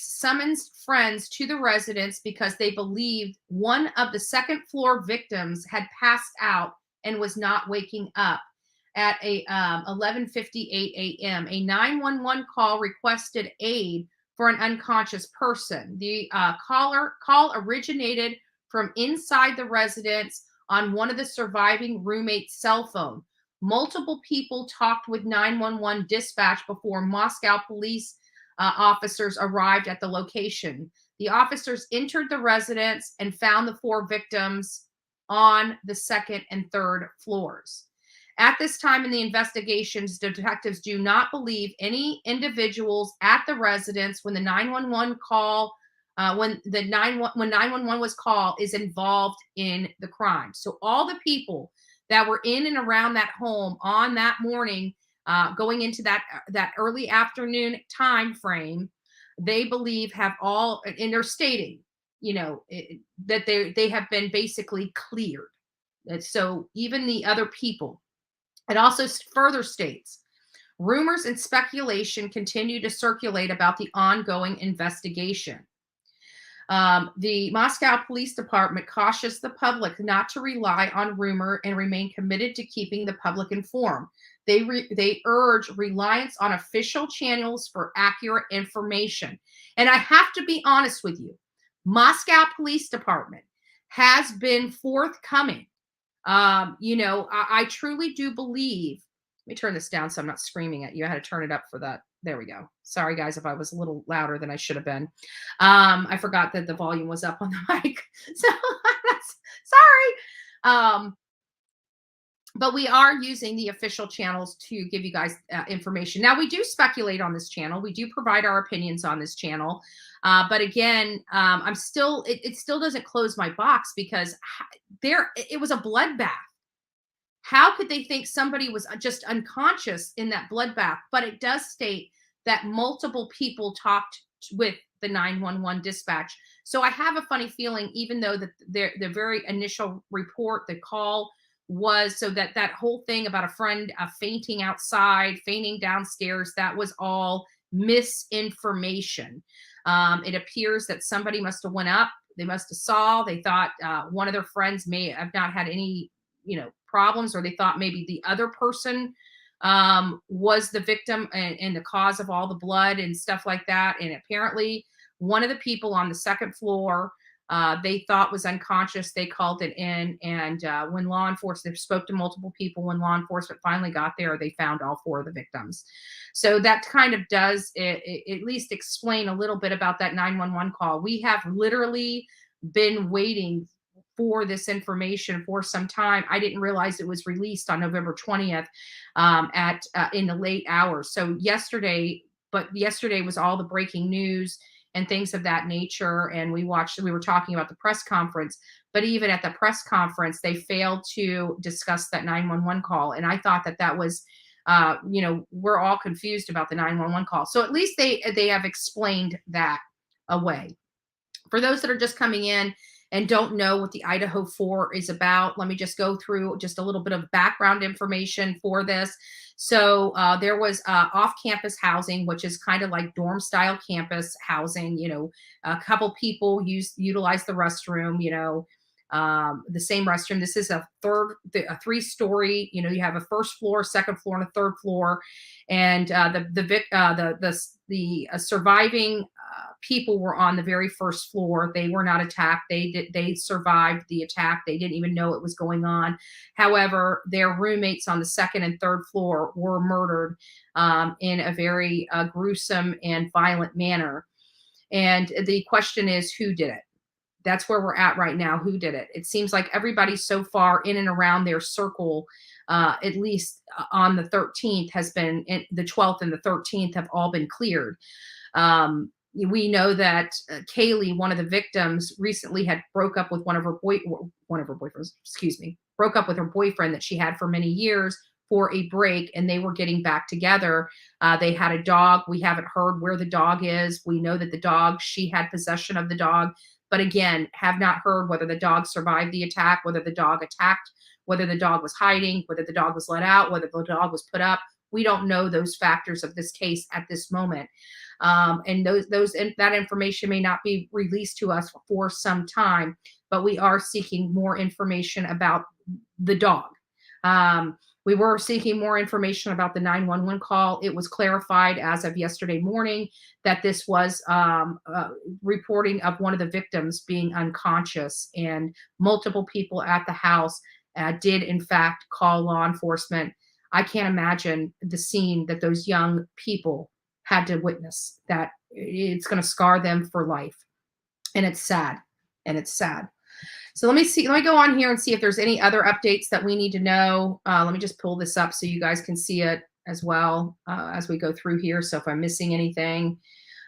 summons friends to the residence because they believed one of the second floor victims had passed out and was not waking up. At 11:58 a.m., a 911 call requested aid for an unconscious person. The call originated from inside the residence on one of the surviving roommates' cell phone. Multiple people talked with 911 dispatch before Mascow police officers arrived at the location. The officers entered the residence and found the 4 victims on the 2nd and 3rd floors. At this time in the investigations, the detectives do not believe any individuals at the residence when the 911 call, when 911 was called, is involved in the crime. So all the people that were in and around that home on that morning, going into that early afternoon time frame, they believe have all, and they're stating, that they have been basically cleared. And so even the other people. It also further states, rumors and speculation continue to circulate about the ongoing investigation. The Mascow Police Department cautions the public not to rely on rumor and remain committed to keeping the public informed. They urge reliance on official channels for accurate information. And I have to be honest with you, Mascow Police Department has been forthcoming. I truly do believe, let me turn this down so I'm not screaming at you. I had to turn it up for that. There we go. Sorry, guys, if I was a little louder than I should have been. I forgot that the volume was up on the mic. So sorry. But we are using the official channels to give you guys information. Now, we do speculate on this channel. We do provide our opinions on this channel. But again, I'm still, it still doesn't close my box because it was a bloodbath. How could they think somebody was just unconscious in that bloodbath? But it does state that multiple people talked with the 911 dispatch. So I have a funny feeling, even though the very initial report, the call was so that whole thing about a friend fainting outside, fainting downstairs, that was all misinformation. It appears that somebody must have went up. They must have saw. They thought one of their friends may have not had any, problems, or they thought maybe the other person was the victim and the cause of all the blood and stuff like that. And apparently, one of the people on the 2nd floor they thought was unconscious. They called it in, and when law enforcement spoke to multiple people, when law enforcement finally got there, they found all 4 of the victims. So that kind of does at least explain a little bit about that 911 call. We have literally been waiting for this information for some time. I didn't realize it was released on November 20th in the late hours. So yesterday was all the breaking news and things of that nature. And we were talking about the press conference, but even at the press conference, they failed to discuss that 911 call. And I thought that was, we're all confused about the 911 call. So at least they have explained that away. For those that are just coming in and don't know what the Idaho 4 is about, let me just go through just a little bit of background information for this. So there was off-campus housing, which is kind of like dorm-style campus housing. A couple people utilize the restroom. The same restroom. This is a 3-story. You have a 1st floor, 2nd floor, and a 3rd floor. And the surviving people were on the very 1st floor. They were not attacked. They survived the attack. They didn't even know it was going on. However, their roommates on the 2nd and 3rd floor were murdered in a very gruesome and violent manner. And the question is, who did it? That's where we're at right now. Who did it? It seems like everybody so far in and around their circle, at least on the 13th, has been, the 12th and the 13th have all been cleared. we know that Kaylee, one of the victims, recently had broke up with one of her boyfriends, broke up with her boyfriend that she had for many years for a break, and they were getting back together. They had a dog. We haven't heard where the dog is. We know that the dog, she had possession of the dog, but again, have not heard whether the dog survived the attack, whether the dog attacked, whether the dog was hiding, whether the dog was let out, whether the dog was put up. We don't know those factors of this case at this moment. And that information may not be released to us for some time, but we are seeking more information about the dog. We were seeking more information about the 911 call. It was clarified as of yesterday morning that this was reporting of one of the victims being unconscious, and multiple people at the house did in fact call law enforcement. I can't imagine the scene that those young people had to witness. That it's going to scar them for life. And it's sad. So let me go on here and see if there's any other updates that we need to know. Let me just pull this up so you guys can see it as well as we go through here. So if I'm missing anything,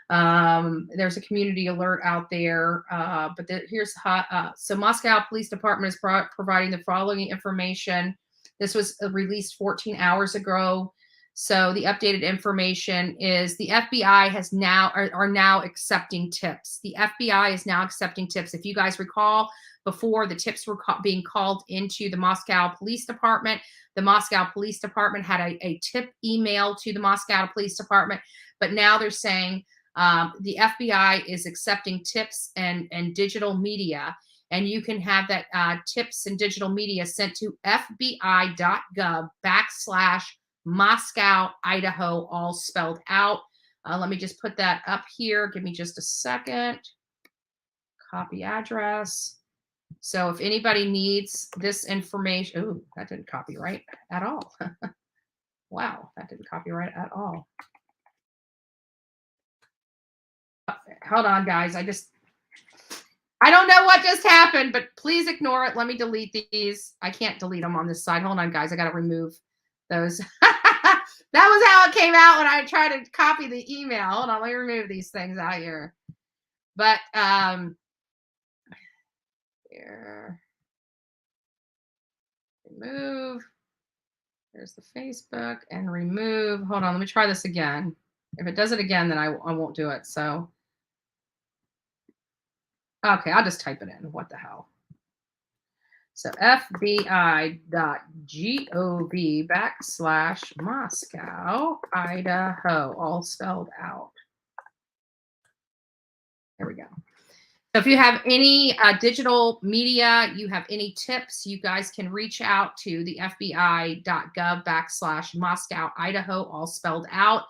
there's a community alert out there, but here's so Mascow Police Department is providing the following information. This was released 14 hours ago. So the updated information is the FBI are now accepting tips. The FBI is now accepting tips. If you guys recall, before the tips were being called into the Mascow Police Department, the Mascow Police Department had a tip email to the Mascow Police Department, but now they're saying the FBI is accepting tips and digital media. And you can have that tips and digital media sent to fbi.gov/Mascow, Idaho, all spelled out. Let me just put that up here. Give me just a second. Copy address. So if anybody needs this information, oh, that didn't copy right at all. Wow, that didn't copy right at all. Hold on, guys. I don't know what just happened, but please ignore it. Let me delete these. I can't delete them on this side. Hold on, guys. I got to remove those. That was how it came out when I tried to copy the email. Hold on. Let me remove these things out here. But here. Remove. There's the Facebook and remove. Hold on. Let me try this again. If it does it again, then I won't do it. So. Okay, I'll just type it in. What the hell? So fbi.gov/Mascow, Idaho, all spelled out. There we go. So if you have any digital media, you have any tips, you guys can reach out to the fbi.gov/Mascow, Idaho, all spelled out.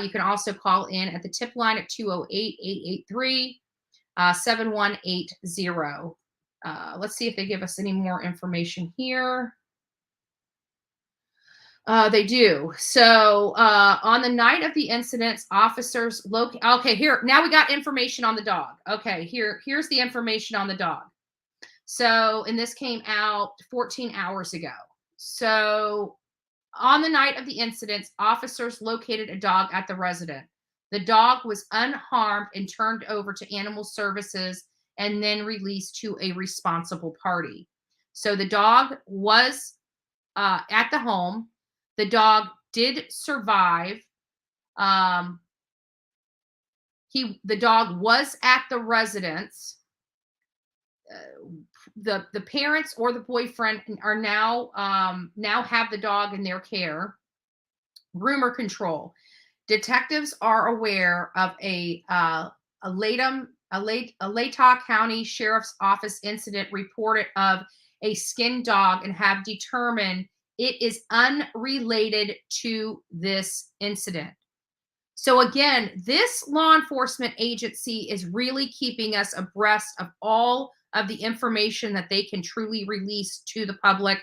You can also call in at the tip line at 208-883. 7180. Let's see if they give us any more information here. They do. So on the night of the incidents, officers okay, here, now we got information on the dog. Okay, here's the information on the dog. So, and this came out 14 hours ago. So on the night of the incidents, officers located a dog at the residence. The dog was unharmed and turned over to animal services and then released to a responsible party. So the dog was at the home. The dog did survive. The dog was at the residence. The parents or the boyfriend are now have the dog in their care. Groomer control. Detectives are aware of a Latah County Sheriff's Office incident reported of a skinned dog and have determined it is unrelated to this incident. So again, this law enforcement agency is really keeping us abreast of all of the information that they can truly release to the public.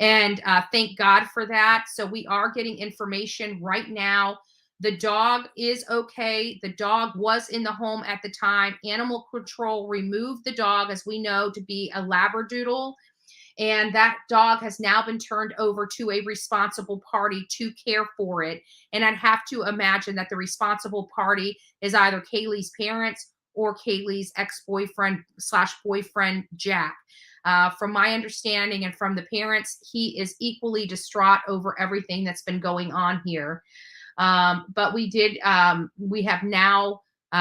And thank God for that. So we are getting information right now. The dog is okay. The dog was in the home at the time. Animal control removed the dog, as we know, to be a Labradoodle. And that dog has now been turned over to a responsible party to care for it. And I'd have to imagine that the responsible party is either Kaylee's parents or Kaylee's ex-boyfriend / boyfriend, Jack. From my understanding and from the parents, he is equally distraught over everything that's been going on here. But we have now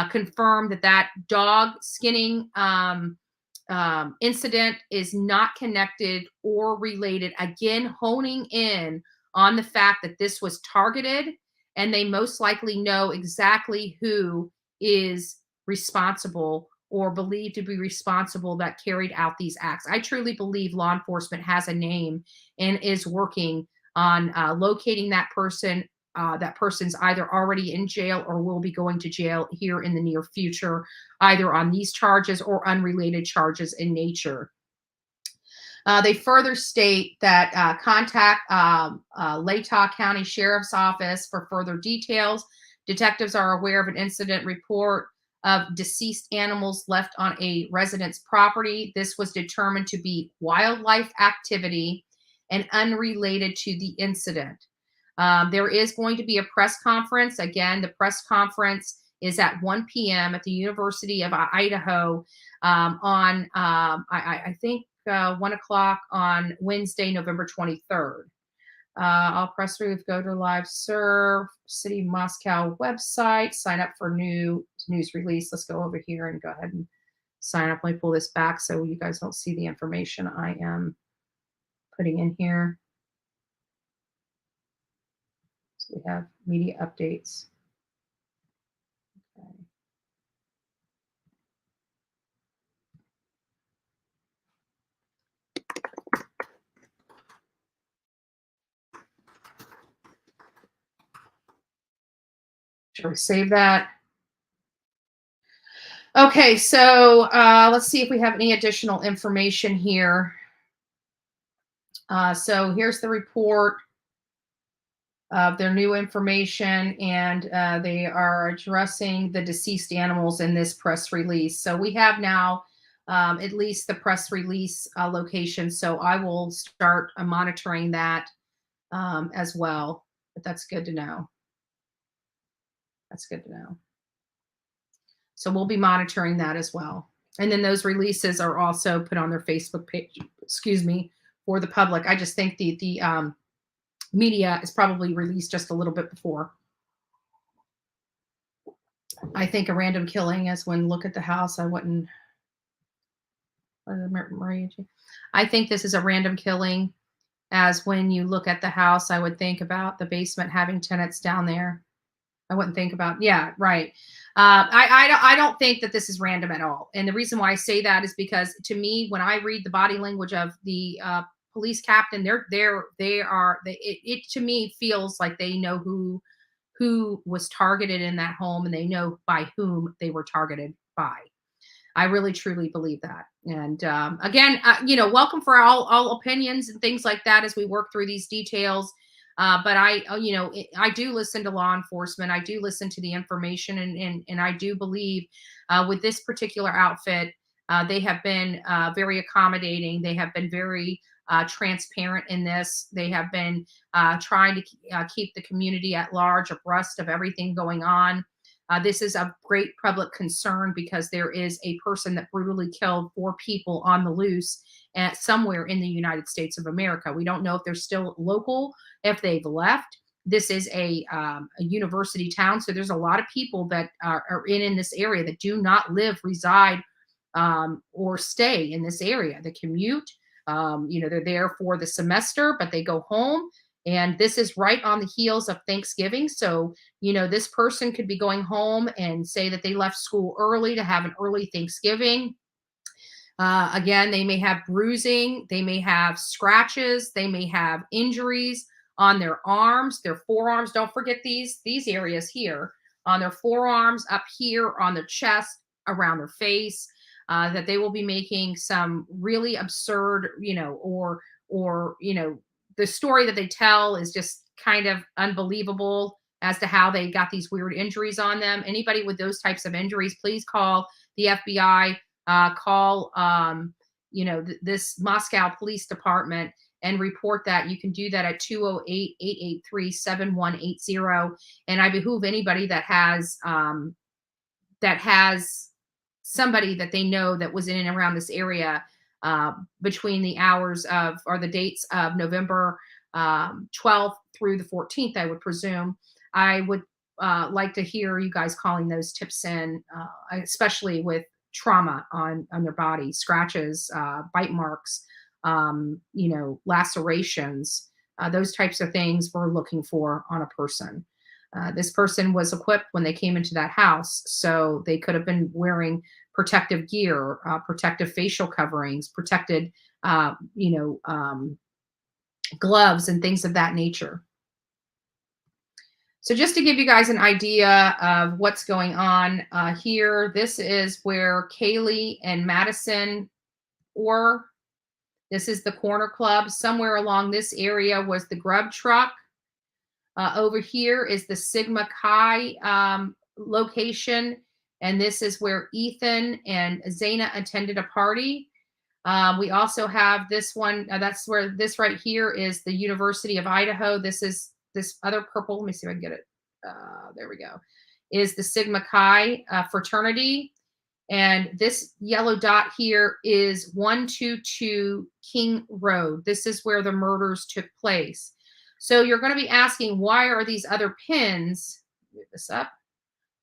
confirmed that dog skinning incident is not connected or related. Again, honing in on the fact that this was targeted, and they most likely know exactly who is responsible or believed to be responsible that carried out these acts. I truly believe law enforcement has a name and is working on locating that person. That person's either already in jail or will be going to jail here in the near future, either on these charges or unrelated charges in nature. They further state that contact Latah County Sheriff's Office for further details. Detectives are aware of an incident report of deceased animals left on a resident's property. This was determined to be wildlife activity and unrelated to the incident. There is going to be a press conference. Again, the press conference is at 1 p.m. at the University of Idaho on, I think, 1 o'clock on Wednesday, November 23rd. All press release, go to live serve, City of Mascow website, sign up for new news release. Let's go over here and go ahead and sign up. Let me pull this back so you guys don't see the information I am putting in here. We have media updates. Okay. Shall we save that? Okay, so let's see if we have any additional information here. So here's the report of their new information, and they are addressing the deceased animals in this press release. So we have now at least the press release location. So I will start monitoring that as well. But that's good to know. That's good to know. So we'll be monitoring that as well. And then those releases are also put on their Facebook page, for the public. I just think the media is probably released just a little bit before. I think a random killing is when look at the house. I wouldn't. I think this is a random killing, as when you look at the house, I would think about the basement having tenants down there. I wouldn't think about, yeah, right. I don't think that this is random at all. And the reason why I say that is because, to me, when I read the body language of the police captain, it to me feels like they know who was targeted in that home, and they know by whom they were targeted by. I really truly believe that. And again, welcome for all opinions and things like that as we work through these details. But I do listen to law enforcement. I do listen to the information, and I do believe with this particular outfit, they have been very accommodating. They have been very transparent in this. They have been trying to keep the community at large abreast of everything going on. This is of great public concern because there is a person that brutally killed 4 people on the loose somewhere in the United States of America. We don't know if they're still local, if they've left. This is a university town, so there's a lot of people that are in this area that do not reside, or stay in this area. They commute. They're there for the semester, but they go home. And this is right on the heels of Thanksgiving. So, this person could be going home and say that they left school early to have an early Thanksgiving. Again, they may have bruising. They may have scratches. They may have injuries on their arms, their forearms. Don't forget these areas here on their forearms, up here on their chest, around their face, that they will be making some really absurd, the story that they tell is just kind of unbelievable as to how they got these weird injuries on them. Anybody with those types of injuries, please call the FBI, call, this Moscow Police Department and report that. You can do that at 208-883-7180. And I behoove anybody that has somebody that they know that was in and around this area between the hours of, or the dates of November 12th through the 14th, I would presume. I would like to hear you guys calling those tips in, especially with trauma on their body, scratches, bite marks, lacerations, those types of things we're looking for on a person. This person was equipped when they came into that house, so they could have been wearing protective gear, protective facial coverings, protected, gloves and things of that nature. So just to give you guys an idea of what's going on here, this is where Kaylee and Madison were. This is the Corner Club. Somewhere along this area was the grub truck. Over here is the Sigma Chi location. And this is where Ethan and Zaina attended a party. We also have this one. That's where this right here is the University of Idaho. This is this other purple. Let me see if I can get it. There we go. Is the Sigma Chi fraternity. And this yellow dot here is 122 King Road. This is where the murders took place. So you're going to be asking, why are these other pins, move this up,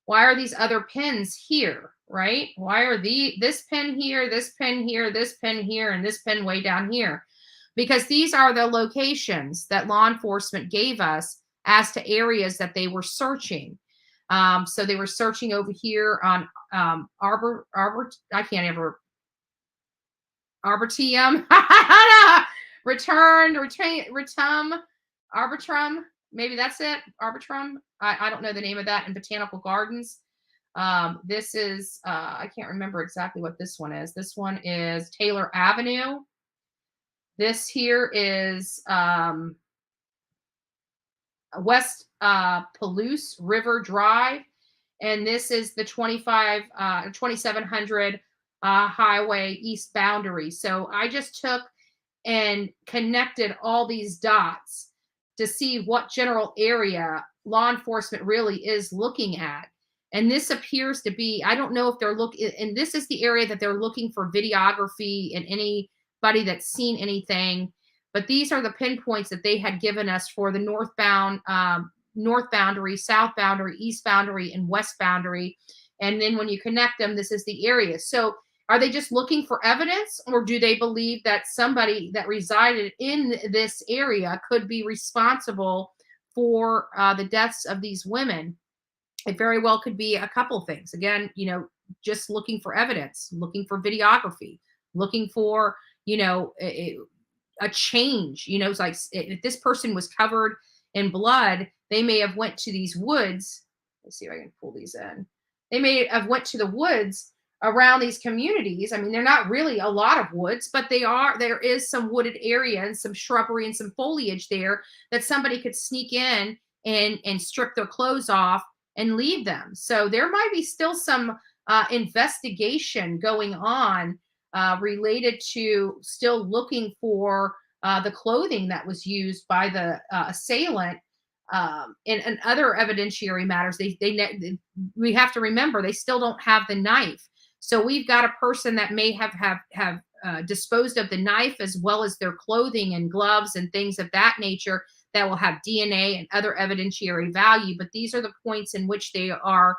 why are these other pins here, right? Why are this pin here, this pin here, this pin here, and this pin way down here? Because these are the locations that law enforcement gave us as to areas that they were searching. So they were searching over Arboretum, Arbitrum, maybe that's it, Arbitrum. I don't know the name of that, in Botanical Gardens. This is, I can't remember exactly what this one is. This one is Taylor Avenue. This here is West Palouse River Drive. And this is the 2700 highway east boundary. So I just took and connected all these dots to see what general area law enforcement really is looking at. And this appears to be, I don't know if they're looking, and this is the area that they're looking for videography and anybody that's seen anything. But these are the pinpoints that they had given us for the northbound, north boundary, south boundary, east boundary, and west boundary. And then when you connect them, this is the area. So are they just looking for evidence, or do they believe that somebody that resided in this area could be responsible for the deaths of these women? It very well could be a couple things. Again, just looking for evidence, looking for videography, looking for, a change. It's like if this person was covered in blood, they may have went to these woods. Let's see if I can pull these in. They may have went to the woods around these communities. I mean, they're not really a lot of woods, but there is some wooded area and some shrubbery and some foliage there that somebody could sneak in and strip their clothes off and leave them. So there might be still some investigation going on related to still looking for the clothing that was used by the assailant and other evidentiary matters. We have to remember they still don't have the knife. So we've got a person that may have disposed of the knife as well as their clothing and gloves and things of that nature that will have DNA and other evidentiary value. But these are the points in which they are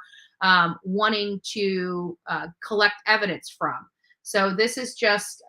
wanting to collect evidence from. So this is just,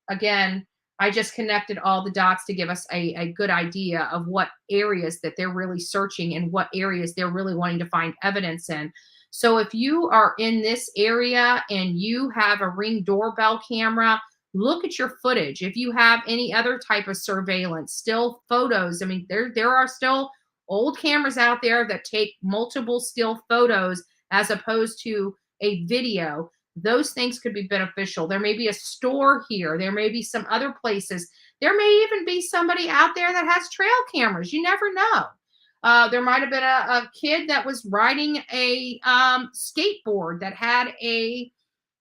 again, I just connected all the dots to give us a good idea of what areas that they're really searching and what areas they're really wanting to find evidence in. So if you are in this area and you have a Ring doorbell camera, look at your footage. If you have any other type of surveillance, still photos, I mean, there are still old cameras out there that take multiple still photos as opposed to a video. Those things could be beneficial. There may be a store here. There may be some other places. There may even be somebody out there that has trail cameras. You never know. There might have been a kid that was riding a skateboard that had a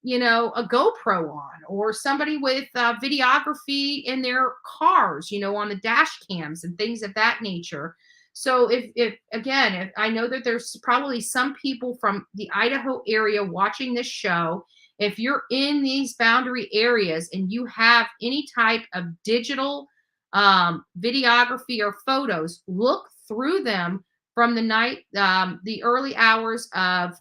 a GoPro on, or somebody with videography in their cars, on the dash cams and things of that nature. So if I know that there's probably some people from the Idaho area watching this show. If you're in these boundary areas and you have any type of digital videography or photos, look through them from the night, the early hours of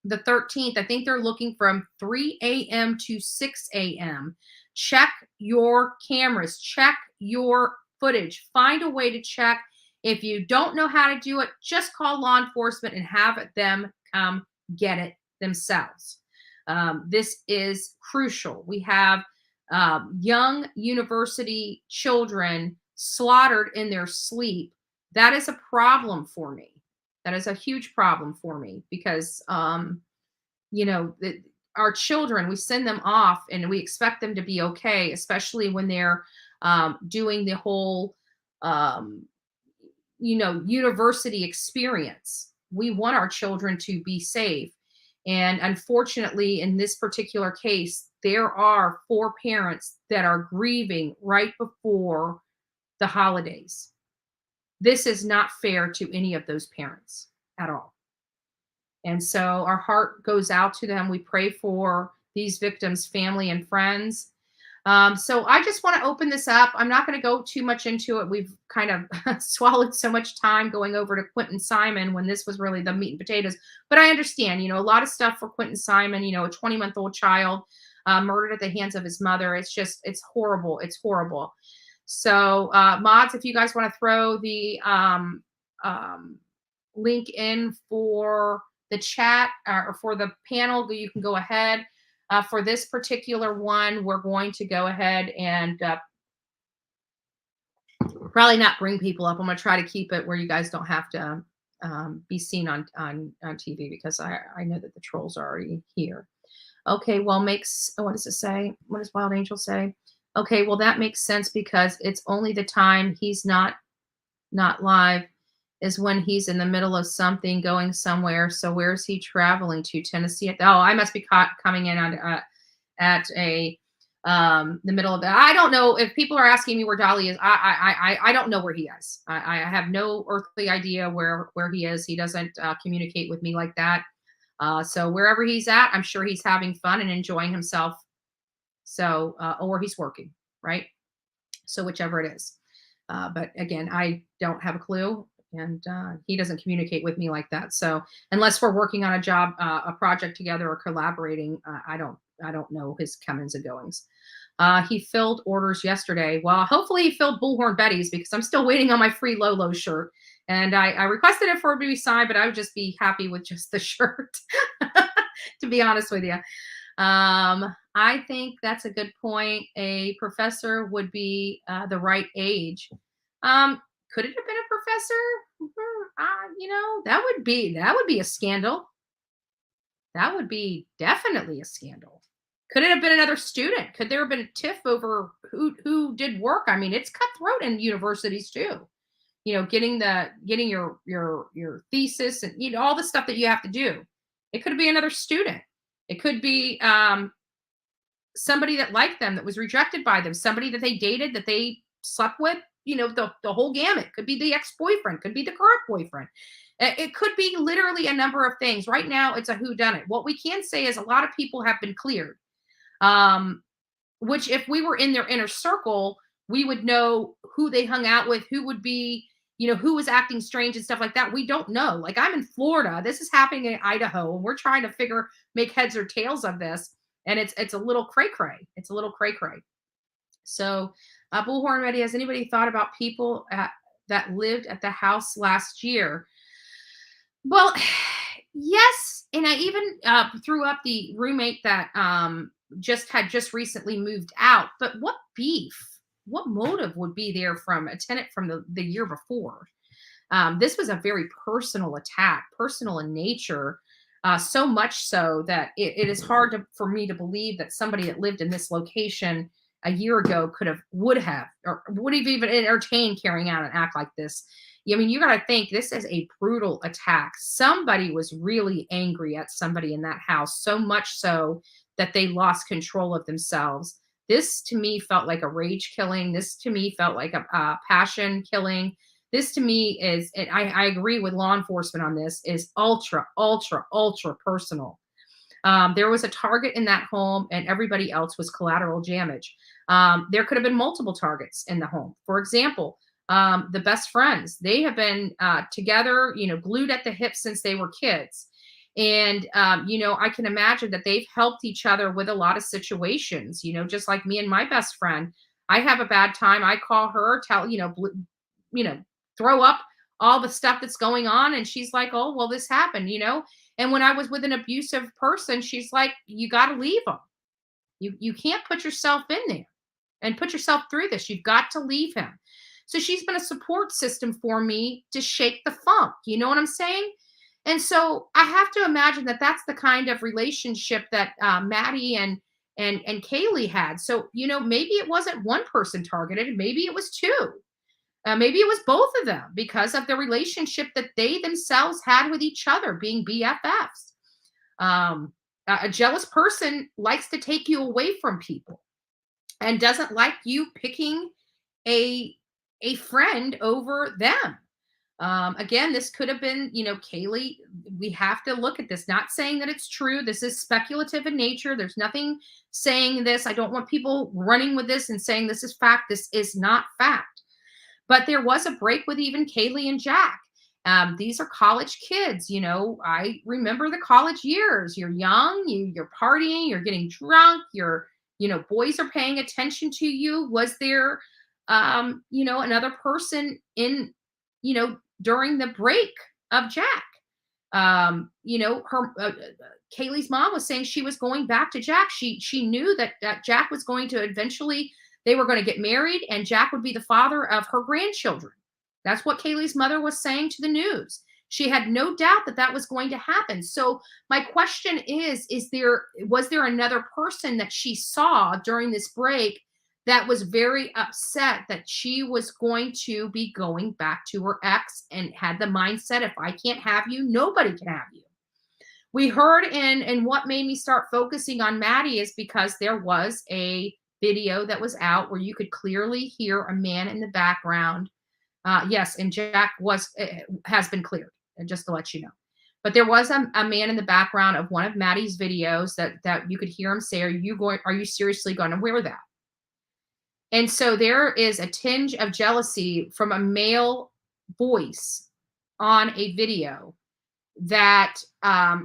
the 13th. I think they're looking from 3 a.m. to 6 a.m. Check your cameras, check your footage, find a way to check. If you don't know how to do it, just call law enforcement and have them come get it themselves. This is crucial. We have young university children slaughtered in their sleep. That is a problem for me. That is a huge problem for me because, our children, we send them off and we expect them to be okay, especially when they're doing the whole, university experience. We want our children to be safe. And unfortunately, in this particular case, there are 4 parents that are grieving right before the holidays. This is not fair to any of those parents at all. And so our heart goes out to them. We pray for these victims' family and friends. So I just want to open this up. I'm not going to go too much into it. We've kind of swallowed so much time going over to Quentin Simon when this was really the meat and potatoes. But I understand, a lot of stuff for Quentin Simon, a 20-month-old child murdered at the hands of his mother. It's horrible. It's horrible. So mods, if you guys want to throw the link in for the chat or for the panel, you can go ahead. For this particular one, we're going to go ahead and probably not bring people up. I'm going to try to keep it where you guys don't have to be seen on TV because I know that the trolls are already here. Okay, well, what does it say? What does Wild Angel say? Okay, well, that makes sense because it's only the time he's not live is when he's in the middle of something going somewhere. So where's he traveling to? Tennessee? Oh, I must be coming in at the middle of that. I don't know if people are asking me where Dolly is. I don't know where he is. I have no earthly idea where he is. He doesn't communicate with me like that. So wherever he's at, I'm sure he's having fun and enjoying himself. So, or he's working, right? So whichever it is. But again, I don't have a clue. And he doesn't communicate with me like that. So unless we're working on a job, a project together or collaborating, I don't know his comings and goings. He filled orders yesterday. Well, hopefully he filled Bullhorn Betty's because I'm still waiting on my free Lolo shirt. And I requested it for it to be signed, but I would just be happy with just the shirt, to be honest with you. I think that's a good point. A professor would be the right age. Could it have been a professor? That would be a scandal. That would be definitely a scandal. Could it have been another student? Could there have been a tiff over who did work? I mean, it's cutthroat in universities too. Getting your thesis and all the stuff that you have to do. It could be another student. It could be somebody that liked them, that was rejected by them, somebody that they dated, that they slept with. The whole gamut. Could be the ex-boyfriend, could be the current boyfriend. It could be literally a number of things. Right now, it's a whodunit. What we can say is a lot of people have been cleared, which if we were in their inner circle, we would know who they hung out with, who would be, who was acting strange and stuff like that. We don't know. Like, I'm in Florida. This is happening in Idaho, and we're trying to make heads or tails of this. And it's a little cray-cray. It's a little cray-cray. So, Bullhorn Betty, has anybody thought about people that lived at the house last year? Well, yes. And I even threw up the roommate that just recently moved out. But what beef, what motive would be there from a tenant from the year before? This was a very personal attack, personal in nature. So much so that it is hard for me to believe that somebody that lived in this location a year ago would have even entertained carrying out an act like this. I mean, you got to think this is a brutal attack. Somebody was really angry at somebody in that house, so much so that they lost control of themselves. This to me felt like a rage killing. This to me felt like a passion killing. This to me is, and I agree with law enforcement on this, is ultra, ultra, ultra personal. There was a target in that home and everybody else was collateral damage. There could have been multiple targets in the home. For example, the best friends, they have been together, glued at the hip since they were kids. And, I can imagine that they've helped each other with a lot of situations, just like me and my best friend. I have a bad time. I call her, throw up all the stuff that's going on. And she's like, oh, well, this happened, And when I was with an abusive person, she's like, you got to leave them. You can't put yourself in there and put yourself through this. You've got to leave him. So she's been a support system for me to shake the funk. You know what I'm saying? And so I have to imagine that that's the kind of relationship that Maddie and Kaylee had. So, maybe it wasn't one person targeted. Maybe it was two. Maybe it was both of them because of the relationship that they themselves had with each other, being BFFs. A jealous person likes to take you away from people and doesn't like you picking a friend over them. Again, this could have been, Kaylee. We have to look at this, not saying that it's true. This is speculative in nature. There's nothing saying this. I don't want people running with this and saying this is fact. This is not fact. But there was a break with even Kaylee and Jack. These are college kids. I remember the college years. You're young, you're partying, you're getting drunk, boys are paying attention to you. Was there, another person in, during the break of Jack? Kaylee's mom was saying she was going back to Jack. She knew that Jack was going to eventually, they were going to get married and Jack would be the father of her grandchildren. That's what Kaylee's mother was saying to the news. She had no doubt that that was going to happen. So my question was there another person that she saw during this break that was very upset that she was going to be going back to her ex and had the mindset, if I can't have you, nobody can have you. We heard and what made me start focusing on Maddie is because there was a video that was out where you could clearly hear a man in the background. Yes, and Jack has been cleared, just to let you know. But there was a man in the background of one of Maddie's videos that you could hear him say, are you seriously going to wear that? And so there is a tinge of jealousy from a male voice on a video that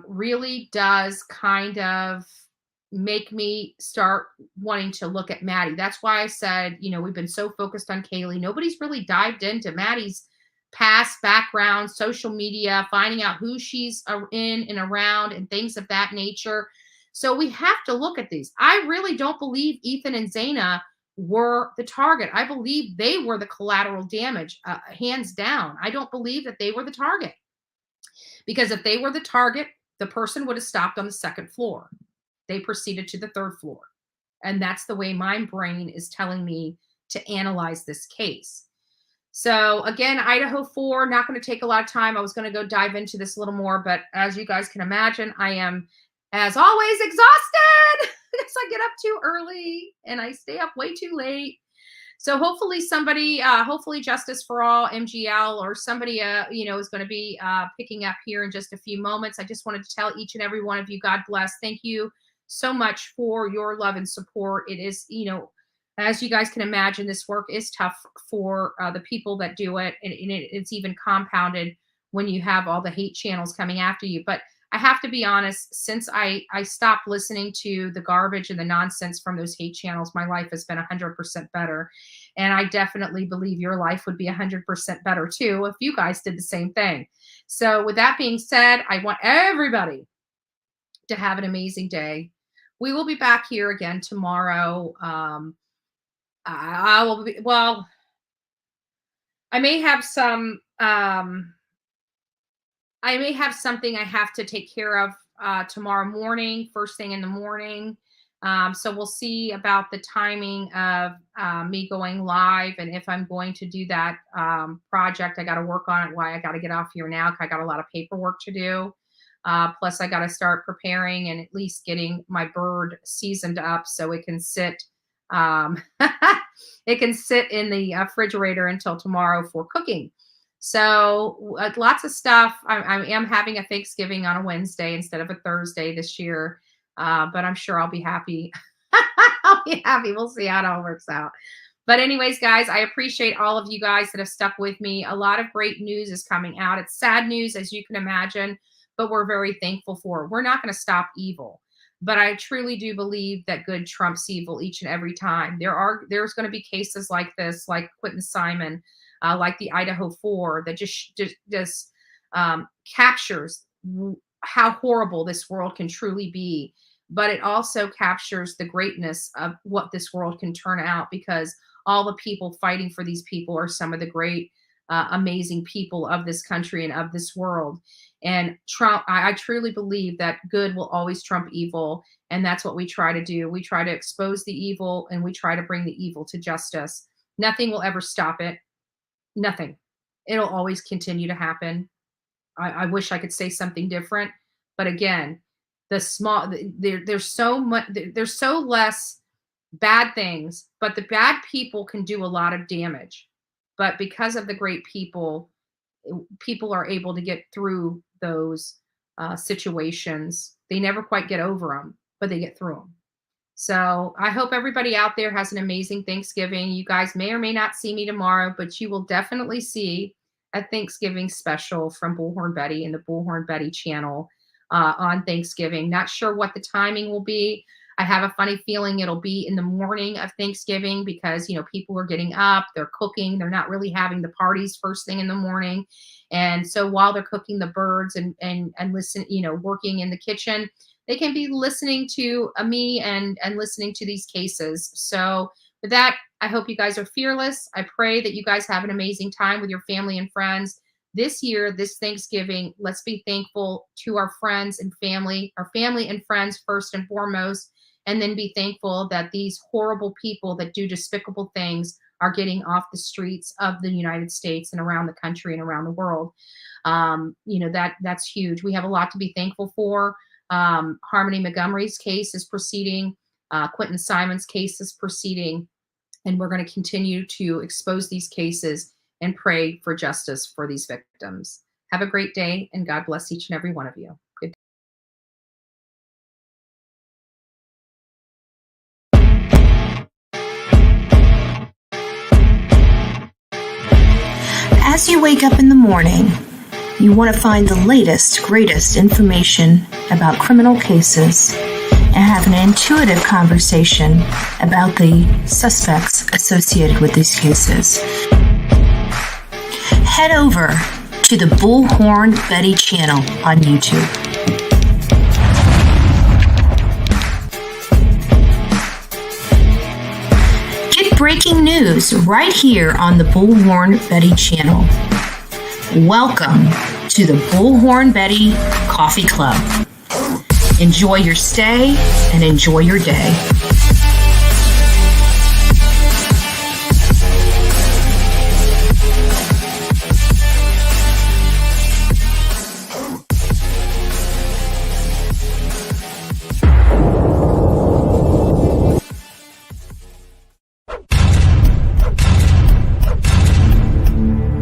really does kind of make me start wanting to look at Maddie. That's why I said, we've been so focused on Kaylee. Nobody's really dived into Maddie's past background, social media, finding out who she's in and around and things of that nature. So we have to look at these. I really don't believe Ethan and Zaina were the target. I believe they were the collateral damage, hands down. I don't believe that they were the target. Because if they were the target, the person would have stopped on the second floor. They proceeded to the third floor. And that's the way my brain is telling me to analyze this case. So again, Idaho 4, not going to take a lot of time. I was going to go dive into this a little more, but as you guys can imagine, I am, as always, exhausted because I get up too early and I stay up way too late. So hopefully somebody, hopefully Justice for All, MGL, or somebody, is going to be picking up here in just a few moments. I just wanted to tell each and every one of you, God bless. Thank you so much for your love and support. It is, as you guys can imagine, this work is tough for the people that do it. And it's even compounded when you have all the hate channels coming after you. But I have to be honest, since I stopped listening to the garbage and the nonsense from those hate channels, my life has been 100% better. And I definitely believe your life would be 100% better too if you guys did the same thing. So with that being said, I want everybody to have an amazing day. We will be back here again tomorrow. I will be, well, I may have some, I may have something I have to take care of tomorrow morning, first thing in the morning. So we'll see about the timing of me going live and if I'm going to do that project. I got to work on it. Why I got to get off here now because I got a lot of paperwork to do. Plus, I got to start preparing and at least getting my bird seasoned up so it can sit. It can sit in the refrigerator until tomorrow for cooking. So lots of stuff. I am having a Thanksgiving on a Wednesday instead of a Thursday this year, but I'm sure I'll be happy. I'll be happy. We'll see how it all works out. But anyways, guys, I appreciate all of you guys that have stuck with me. A lot of great news is coming out. It's sad news, as you can imagine, but we're very thankful for it. We're not going to stop evil. But I truly do believe that good trumps evil each and every time. There's going to be cases like this, like Quentin Simon, like the Idaho 4, that just captures how horrible this world can truly be. But it also captures the greatness of what this world can turn out, because all the people fighting for these people are some of the great, amazing people of this country and of this world. And Trump, I truly believe that good will always trump evil. And that's what we try to do. We try to expose the evil, and we try to bring the evil to justice. Nothing will ever stop it. Nothing. It'll always continue to happen. I wish I could say something different. But again, there's so much, there's so less bad things, but the bad people can do a lot of damage. But because of the great people, people are able to get through those situations. They never quite get over them, but they get through them. So I hope everybody out there has an amazing Thanksgiving. You guys may or may not see me tomorrow, but you will definitely see a Thanksgiving special from Bullhorn Betty and the Bullhorn Betty channel on Thanksgiving. Not sure what the timing will be. I have a funny feeling it'll be in the morning of Thanksgiving, because, you know, people are getting up, they're cooking, they're not really having the parties first thing in the morning. And so while they're cooking the birds and listen, you know, working in the kitchen, they can be listening to me and listening to these cases. So with that, I hope you guys are fearless. I pray that you guys have an amazing time with your family and friends. This year, this Thanksgiving, let's be thankful to our friends and family, our family and friends first and foremost, and then be thankful that these horrible people that do despicable things are getting off the streets of the United States and around the country and around the world. You know, that's huge. We have a lot to be thankful for. Harmony Montgomery's case is proceeding. Quentin Simon's case is proceeding. And we're going to continue to expose these cases and pray for justice for these victims. Have a great day, and God bless each and every one of you. Good day. As you wake up in the morning, you want to find the latest, greatest information about criminal cases and have an intuitive conversation about the suspects associated with these cases. Head over to the Bullhorn Betty channel on YouTube. Get breaking news right here on the Bullhorn Betty channel. Welcome to the Bullhorn Betty Coffee Club. Enjoy your stay and enjoy your day.